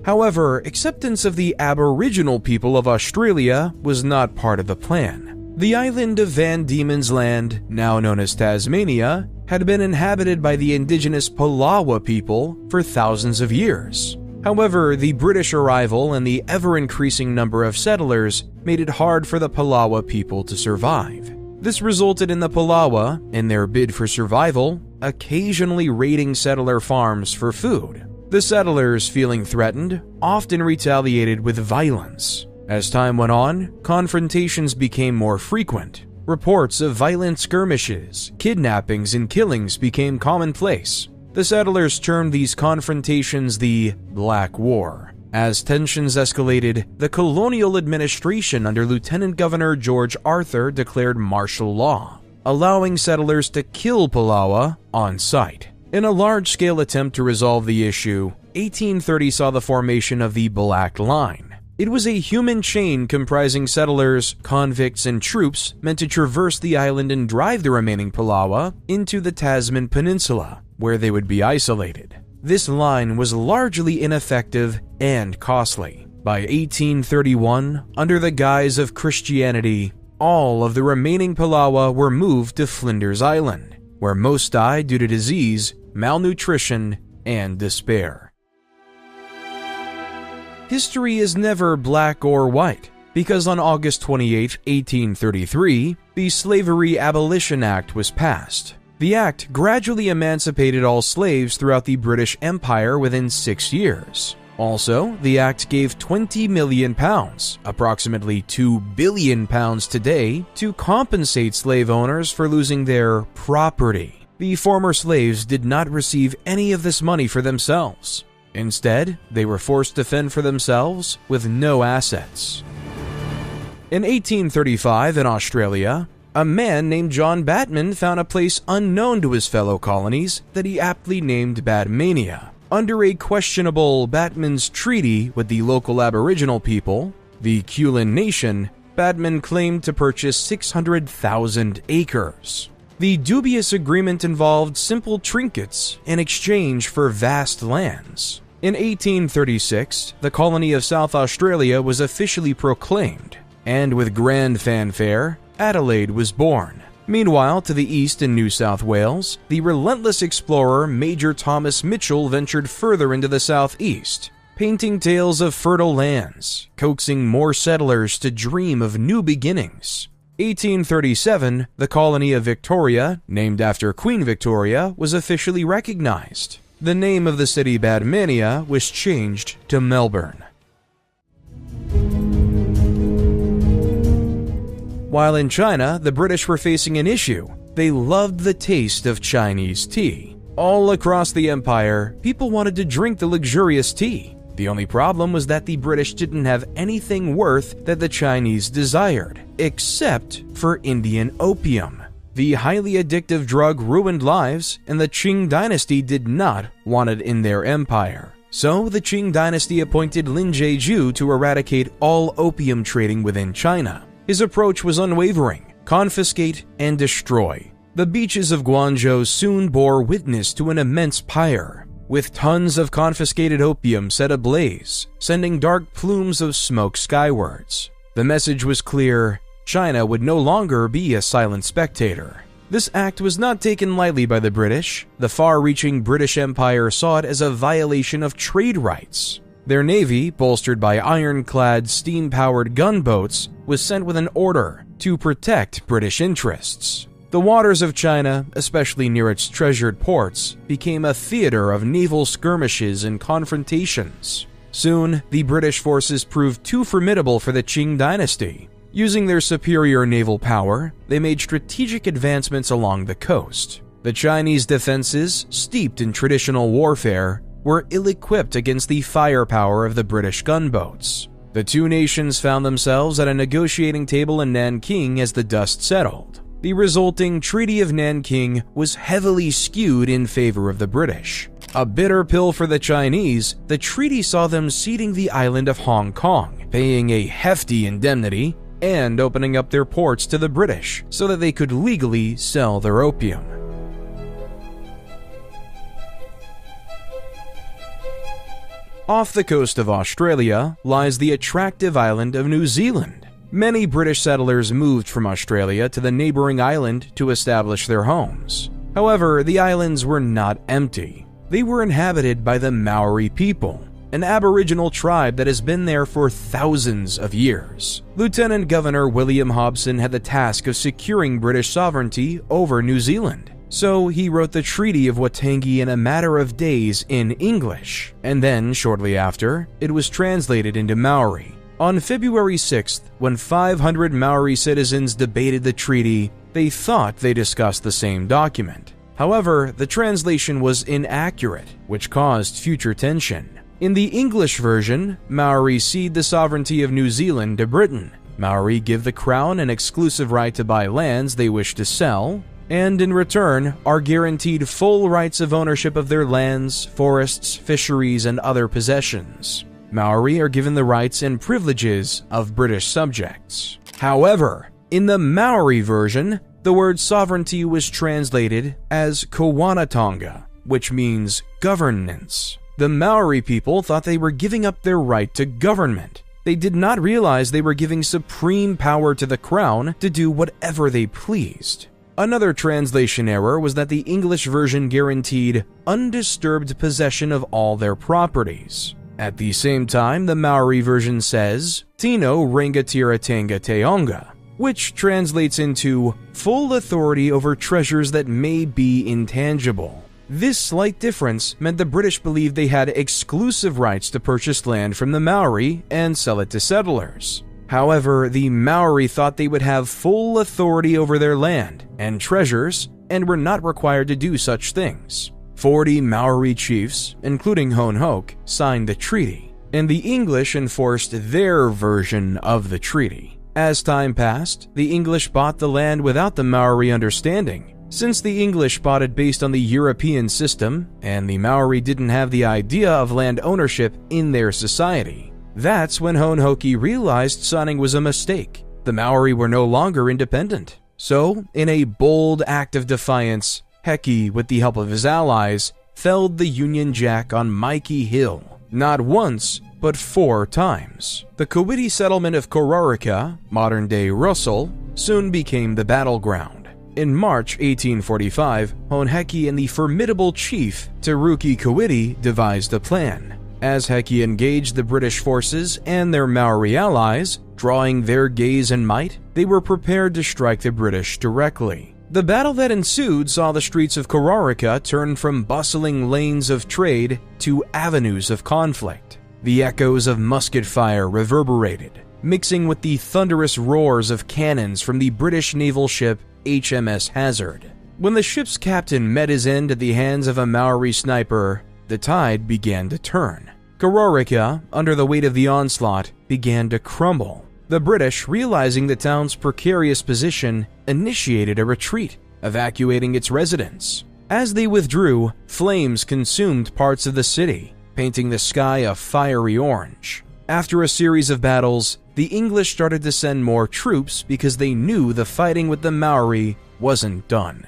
However, acceptance of the Aboriginal people of Australia was not part of the plan. The island of Van Diemen's Land, now known as Tasmania, had been inhabited by the indigenous Palawa people for thousands of years. However, the British arrival and the ever-increasing number of settlers made it hard for the Palawa people to survive. This resulted in the Palawa, in their bid for survival, occasionally raiding settler farms for food. The settlers, feeling threatened, often retaliated with violence. As time went on, confrontations became more frequent. Reports of violent skirmishes, kidnappings, and killings became commonplace. The settlers termed these confrontations the Black War. As tensions escalated, the colonial administration under Lieutenant Governor George Arthur declared martial law, allowing settlers to kill Palawa on sight. In a large-scale attempt to resolve the issue, 1830 saw the formation of the Black Line. It was a human chain comprising settlers, convicts, and troops meant to traverse the island and drive the remaining Palawa into the Tasman Peninsula, where they would be isolated. This line was largely ineffective and costly. By 1831, under the guise of Christianity, all of the remaining Palawa were moved to Flinders Island, where most died due to disease, malnutrition, and despair. History is never black or white, because on August 28, 1833, the Slavery Abolition Act was passed. The act gradually emancipated all slaves throughout the British Empire within 6 years. Also, the act gave £20 million, approximately £2 billion today, to compensate slave owners for losing their property. The former slaves did not receive any of this money for themselves. Instead, they were forced to fend for themselves with no assets. In 1835 in Australia, a man named John Batman found a place unknown to his fellow colonies that he aptly named Batmania. Under a questionable Batman's treaty with the local Aboriginal people, the Kulin Nation, Batman claimed to purchase 600,000 acres. The dubious agreement involved simple trinkets in exchange for vast lands. In 1836, the colony of South Australia was officially proclaimed, and with grand fanfare, Adelaide was born. Meanwhile, to the east in New South Wales, the relentless explorer Major Thomas Mitchell ventured further into the southeast, painting tales of fertile lands, coaxing more settlers to dream of new beginnings. 1837, the colony of Victoria, named after Queen Victoria, was officially recognized. The name of the city Batmania was changed to Melbourne. While in China, the British were facing an issue. They loved the taste of Chinese tea. All across the empire, people wanted to drink the luxurious tea. The only problem was that the British didn't have anything worth that the Chinese desired, except for Indian opium. The highly addictive drug ruined lives, and the Qing dynasty did not want it in their empire. So the Qing dynasty appointed Lin Jeju to eradicate all opium trading within China. His approach was unwavering: confiscate and destroy. The beaches of Guangzhou soon bore witness to an immense pyre, with tons of confiscated opium set ablaze, sending dark plumes of smoke skywards. The message was clear: China would no longer be a silent spectator. This act was not taken lightly by the British. The far-reaching British Empire saw it as a violation of trade rights. Their navy, bolstered by ironclad, steam-powered gunboats, was sent with an order to protect British interests. The waters of China, especially near its treasured ports, became a theater of naval skirmishes and confrontations. Soon, the British forces proved too formidable for the Qing dynasty. Using their superior naval power, they made strategic advancements along the coast. The Chinese defenses, steeped in traditional warfare, were ill-equipped against the firepower of the British gunboats. The two nations found themselves at a negotiating table in Nanking as the dust settled. The resulting Treaty of Nanking was heavily skewed in favor of the British. A bitter pill for the Chinese, the treaty saw them ceding the island of Hong Kong, paying a hefty indemnity, and opening up their ports to the British so that they could legally sell their opium. Off the coast of Australia lies the attractive island of New Zealand. Many British settlers moved from Australia to the neighboring island to establish their homes. However, the islands were not empty. They were inhabited by the Maori people, an Aboriginal tribe that has been there for thousands of years. Lieutenant Governor William Hobson had the task of securing British sovereignty over New Zealand. So he wrote the Treaty of Waitangi in a matter of days in English, and then, shortly after, it was translated into Maori. On February 6th, when 500 Maori citizens debated the treaty, they thought they discussed the same document. However, the translation was inaccurate, which caused future tension. In the English version, Maori cede the sovereignty of New Zealand to Britain. Maori give the Crown an exclusive right to buy lands they wish to sell, and in return are guaranteed full rights of ownership of their lands, forests, fisheries, and other possessions. Maori are given the rights and privileges of British subjects. However, in the Maori version, the word sovereignty was translated as Kawanatonga, which means governance. The Maori people thought they were giving up their right to government. They did not realize they were giving supreme power to the crown to do whatever they pleased. Another translation error was that the English version guaranteed undisturbed possession of all their properties. At the same time, the Maori version says, Tino Rangatira Tanga Teonga, which translates into full authority over treasures that may be intangible. This slight difference meant the British believed they had exclusive rights to purchase land from the Maori and sell it to settlers. However, the Maori thought they would have full authority over their land and treasures and were not required to do such things. 40 Maori chiefs, including Rowan Oak, signed the treaty, and the English enforced their version of the treaty. As time passed, the English bought the land without the Maori understanding. Since the English bought it based on the European system, and the Maori didn't have the idea of land ownership in their society, that's when Rowan Oak realized signing was a mistake. The Maori were no longer independent. So, in a bold act of defiance, Heki, with the help of his allies, felled the Union Jack on Mikey Hill, not once, but 4 times. The Cowitti settlement of Kororika, modern-day Russell, soon became the battleground. In March 1845, Heki and the formidable chief Taruki Cowitti devised a plan. As Heki engaged the British forces and their Maori allies, drawing their gaze and might, they were prepared to strike the British directly. The battle that ensued saw the streets of Kororika turn from bustling lanes of trade to avenues of conflict. The echoes of musket fire reverberated, mixing with the thunderous roars of cannons from the British naval ship HMS Hazard. When the ship's captain met his end at the hands of a Maori sniper, the tide began to turn. Kororika, under the weight of the onslaught, began to crumble. The British, realizing the town's precarious position, initiated a retreat, evacuating its residents. As they withdrew, flames consumed parts of the city, painting the sky a fiery orange. After a series of battles, the English started to send more troops because they knew the fighting with the Maori wasn't done.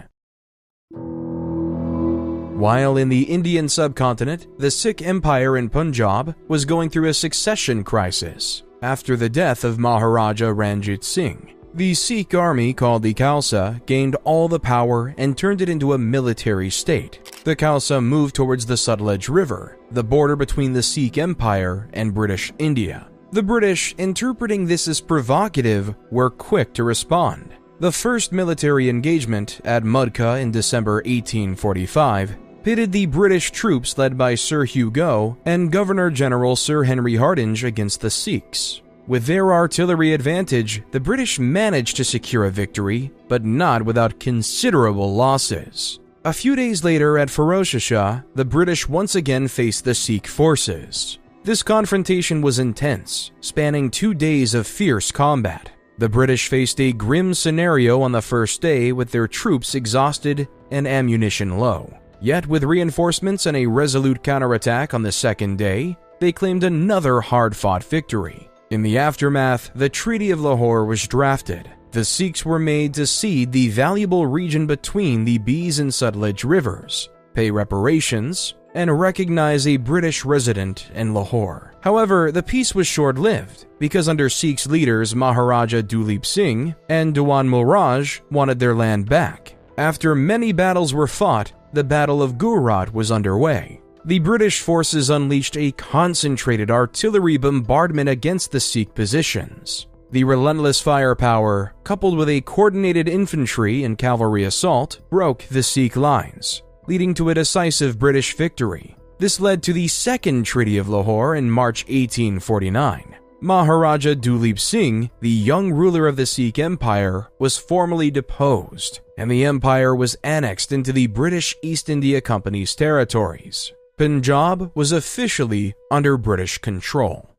While in the Indian subcontinent, the Sikh Empire in Punjab was going through a succession crisis. After the death of Maharaja Ranjit Singh, the Sikh army, called the Khalsa, gained all the power and turned it into a military state. The Khalsa moved towards the Sutlej River, the border between the Sikh Empire and British India. The British, interpreting this as provocative, were quick to respond. The first military engagement at Mudka in December 1845 pitted the British troops led by Sir Hugo and Governor-General Sir Henry Hardinge against the Sikhs. With their artillery advantage, the British managed to secure a victory, but not without considerable losses. A few days later at Ferozshah, the British once again faced the Sikh forces. This confrontation was intense, spanning 2 days of fierce combat. The British faced a grim scenario on the first day with their troops exhausted and ammunition low. Yet with reinforcements and a resolute counterattack on the second day, they claimed another hard-fought victory. In the aftermath, the Treaty of Lahore was drafted. The Sikhs were made to cede the valuable region between the Beas and Sutlej rivers, pay reparations, and recognize a British resident in Lahore. However, the peace was short-lived, because under Sikhs leaders Maharaja Duleep Singh and Dewan Mulraj wanted their land back. After many battles were fought, the Battle of Gujarat was underway. The British forces unleashed a concentrated artillery bombardment against the Sikh positions. The relentless firepower, coupled with a coordinated infantry and cavalry assault, broke the Sikh lines, leading to a decisive British victory. This led to the Second Treaty of Lahore in March 1849. Maharaja Duleep Singh, the young ruler of the Sikh Empire, was formally deposed, and the empire was annexed into the British East India Company's territories. Punjab was officially under British control.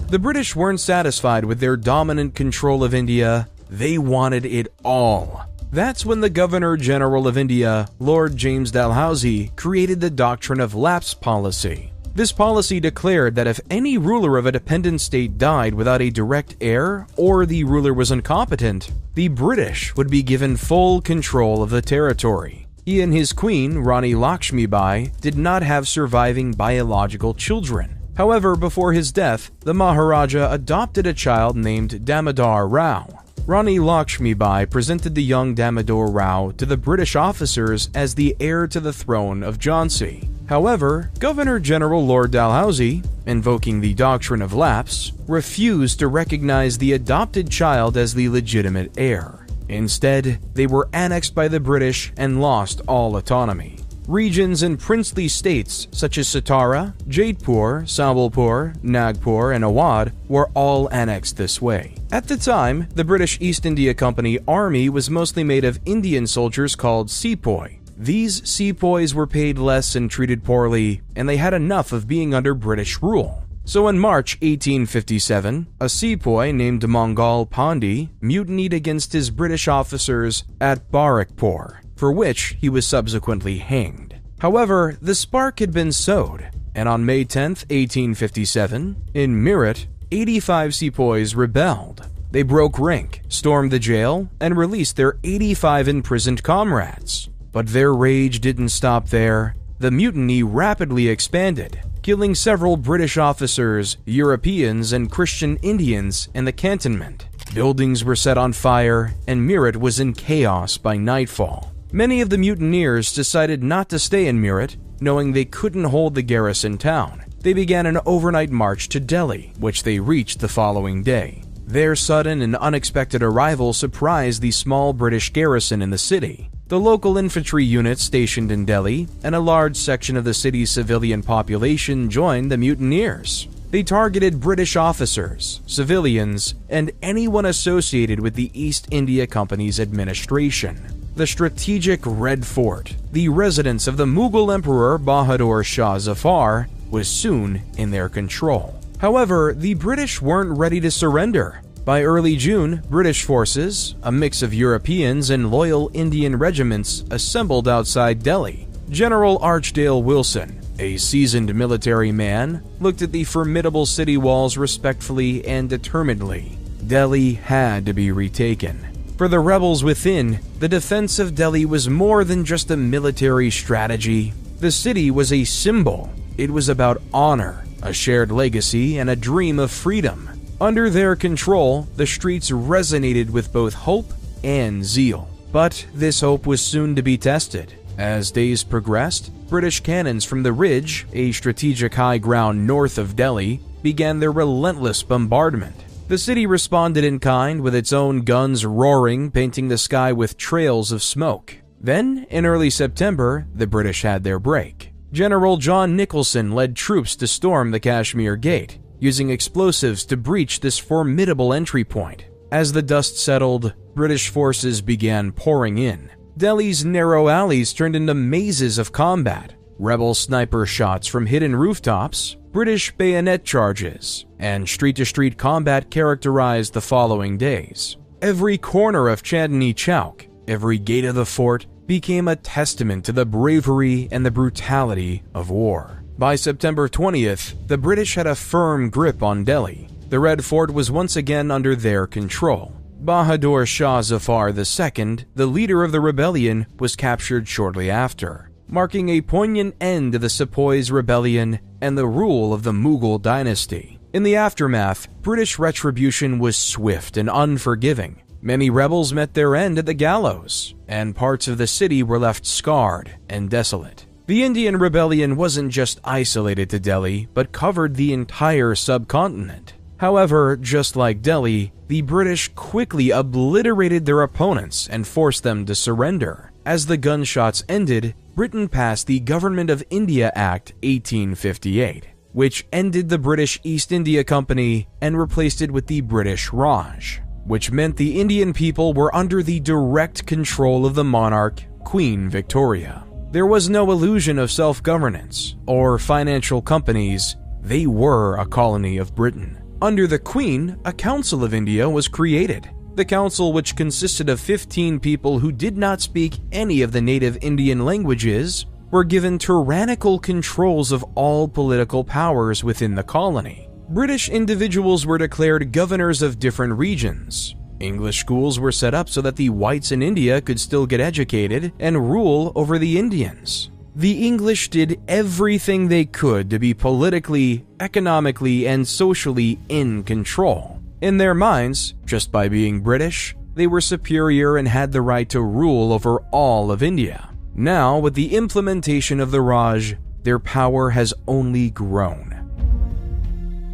The British weren't satisfied with their dominant control of India, they wanted it all. That's when the Governor-General of India, Lord James Dalhousie, created the doctrine of lapse policy. This policy declared that if any ruler of a dependent state died without a direct heir or the ruler was incompetent, the British would be given full control of the territory. He and his queen, Rani Lakshmibai, did not have surviving biological children. However, before his death, the Maharaja adopted a child named Damodar Rao. Rani Lakshmibai presented the young Damodar Rao to the British officers as the heir to the throne of Jhansi. However, Governor-General Lord Dalhousie, invoking the doctrine of lapse, refused to recognize the adopted child as the legitimate heir. Instead, they were annexed by the British and lost all autonomy. Regions and princely states such as Satara, Jaipur, Sambalpur, Nagpur, and Awadh were all annexed this way. At the time, the British East India Company army was mostly made of Indian soldiers called sepoy. These sepoys were paid less and treated poorly, and they had enough of being under British rule. So in March 1857, a sepoy named Mangal Pandey mutinied against his British officers at Barrackpore, for which he was subsequently hanged. However, the spark had been sowed, and on May 10, 1857, in Meerut, 85 sepoys rebelled. They broke rank, stormed the jail, and released their 85 imprisoned comrades. But their rage didn't stop there. The mutiny rapidly expanded, killing several British officers, Europeans, and Christian Indians in the cantonment. Buildings were set on fire, and Meerut was in chaos by nightfall. Many of the mutineers decided not to stay in Meerut, knowing they couldn't hold the garrison town. They began an overnight march to Delhi, which they reached the following day. Their sudden and unexpected arrival surprised the small British garrison in the city. The local infantry units stationed in Delhi and a large section of the city's civilian population joined the mutineers. They targeted British officers, civilians, and anyone associated with the East India Company's administration. The strategic Red Fort, the residence of the Mughal Emperor Bahadur Shah Zafar, was soon in their control. However, the British weren't ready to surrender. By early June, British forces, a mix of Europeans and loyal Indian regiments, assembled outside Delhi. General Archdale Wilson, a seasoned military man, looked at the formidable city walls respectfully and determinedly. Delhi had to be retaken. For the rebels within, the defense of Delhi was more than just a military strategy. The city was a symbol. It was about honor, a shared legacy, and a dream of freedom. Under their control, the streets resonated with both hope and zeal. But this hope was soon to be tested. As days progressed, British cannons from the Ridge, a strategic high ground north of Delhi, began their relentless bombardment. The city responded in kind, with its own guns roaring, painting the sky with trails of smoke. Then, in early September, the British had their break. General John Nicholson led troops to storm the Kashmir Gate, using explosives to breach this formidable entry point. As the dust settled, British forces began pouring in. Delhi's narrow alleys turned into mazes of combat. Rebel sniper shots from hidden rooftops, British bayonet charges, and street-to-street combat characterized the following days. Every corner of Chandni Chowk, every gate of the fort, became a testament to the bravery and the brutality of war. By September 20th, the British had a firm grip on Delhi. The Red Fort was once again under their control. Bahadur Shah Zafar II, the leader of the rebellion, was captured shortly after, marking a poignant end to the Sepoys' rebellion and the rule of the Mughal dynasty. In the aftermath, British retribution was swift and unforgiving. Many rebels met their end at the gallows, and parts of the city were left scarred and desolate. The Indian Rebellion wasn't just isolated to Delhi, but covered the entire subcontinent. However, just like Delhi, the British quickly obliterated their opponents and forced them to surrender. As the gunshots ended, Britain passed the Government of India Act 1858, which ended the British East India Company and replaced it with the British Raj, which meant the Indian people were under the direct control of the monarch, Queen Victoria. There was no illusion of self-governance or financial companies. They were a colony of Britain. Under the Queen, a Council of India was created. The council, which consisted of 15 people who did not speak any of the native Indian languages, were given tyrannical controls of all political powers within the colony. British individuals were declared governors of different regions. English schools were set up so that the whites in India could still get educated and rule over the Indians. The English did everything they could to be politically, economically, and socially in control. In their minds, just by being British, they were superior and had the right to rule over all of India. Now, with the implementation of the Raj, their power has only grown.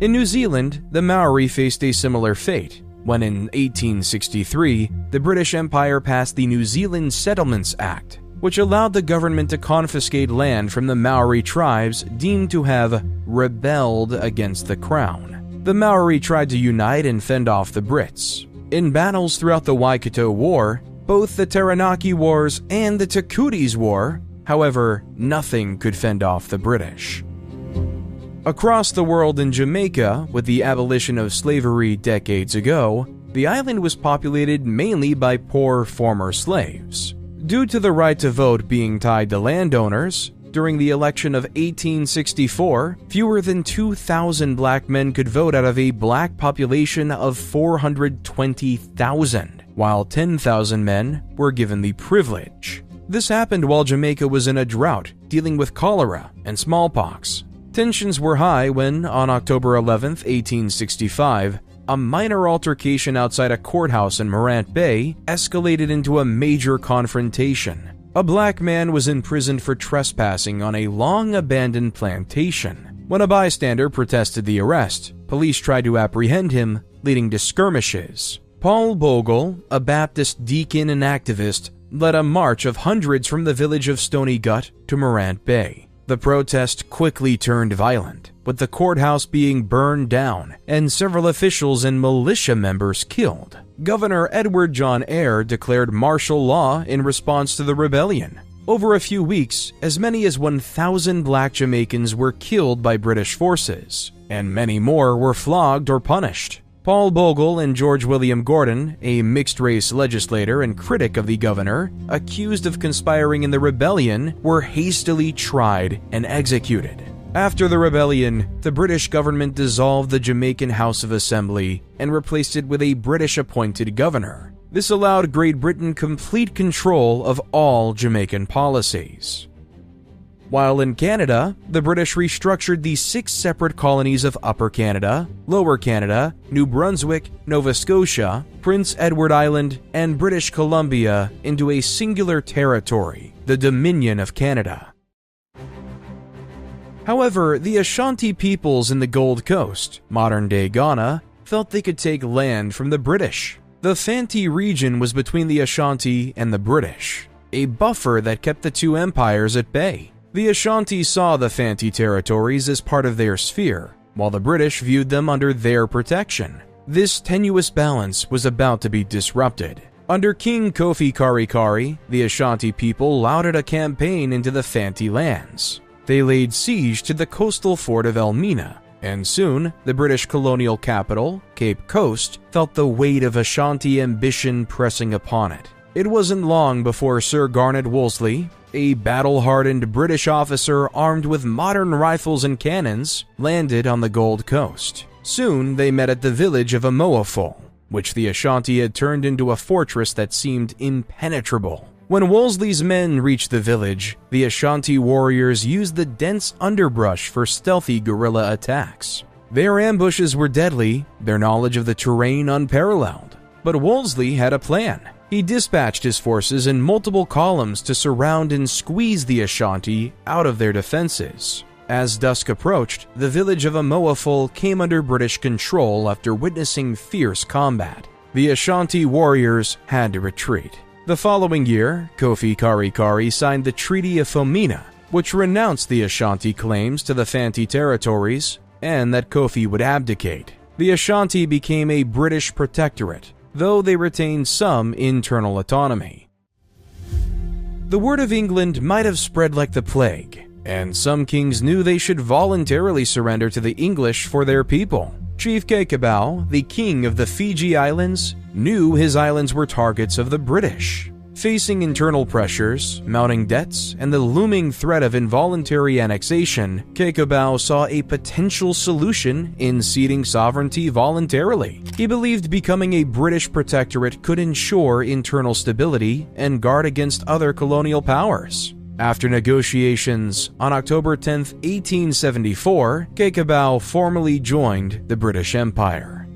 In New Zealand, the Maori faced a similar fate when in 1863, the British Empire passed the New Zealand Settlements Act, which allowed the government to confiscate land from the Maori tribes deemed to have rebelled against the crown. The Maori tried to unite and fend off the Brits. In battles throughout the Waikato War, both the Taranaki Wars and the Takuti's War, however, nothing could fend off the British. Across the world in Jamaica, with the abolition of slavery decades ago, the island was populated mainly by poor former slaves. Due to the right to vote being tied to landowners, during the election of 1864, fewer than 2,000 black men could vote out of a black population of 420,000, while 10,000 men were given the privilege. This happened while Jamaica was in a drought, dealing with cholera and smallpox. Tensions were high when, on October 11, 1865, a minor altercation outside a courthouse in Morant Bay escalated into a major confrontation. A black man was imprisoned for trespassing on a long-abandoned plantation. When a bystander protested the arrest, police tried to apprehend him, leading to skirmishes. Paul Bogle, a Baptist deacon and activist, led a march of hundreds from the village of Stony Gut to Morant Bay. The protest quickly turned violent, with the courthouse being burned down and several officials and militia members killed. Governor Edward John Eyre declared martial law in response to the rebellion. Over a few weeks, as many as 1,000 black Jamaicans were killed by British forces, and many more were flogged or punished. Paul Bogle and George William Gordon, a mixed-race legislator and critic of the governor, accused of conspiring in the rebellion, were hastily tried and executed. After the rebellion, the British government dissolved the Jamaican House of Assembly and replaced it with a British-appointed governor. This allowed Great Britain complete control of all Jamaican policies. While in Canada, the British restructured the 6 separate colonies of Upper Canada, Lower Canada, New Brunswick, Nova Scotia, Prince Edward Island, and British Columbia into a singular territory, the Dominion of Canada. However, the Ashanti peoples in the Gold Coast, modern-day Ghana, felt they could take land from the British. The Fanti region was between the Ashanti and the British, a buffer that kept the two empires at bay. The Ashanti saw the Fanti territories as part of their sphere, while the British viewed them under their protection. This tenuous balance was about to be disrupted. Under King Kofi Karikari, the Ashanti people lauded a campaign into the Fanti lands. They laid siege to the coastal fort of Elmina, and soon the British colonial capital, Cape Coast, felt the weight of Ashanti ambition pressing upon it. It wasn't long before Sir Garnet Wolseley, a battle-hardened British officer armed with modern rifles and cannons, landed on the Gold Coast. Soon they met at the village of Amoaful, which the Ashanti had turned into a fortress that seemed impenetrable. When Wolseley's men reached the village, the Ashanti warriors used the dense underbrush for stealthy guerrilla attacks. Their ambushes were deadly, their knowledge of the terrain unparalleled. But Wolseley had a plan. He dispatched his forces in multiple columns to surround and squeeze the Ashanti out of their defenses. As dusk approached, the village of Amoaful came under British control after witnessing fierce combat. The Ashanti warriors had to retreat. The following year, Kofi Karikari signed the Treaty of Fomena, which renounced the Ashanti claims to the Fanti territories and that Kofi would abdicate. The Ashanti became a British protectorate, though they retained some internal autonomy. The word of England might have spread like the plague, and some kings knew they should voluntarily surrender to the English for their people. Chief Cabot, the king of the Fiji Islands, knew his islands were targets of the British. Facing internal pressures, mounting debts, and the looming threat of involuntary annexation, Cabot saw a potential solution in ceding sovereignty voluntarily. He believed becoming a British protectorate could ensure internal stability and guard against other colonial powers. After negotiations, on October 10, 1874, Cabot formally joined the British Empire.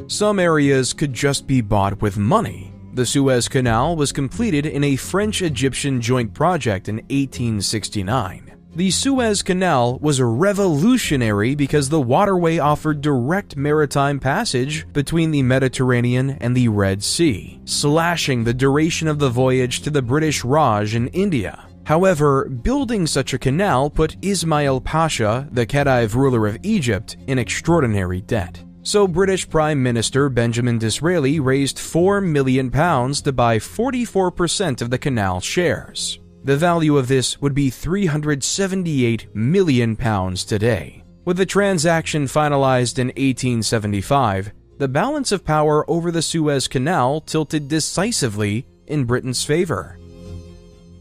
Some areas could just be bought with money. The Suez Canal was completed in a French-Egyptian joint project in 1869. The Suez Canal was revolutionary because the waterway offered direct maritime passage between the Mediterranean and the Red Sea, slashing the duration of the voyage to the British Raj in India. However, building such a canal put Ismail Pasha, the Khedive ruler of Egypt, in extraordinary debt. So British Prime Minister Benjamin Disraeli raised £4 million to buy 44% of the canal shares. The value of this would be £378 million today. With the transaction finalized in 1875, the balance of power over the Suez Canal tilted decisively in Britain's favor.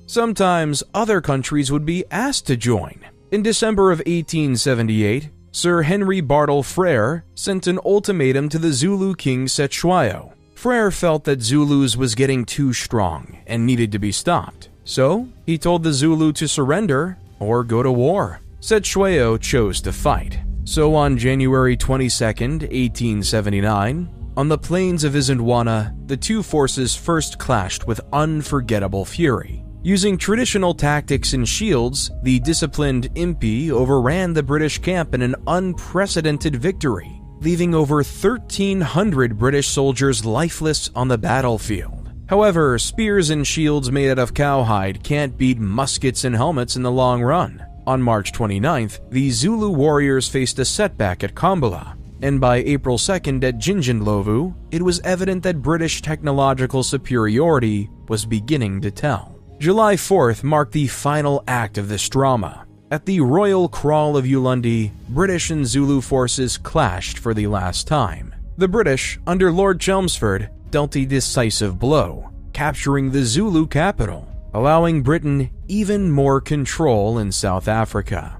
Sometimes other countries would be asked to join. In December of 1878, Sir Henry Bartle Frere sent an ultimatum to the Zulu king Cetshwayo. Frere felt that Zulus was getting too strong and needed to be stopped, so he told the Zulu to surrender or go to war. Cetshwayo chose to fight. So on January 22, 1879, on the plains of Isandlwana, the two forces first clashed with unforgettable fury. Using traditional tactics and shields, the disciplined Impi overran the British camp in an unprecedented victory, leaving over 1,300 British soldiers lifeless on the battlefield. However, spears and shields made out of cowhide can't beat muskets and helmets in the long run. On March 29th, the Zulu warriors faced a setback at Kambala, and by April 2nd at Jinjandlovu, it was evident that British technological superiority was beginning to tell. July 4th marked the final act of this drama. At the Royal Kraal of Ulundi, British and Zulu forces clashed for the last time. The British, under Lord Chelmsford, dealt a decisive blow, capturing the Zulu capital, allowing Britain even more control in South Africa.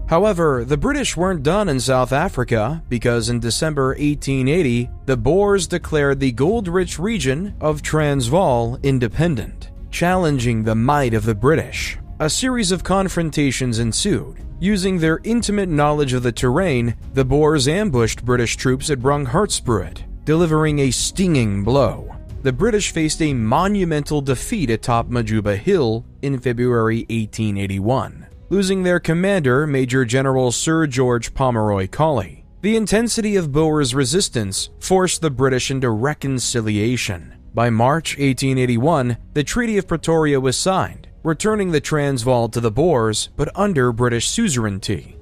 However, the British weren't done in South Africa because in December 1880, the Boers declared the gold-rich region of Transvaal independent, challenging the might of the British. A series of confrontations ensued. Using their intimate knowledge of the terrain, the Boers ambushed British troops at Brunghartsspruit, delivering a stinging blow. The British faced a monumental defeat atop Majuba Hill in February 1881. Losing their commander, Major General Sir George Pomeroy Colley. The intensity of Boers' resistance forced the British into reconciliation. By March 1881, the Treaty of Pretoria was signed, returning the Transvaal to the Boers, but under British suzerainty.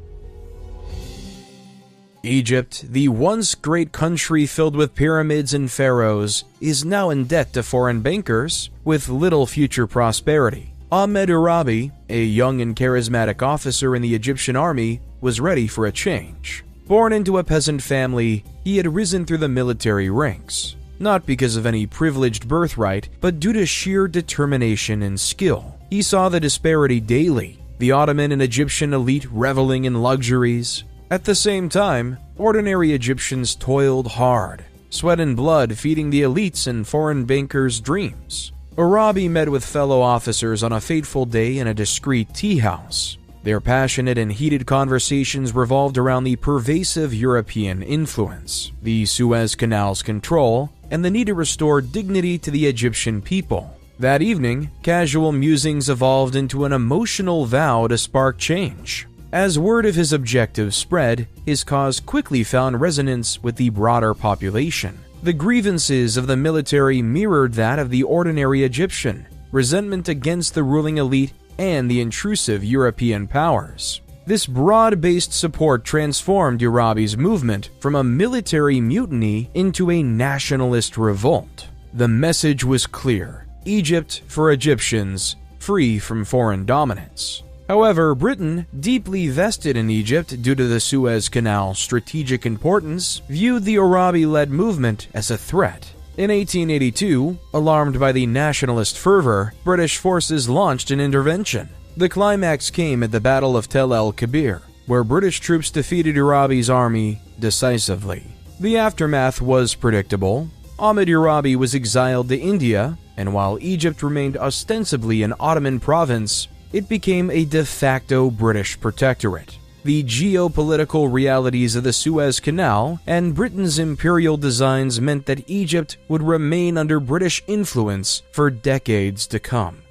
Egypt, the once great country filled with pyramids and pharaohs, is now in debt to foreign bankers with little future prosperity. Ahmed Urabi, a young and charismatic officer in the Egyptian army, was ready for a change. Born into a peasant family, he had risen through the military ranks, not because of any privileged birthright, but due to sheer determination and skill. He saw the disparity daily, the Ottoman and Egyptian elite reveling in luxuries. At the same time, ordinary Egyptians toiled hard, sweat and blood feeding the elites and foreign bankers' dreams. Urabi met with fellow officers on a fateful day in a discreet tea house. Their passionate and heated conversations revolved around the pervasive European influence, the Suez Canal's control, and the need to restore dignity to the Egyptian people. That evening, casual musings evolved into an emotional vow to spark change. As word of his objectives spread, his cause quickly found resonance with the broader population. The grievances of the military mirrored that of the ordinary Egyptian, resentment against the ruling elite and the intrusive European powers. This broad-based support transformed Urabi's movement from a military mutiny into a nationalist revolt. The message was clear: Egypt for Egyptians, free from foreign dominance. However, Britain, deeply vested in Egypt due to the Suez Canal's strategic importance, viewed the Urabi-led movement as a threat. In 1882, alarmed by the nationalist fervor, British forces launched an intervention. The climax came at the Battle of Tel el-Kebir, where British troops defeated Urabi's army decisively. The aftermath was predictable. Ahmed Urabi was exiled to India, and while Egypt remained ostensibly an Ottoman province, it became a de facto British protectorate. The geopolitical realities of the Suez Canal and Britain's imperial designs meant that Egypt would remain under British influence for decades to come.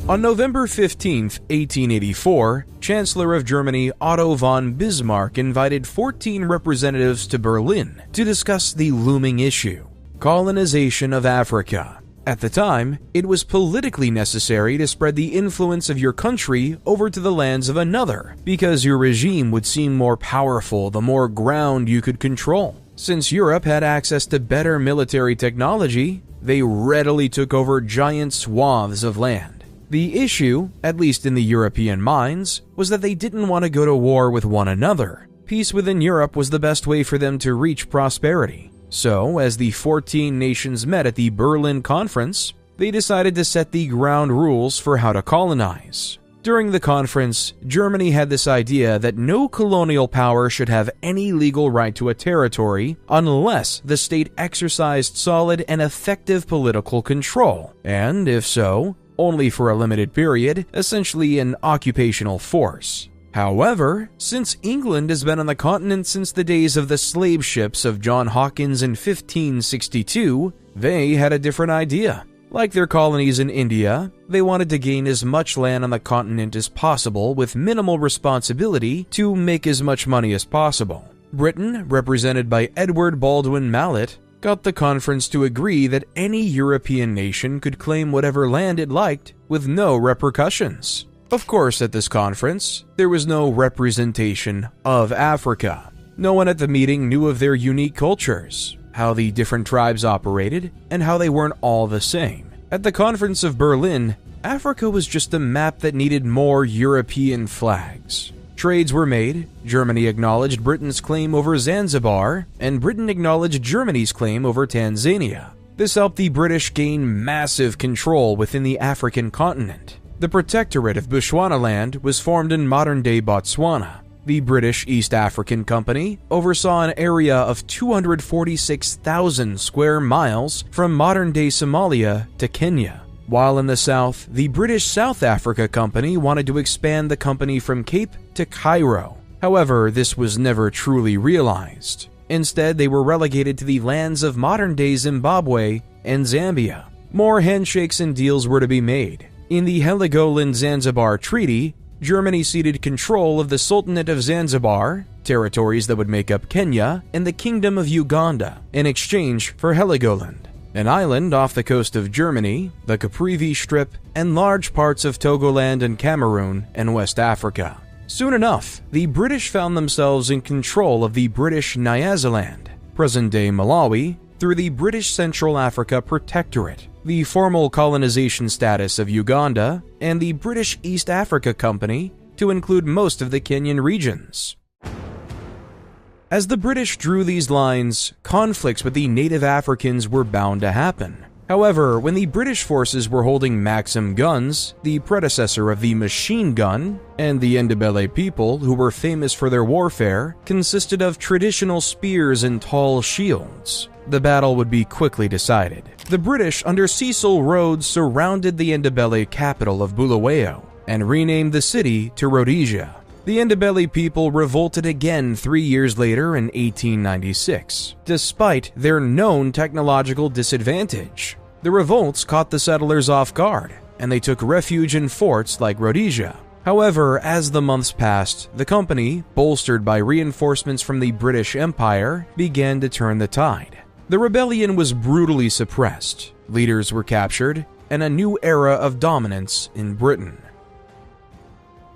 On November 15, 1884, Chancellor of Germany Otto von Bismarck invited 14 representatives to Berlin to discuss the looming issue: colonization of Africa. At the time, it was politically necessary to spread the influence of your country over to the lands of another, because your regime would seem more powerful the more ground you could control. Since Europe had access to better military technology, they readily took over giant swaths of land. The issue, at least in the European minds, was that they didn't want to go to war with one another. Peace within Europe was the best way for them to reach prosperity. So, as the 14 nations met at the Berlin Conference, they decided to set the ground rules for how to colonize. During the conference, Germany had this idea that no colonial power should have any legal right to a territory unless the state exercised solid and effective political control, and if so, only for a limited period, essentially an occupational force. However, since England has been on the continent since the days of the slave ships of John Hawkins in 1562, they had a different idea. Like their colonies in India, they wanted to gain as much land on the continent as possible with minimal responsibility to make as much money as possible. Britain, represented by Edward Baldwin Mallet, got the conference to agree that any European nation could claim whatever land it liked with no repercussions. Of course, at this conference, there was no representation of Africa. No one at the meeting knew of their unique cultures, how the different tribes operated, and how they weren't all the same. At the Conference of Berlin, Africa was just a map that needed more European flags. Trades were made, Germany acknowledged Britain's claim over Zanzibar, and Britain acknowledged Germany's claim over Tanzania. This helped the British gain massive control within the African continent. The Protectorate of Bechuanaland was formed in modern-day Botswana. The British East African Company oversaw an area of 246,000 square miles from modern-day Somalia to Kenya. While in the south, the British South Africa Company wanted to expand the company from Cape to Cairo. However, this was never truly realized. Instead, they were relegated to the lands of modern-day Zimbabwe and Zambia. More handshakes and deals were to be made. In the Heligoland-Zanzibar Treaty, Germany ceded control of the Sultanate of Zanzibar, territories that would make up Kenya, and the Kingdom of Uganda, in exchange for Heligoland, an island off the coast of Germany, the Caprivi Strip, and large parts of Togoland and Cameroon and West Africa. Soon enough, the British found themselves in control of the British Nyasaland, present-day Malawi, through the British Central Africa Protectorate, the formal colonization status of Uganda, and the British East Africa Company to include most of the Kenyan regions. As the British drew these lines, conflicts with the native Africans were bound to happen. However, when the British forces were holding Maxim guns, the predecessor of the machine gun, and the Ndebele people, who were famous for their warfare, consisted of traditional spears and tall shields, the battle would be quickly decided. The British under Cecil Rhodes surrounded the Ndebele capital of Bulawayo and renamed the city to Rhodesia. The Ndebele people revolted again 3 years later in 1896, despite their known technological disadvantage. The revolts caught the settlers off guard, and they took refuge in forts like Rhodesia. However, as the months passed, the company, bolstered by reinforcements from the British Empire, began to turn the tide. The rebellion was brutally suppressed, leaders were captured, and a new era of dominance in Britain.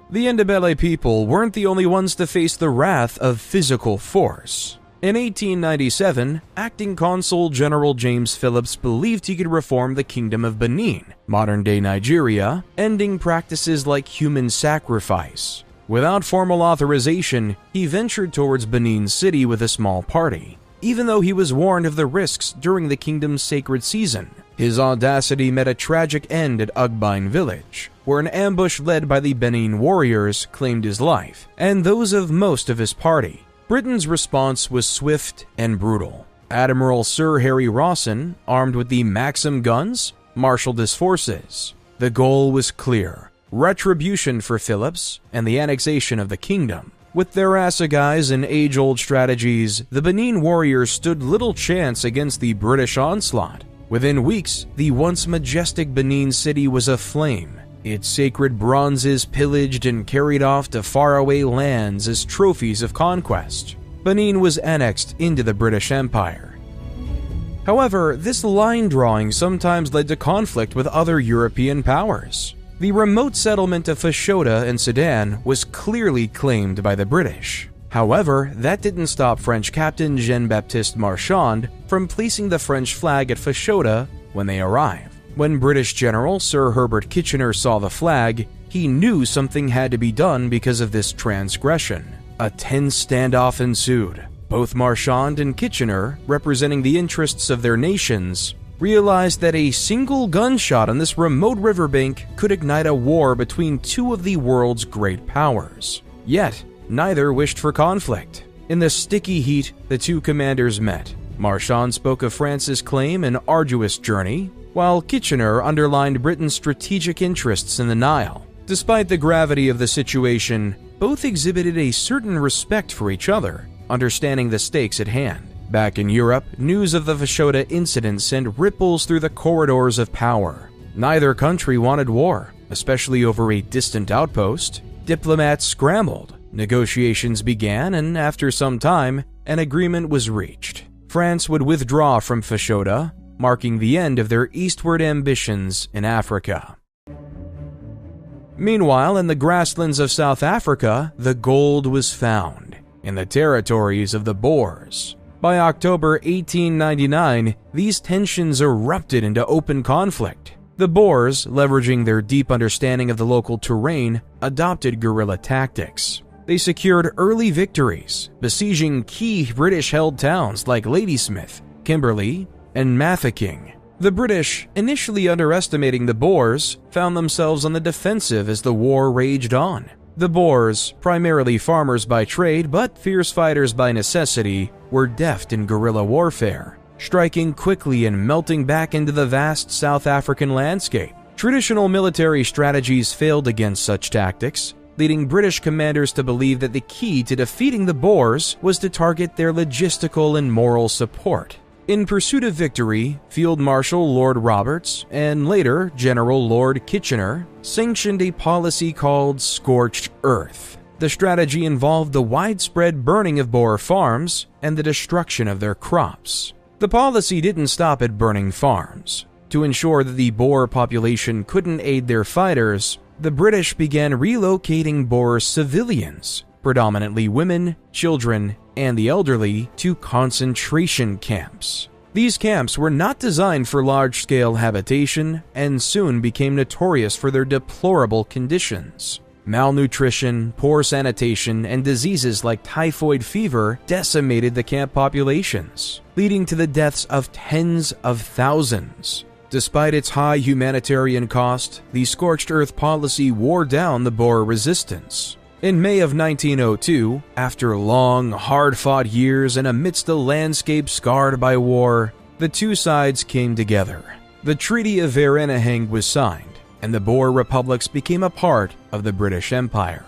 The Ndebele people weren't the only ones to face the wrath of physical force. In 1897, acting consul General James Phillips believed he could reform the Kingdom of Benin, modern-day Nigeria, ending practices like human sacrifice. Without formal authorization, he ventured towards Benin City with a small party. even though he was warned of the risks during the kingdom's sacred season. His audacity met a tragic end at Ugbein village, where an ambush led by the Benin warriors claimed his life, and those of most of his party. Britain's response was swift and brutal. Admiral Sir Harry Rawson, armed with the Maxim guns, marshaled his forces. The goal was clear: retribution for Philips and the annexation of the kingdom. With their assegais and age-old strategies, the Benin warriors stood little chance against the British onslaught. Within weeks, the once majestic Benin city was aflame, its sacred bronzes pillaged and carried off to faraway lands as trophies of conquest. Benin was annexed into the British Empire. However, this line drawing sometimes led to conflict with other European powers. The remote settlement of Fashoda in Sudan was clearly claimed by the British. However, that didn't stop French Captain Jean-Baptiste Marchand from placing the French flag at Fashoda when they arrived. When British General Sir Herbert Kitchener saw the flag, he knew something had to be done because of this transgression. A tense standoff ensued. Both Marchand and Kitchener, representing the interests of their nations, realized that a single gunshot on this remote riverbank could ignite a war between two of the world's great powers. Yet, neither wished for conflict. In the sticky heat, the two commanders met. Marchand spoke of France's claim and arduous journey, while Kitchener underlined Britain's strategic interests in the Nile. Despite the gravity of the situation, both exhibited a certain respect for each other, understanding the stakes at hand. Back in Europe, news of the Fashoda incident sent ripples through the corridors of power. Neither country wanted war, especially over a distant outpost. Diplomats scrambled. Negotiations began, and after some time, an agreement was reached. France would withdraw from Fashoda, marking the end of their eastward ambitions in Africa. Meanwhile, in the grasslands of South Africa, the gold was found in the territories of the Boers. By October 1899, these tensions erupted into open conflict. The Boers, leveraging their deep understanding of the local terrain, adopted guerrilla tactics. They secured early victories, besieging key British-held towns like Ladysmith, Kimberley, and Mafeking. The British, initially underestimating the Boers, found themselves on the defensive as the war raged on. The Boers, primarily farmers by trade but fierce fighters by necessity, were deft in guerrilla warfare, striking quickly and melting back into the vast South African landscape. Traditional military strategies failed against such tactics, leading British commanders to believe that the key to defeating the Boers was to target their logistical and moral support. In pursuit of victory, Field Marshal Lord Roberts, and later General Lord Kitchener, sanctioned a policy called Scorched Earth. The strategy involved the widespread burning of Boer farms and the destruction of their crops. The policy didn't stop at burning farms. To ensure that the Boer population couldn't aid their fighters, the British began relocating Boer civilians, predominantly women, children, and the elderly, to concentration camps. These camps were not designed for large-scale habitation and soon became notorious for their deplorable conditions. Malnutrition, poor sanitation, and diseases like typhoid fever decimated the camp populations, leading to the deaths of tens of thousands. Despite its high humanitarian cost, the Scorched Earth policy wore down the Boer resistance. In May of 1902, after long, hard-fought years and amidst a landscape scarred by war, the two sides came together. The Treaty of Vereeniging was signed, and the Boer republics became a part of the British Empire.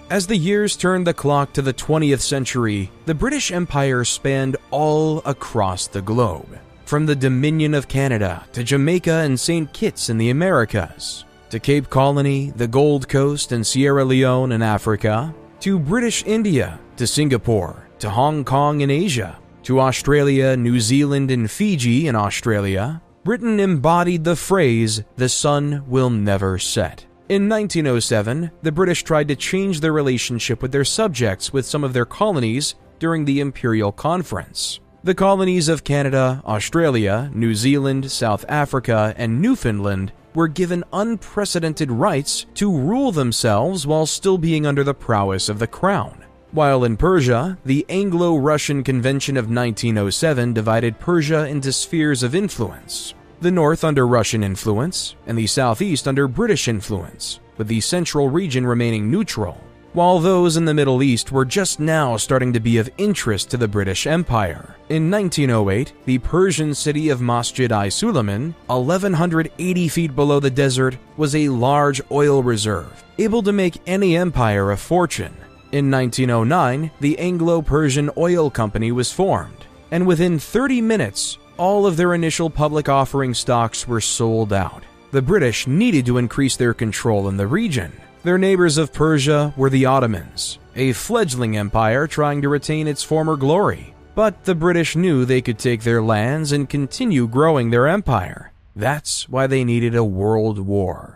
As the years turned the clock to the 20th century, the British Empire spanned all across the globe, from the Dominion of Canada to Jamaica and St. Kitts in the Americas, to Cape Colony, the Gold Coast, and Sierra Leone in Africa, to British India, to Singapore, to Hong Kong in Asia, to Australia, New Zealand, and Fiji in Australia. Britain embodied the phrase, "the sun will never set." In 1907, the British tried to change their relationship with their subjects with some of their colonies during the Imperial Conference. The colonies of Canada, Australia, New Zealand, South Africa, and Newfoundland were given unprecedented rights to rule themselves while still being under the prowess of the Crown. While in Persia, the Anglo-Russian Convention of 1907 divided Persia into spheres of influence, the north under Russian influence and the southeast under British influence, with the central region remaining neutral, while those in the Middle East were just now starting to be of interest to the British Empire. In 1908, the Persian city of Masjid-i-Suleiman, 1,180 feet below the desert, was a large oil reserve, able to make any empire a fortune. In 1909, the Anglo-Persian Oil Company was formed, and within 30 minutes, all of their initial public offering stocks were sold out. The British needed to increase their control in the region. Their neighbors of Persia were the Ottomans, a fledgling empire trying to retain its former glory. But the British knew they could take their lands and continue growing their empire. That's why they needed a world war.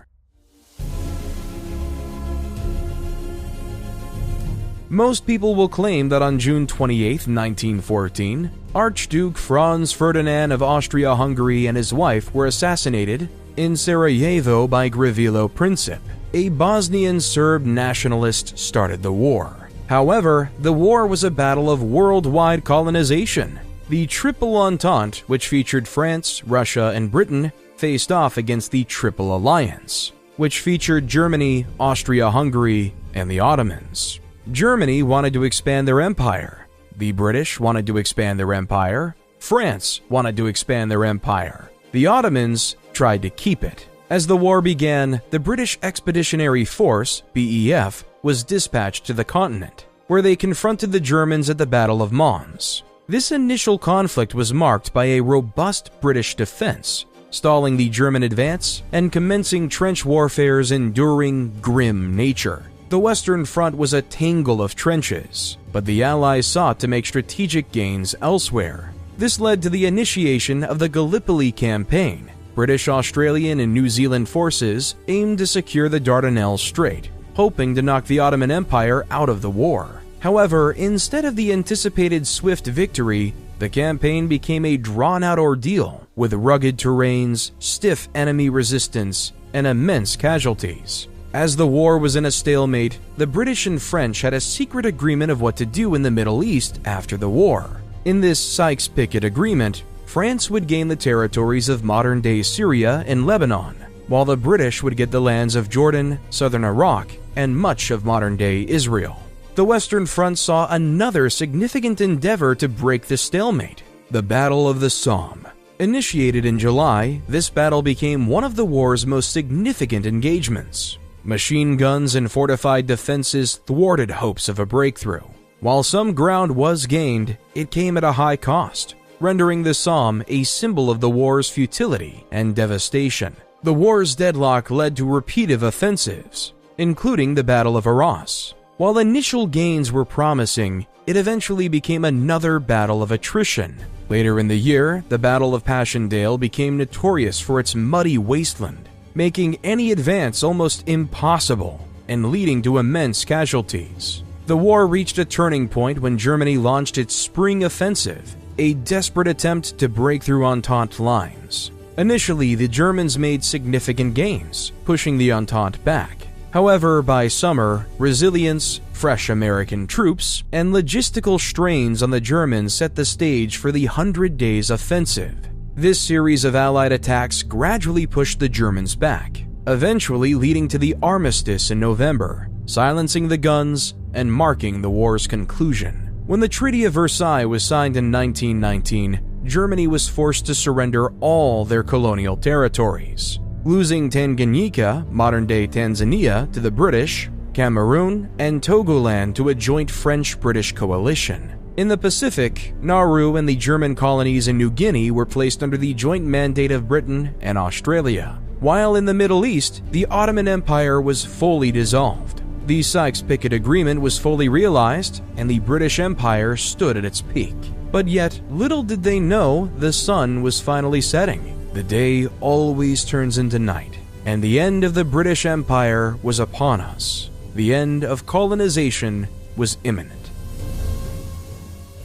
Most people will claim that on June 28, 1914, Archduke Franz Ferdinand of Austria-Hungary and his wife were assassinated in Sarajevo by Gavrilo Princip, a Bosnian Serb nationalist, started the war. However, the war was a battle of worldwide colonization. The Triple Entente, which featured France, Russia, and Britain, faced off against the Triple Alliance, which featured Germany, Austria-Hungary, and the Ottomans. Germany wanted to expand their empire. The British wanted to expand their empire. France wanted to expand their empire. The Ottomans tried to keep it. As the war began, the British Expeditionary Force, BEF, was dispatched to the continent, where they confronted the Germans at the Battle of Mons. This initial conflict was marked by a robust British defense, stalling the German advance and commencing trench warfare's enduring, grim nature. The Western Front was a tangle of trenches, but the Allies sought to make strategic gains elsewhere. This led to the initiation of the Gallipoli Campaign. British, Australian, and New Zealand forces aimed to secure the Dardanelles Strait, hoping to knock the Ottoman Empire out of the war. However, instead of the anticipated swift victory, the campaign became a drawn-out ordeal with rugged terrains, stiff enemy resistance, and immense casualties. As the war was in a stalemate, the British and French had a secret agreement of what to do in the Middle East after the war. In this Sykes-Picot agreement, France would gain the territories of modern-day Syria and Lebanon, while the British would get the lands of Jordan, southern Iraq, and much of modern-day Israel. The Western Front saw another significant endeavor to break the stalemate, the Battle of the Somme. Initiated in July, this battle became one of the war's most significant engagements. Machine guns and fortified defenses thwarted hopes of a breakthrough. While some ground was gained, it came at a high cost, rendering the Somme a symbol of the war's futility and devastation. The war's deadlock led to repeated offensives, including the Battle of Arras. While initial gains were promising, it eventually became another battle of attrition. Later in the year, the Battle of Passchendaele became notorious for its muddy wasteland, making any advance almost impossible and leading to immense casualties. The war reached a turning point when Germany launched its Spring Offensive, a desperate attempt to break through Entente lines. Initially, the Germans made significant gains, pushing the Entente back. However, by summer, resilience, fresh American troops, and logistical strains on the Germans set the stage for the 100 Days Offensive. This series of Allied attacks gradually pushed the Germans back, eventually leading to the armistice in November, silencing the guns and marking the war's conclusion. When the Treaty of Versailles was signed in 1919, Germany was forced to surrender all their colonial territories, losing Tanganyika, modern-day Tanzania, to the British, Cameroon, and Togoland to a joint French-British coalition. In the Pacific, Nauru and the German colonies in New Guinea were placed under the joint mandate of Britain and Australia, while in the Middle East, the Ottoman Empire was fully dissolved. The Sykes-Picot Agreement was fully realized, and the British Empire stood at its peak. But yet, little did they know the sun was finally setting. The day always turns into night, and the end of the British Empire was upon us. The end of colonization was imminent.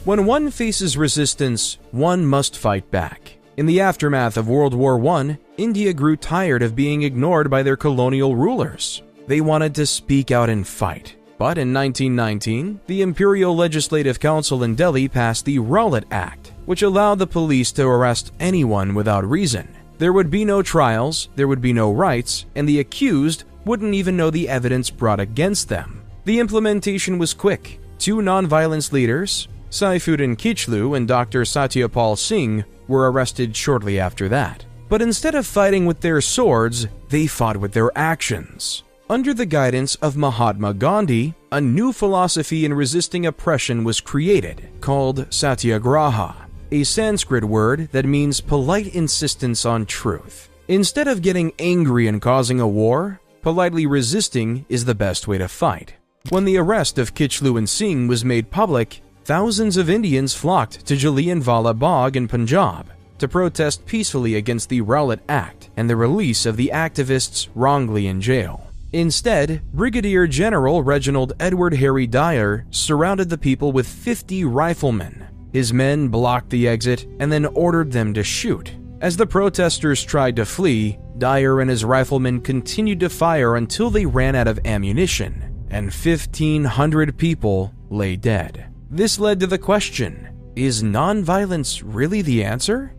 When one faces resistance, one must fight back. In the aftermath of World War I, India grew tired of being ignored by their colonial rulers. They wanted to speak out and fight. But in 1919, the Imperial Legislative Council in Delhi passed the Raleigh Act, which allowed the police to arrest anyone without reason. There would be no trials, there would be no rights, and the accused wouldn't even know the evidence brought against them. The implementation was quick. Two non-violence leaders, Saifuddin Kichlu and Dr. Satyapal Singh, were arrested shortly after that. But instead of fighting with their swords, they fought with their actions. Under the guidance of Mahatma Gandhi, a new philosophy in resisting oppression was created, called Satyagraha, a Sanskrit word that means polite insistence on truth. Instead of getting angry and causing a war, politely resisting is the best way to fight. When the arrest of Kichlu and Singh was made public, thousands of Indians flocked to Jallianwala Bagh in Punjab to protest peacefully against the Raleigh Act and the release of the activists wrongly in jail. Instead, Brigadier General Reginald Edward Harry Dyer surrounded the people with 50 riflemen. His men blocked the exit and then ordered them to shoot. As the protesters tried to flee, Dyer and his riflemen continued to fire until they ran out of ammunition, and 1,500 people lay dead. This led to the question, is nonviolence really the answer?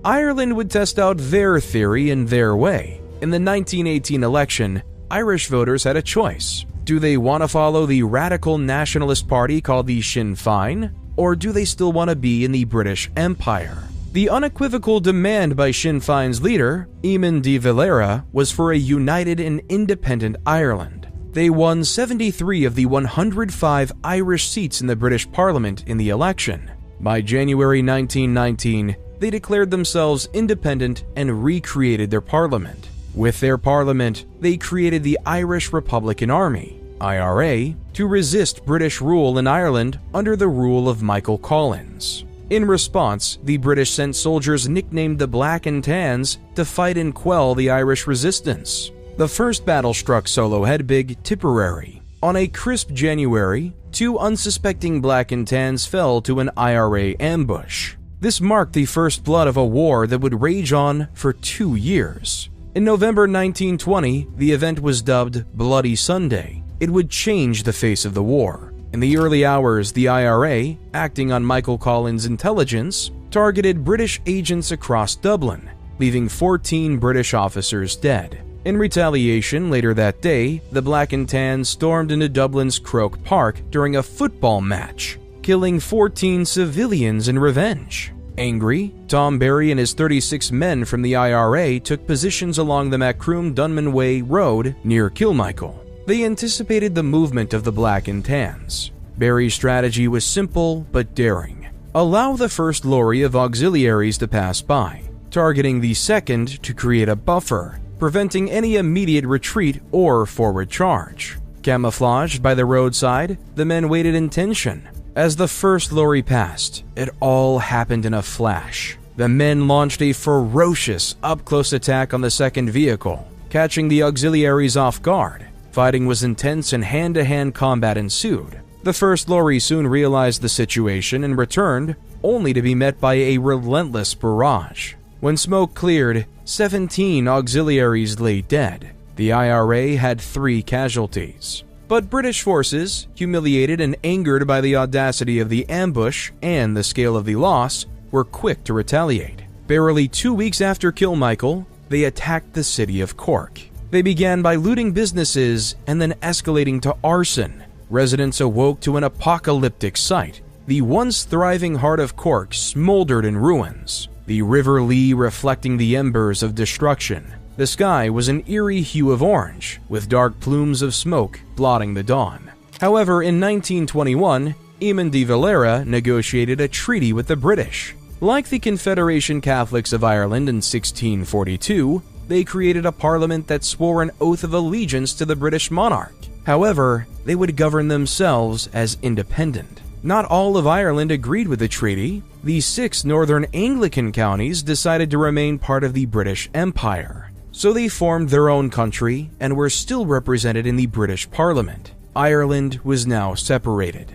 Ireland would test out their theory in their way. In the 1918 election, Irish voters had a choice. Do they want to follow the radical nationalist party called the Sinn Féin, or do they still want to be in the British Empire? The unequivocal demand by Sinn Féin's leader, Eamon de Valera, was for a united and independent Ireland. They won 73 of the 105 Irish seats in the British Parliament in the election. By January 1919, they declared themselves independent and recreated their parliament. With their parliament, they created the Irish Republican Army, IRA, to resist British rule in Ireland under the rule of Michael Collins. In response, the British sent soldiers nicknamed the Black and Tans to fight and quell the Irish resistance. The first battle struck Soloheadbig, Tipperary. On a crisp January, 2 unsuspecting Black and Tans fell to an IRA ambush. This marked the first blood of a war that would rage on for 2 years. In November 1920, the event was dubbed Bloody Sunday. It would change the face of the war. In the early hours, the IRA, acting on Michael Collins' intelligence, targeted British agents across Dublin, leaving 14 British officers dead. In retaliation, later that day, the Black and Tans stormed into Dublin's Croke Park during a football match, killing 14 civilians in revenge. Angry, Tom Barry and his 36 men from the IRA took positions along the Macroom-Dunman Way Road near Kilmichael. They anticipated the movement of the Black and Tans. Barry's strategy was simple but daring. Allow the first lorry of auxiliaries to pass by, targeting the second to create a buffer, preventing any immediate retreat or forward charge. Camouflaged by the roadside, the men waited in tension. As the first lorry passed, it all happened in a flash. The men launched a ferocious up-close attack on the second vehicle, catching the auxiliaries off guard. Fighting was intense and hand-to-hand combat ensued. The first lorry soon realized the situation and returned, only to be met by a relentless barrage. When smoke cleared, 17 auxiliaries lay dead. The IRA had 3 casualties. But British forces, humiliated and angered by the audacity of the ambush and the scale of the loss, were quick to retaliate. Barely 2 weeks after Kilmichael, they attacked the city of Cork. They began by looting businesses and then escalating to arson. Residents awoke to an apocalyptic sight. The once thriving heart of Cork smoldered in ruins, the River Lee reflecting the embers of destruction. The sky was an eerie hue of orange, with dark plumes of smoke blotting the dawn. However, in 1921, Eamon de Valera negotiated a treaty with the British. Like the Confederation Catholics of Ireland in 1642, they created a parliament that swore an oath of allegiance to the British monarch. However, they would govern themselves as independent. Not all of Ireland agreed with the treaty. The 6 northern Anglican counties decided to remain part of the British Empire. So they formed their own country and were still represented in the British Parliament. Ireland was now separated.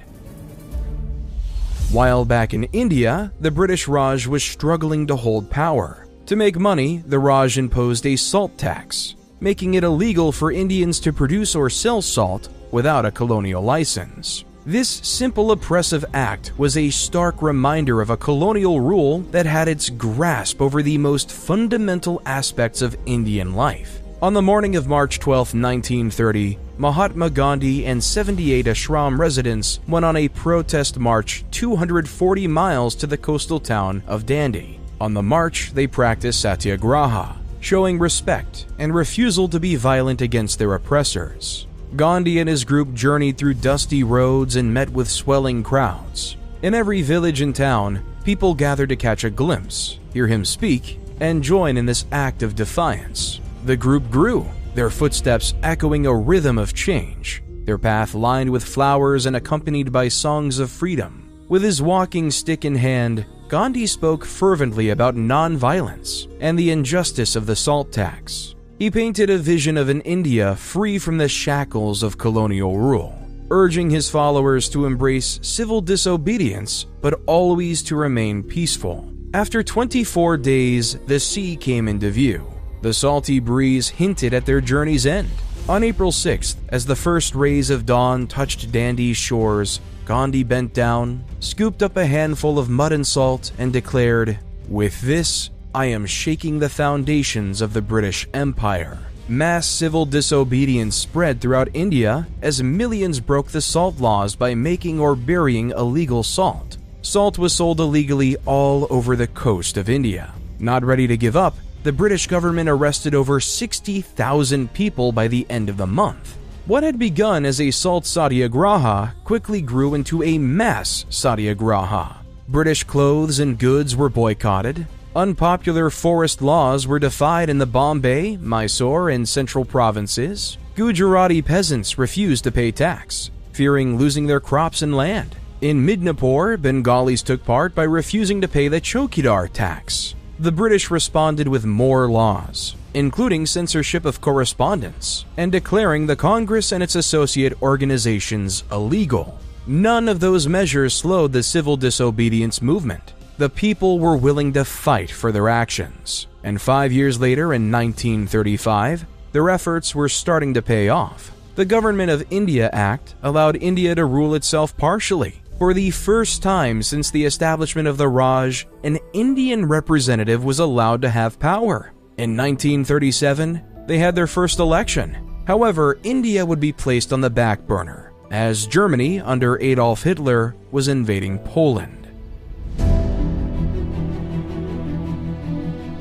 While back in India, the British Raj was struggling to hold power. To make money, the Raj imposed a salt tax, making it illegal for Indians to produce or sell salt without a colonial license. This simple oppressive act was a stark reminder of a colonial rule that had its grasp over the most fundamental aspects of Indian life. On the morning of March 12, 1930, Mahatma Gandhi and 78 ashram residents went on a protest march 240 miles to the coastal town of Dandi. On the march, they practiced satyagraha, showing respect and refusal to be violent against their oppressors. Gandhi and his group journeyed through dusty roads and met with swelling crowds. In every village and town, people gathered to catch a glimpse, hear him speak, and join in this act of defiance. The group grew, their footsteps echoing a rhythm of change, their path lined with flowers and accompanied by songs of freedom. With his walking stick in hand, Gandhi spoke fervently about non-violence and the injustice of the salt tax. He painted a vision of an India free from the shackles of colonial rule, urging his followers to embrace civil disobedience but always to remain peaceful. After 24 days, the sea came into view. The salty breeze hinted at their journey's end. On April 6th, as the first rays of dawn touched Dandi's shores, Gandhi bent down, scooped up a handful of mud and salt, and declared, "With this, I am shaking the foundations of the British Empire." Mass civil disobedience spread throughout India as millions broke the salt laws by making or burying illegal salt. Salt was sold illegally all over the coast of India. Not ready to give up, the British government arrested over 60,000 people by the end of the month. What had begun as a salt satyagraha quickly grew into a mass satyagraha. British clothes and goods were boycotted. Unpopular forest laws were defied in the Bombay, Mysore, and central provinces. Gujarati peasants refused to pay tax, fearing losing their crops and land. In Midnapore, Bengalis took part by refusing to pay the chowkidar tax. The British responded with more laws, including censorship of correspondence, and declaring the Congress and its associate organizations illegal. None of those measures slowed the civil disobedience movement. The people were willing to fight for their actions, and 5 years later, in 1935, their efforts were starting to pay off. The Government of India Act allowed India to rule itself partially. For the first time since the establishment of the Raj, an Indian representative was allowed to have power. In 1937, they had their first election. However, India would be placed on the back burner, as Germany, under Adolf Hitler, was invading Poland.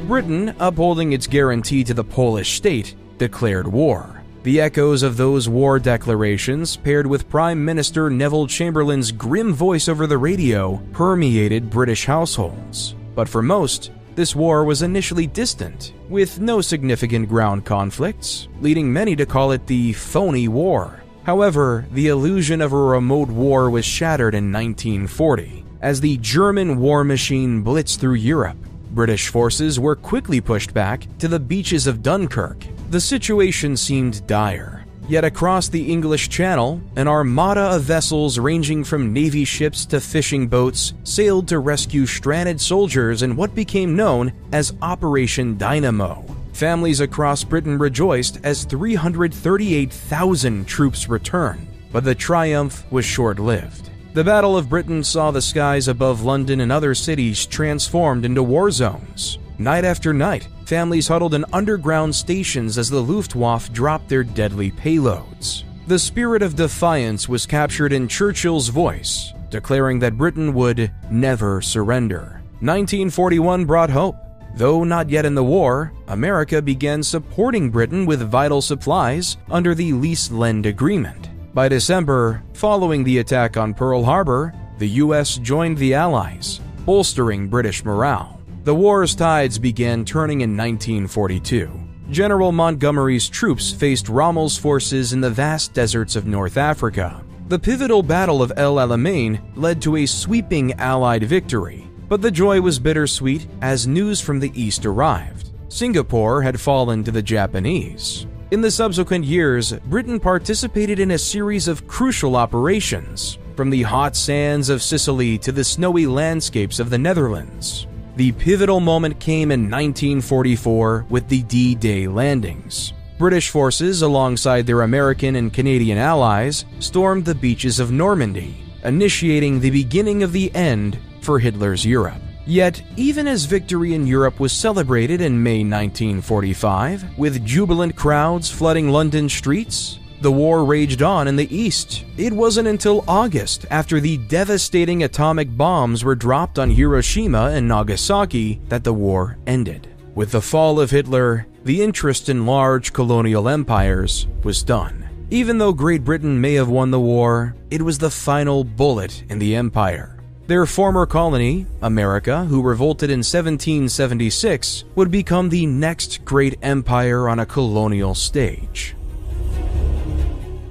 Britain, upholding its guarantee to the Polish state, declared war. The echoes of those war declarations, paired with Prime Minister Neville Chamberlain's grim voice over the radio, permeated British households. But for most, this war was initially distant, with no significant ground conflicts, leading many to call it the phony war. However, the illusion of a remote war was shattered in 1940, as the German war machine blitzed through Europe. British forces were quickly pushed back to the beaches of Dunkirk. The situation seemed dire. Yet across the English Channel, an armada of vessels ranging from Navy ships to fishing boats sailed to rescue stranded soldiers in what became known as Operation Dynamo. Families across Britain rejoiced as 338,000 troops returned, but the triumph was short-lived. The Battle of Britain saw the skies above London and other cities transformed into war zones. Night after night, families huddled in underground stations as the Luftwaffe dropped their deadly payloads. The spirit of defiance was captured in Churchill's voice, declaring that Britain would never surrender. 1941 brought hope. Though not yet in the war, America began supporting Britain with vital supplies under the Lease-Lend Agreement. By December, following the attack on Pearl Harbor, the U.S. joined the Allies, bolstering British morale. The war's tides began turning in 1942. General Montgomery's troops faced Rommel's forces in the vast deserts of North Africa. The pivotal Battle of El Alamein led to a sweeping Allied victory, but the joy was bittersweet as news from the East arrived. Singapore had fallen to the Japanese. In the subsequent years, Britain participated in a series of crucial operations, from the hot sands of Sicily to the snowy landscapes of the Netherlands. The pivotal moment came in 1944 with the D-Day landings. British forces, alongside their American and Canadian allies, stormed the beaches of Normandy, initiating the beginning of the end for Hitler's Europe. Yet, even as victory in Europe was celebrated in May 1945, with jubilant crowds flooding London streets, the war raged on in the East. It wasn't until August, after the devastating atomic bombs were dropped on Hiroshima and Nagasaki, that the war ended. With the fall of Hitler, the interest in large colonial empires was done. Even though Great Britain may have won the war, it was the final bullet in the empire. Their former colony, America, who revolted in 1776, would become the next great empire on a colonial stage.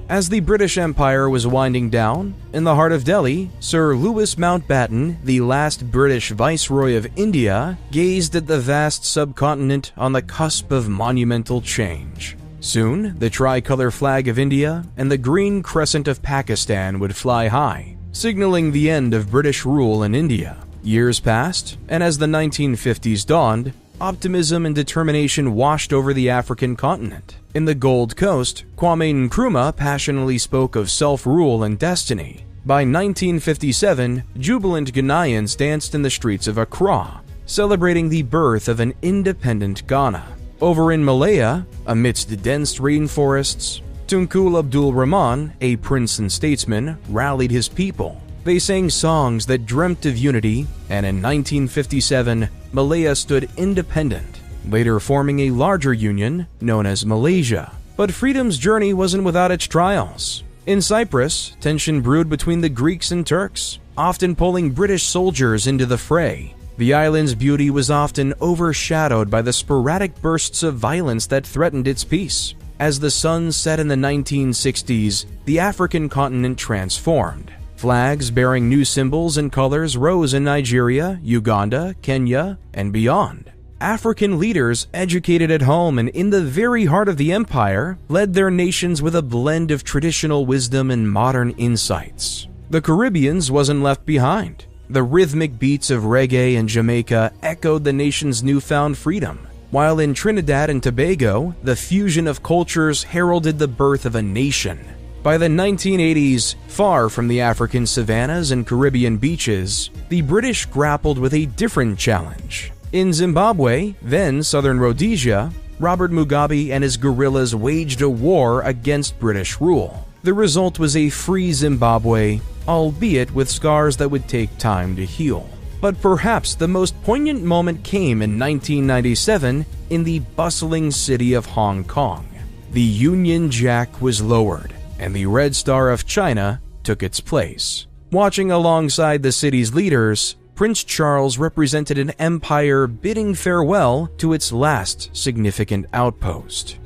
As the British Empire was winding down, in the heart of Delhi, Sir Louis Mountbatten, the last British Viceroy of India, gazed at the vast subcontinent on the cusp of monumental change. Soon, the tricolour flag of India and the green crescent of Pakistan would fly high, signaling the end of British rule in India. Years passed, and as the 1950s dawned, optimism and determination washed over the African continent. In the Gold Coast, Kwame Nkrumah passionately spoke of self-rule and destiny. By 1957, jubilant Ghanaians danced in the streets of Accra, celebrating the birth of an independent Ghana. Over in Malaya, amidst dense rainforests, Tunku Abdul Rahman, a prince and statesman, rallied his people. They sang songs that dreamt of unity, and in 1957, Malaya stood independent, later forming a larger union known as Malaysia. But freedom's journey wasn't without its trials. In Cyprus, tension brewed between the Greeks and Turks, often pulling British soldiers into the fray. The island's beauty was often overshadowed by the sporadic bursts of violence that threatened its peace. As the sun set in the 1960s, the African continent transformed. Flags bearing new symbols and colors rose in Nigeria, Uganda, Kenya, and beyond. African leaders, educated at home and in the very heart of the empire, led their nations with a blend of traditional wisdom and modern insights. The Caribbean wasn't left behind. The rhythmic beats of reggae and Jamaica echoed the nation's newfound freedom, while in Trinidad and Tobago, the fusion of cultures heralded the birth of a nation. By the 1980s, far from the African savannas and Caribbean beaches, the British grappled with a different challenge. In Zimbabwe, then Southern Rhodesia, Robert Mugabe and his guerrillas waged a war against British rule. The result was a free Zimbabwe, albeit with scars that would take time to heal. But perhaps the most poignant moment came in 1997 in the bustling city of Hong Kong. The Union Jack was lowered, and the Red Star of China took its place. Watching alongside the city's leaders, Prince Charles represented an empire bidding farewell to its last significant outpost.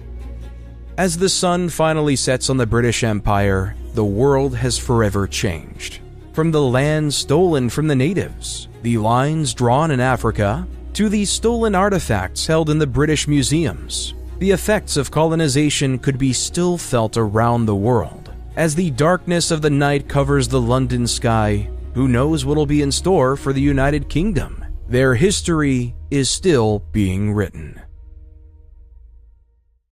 As the sun finally sets on the British Empire, the world has forever changed. From the land stolen from the natives, the lines drawn in Africa, to the stolen artifacts held in the British museums, the effects of colonization could be still felt around the world. As the darkness of the night covers the London sky, who knows what'll be in store for the United Kingdom? Their history is still being written.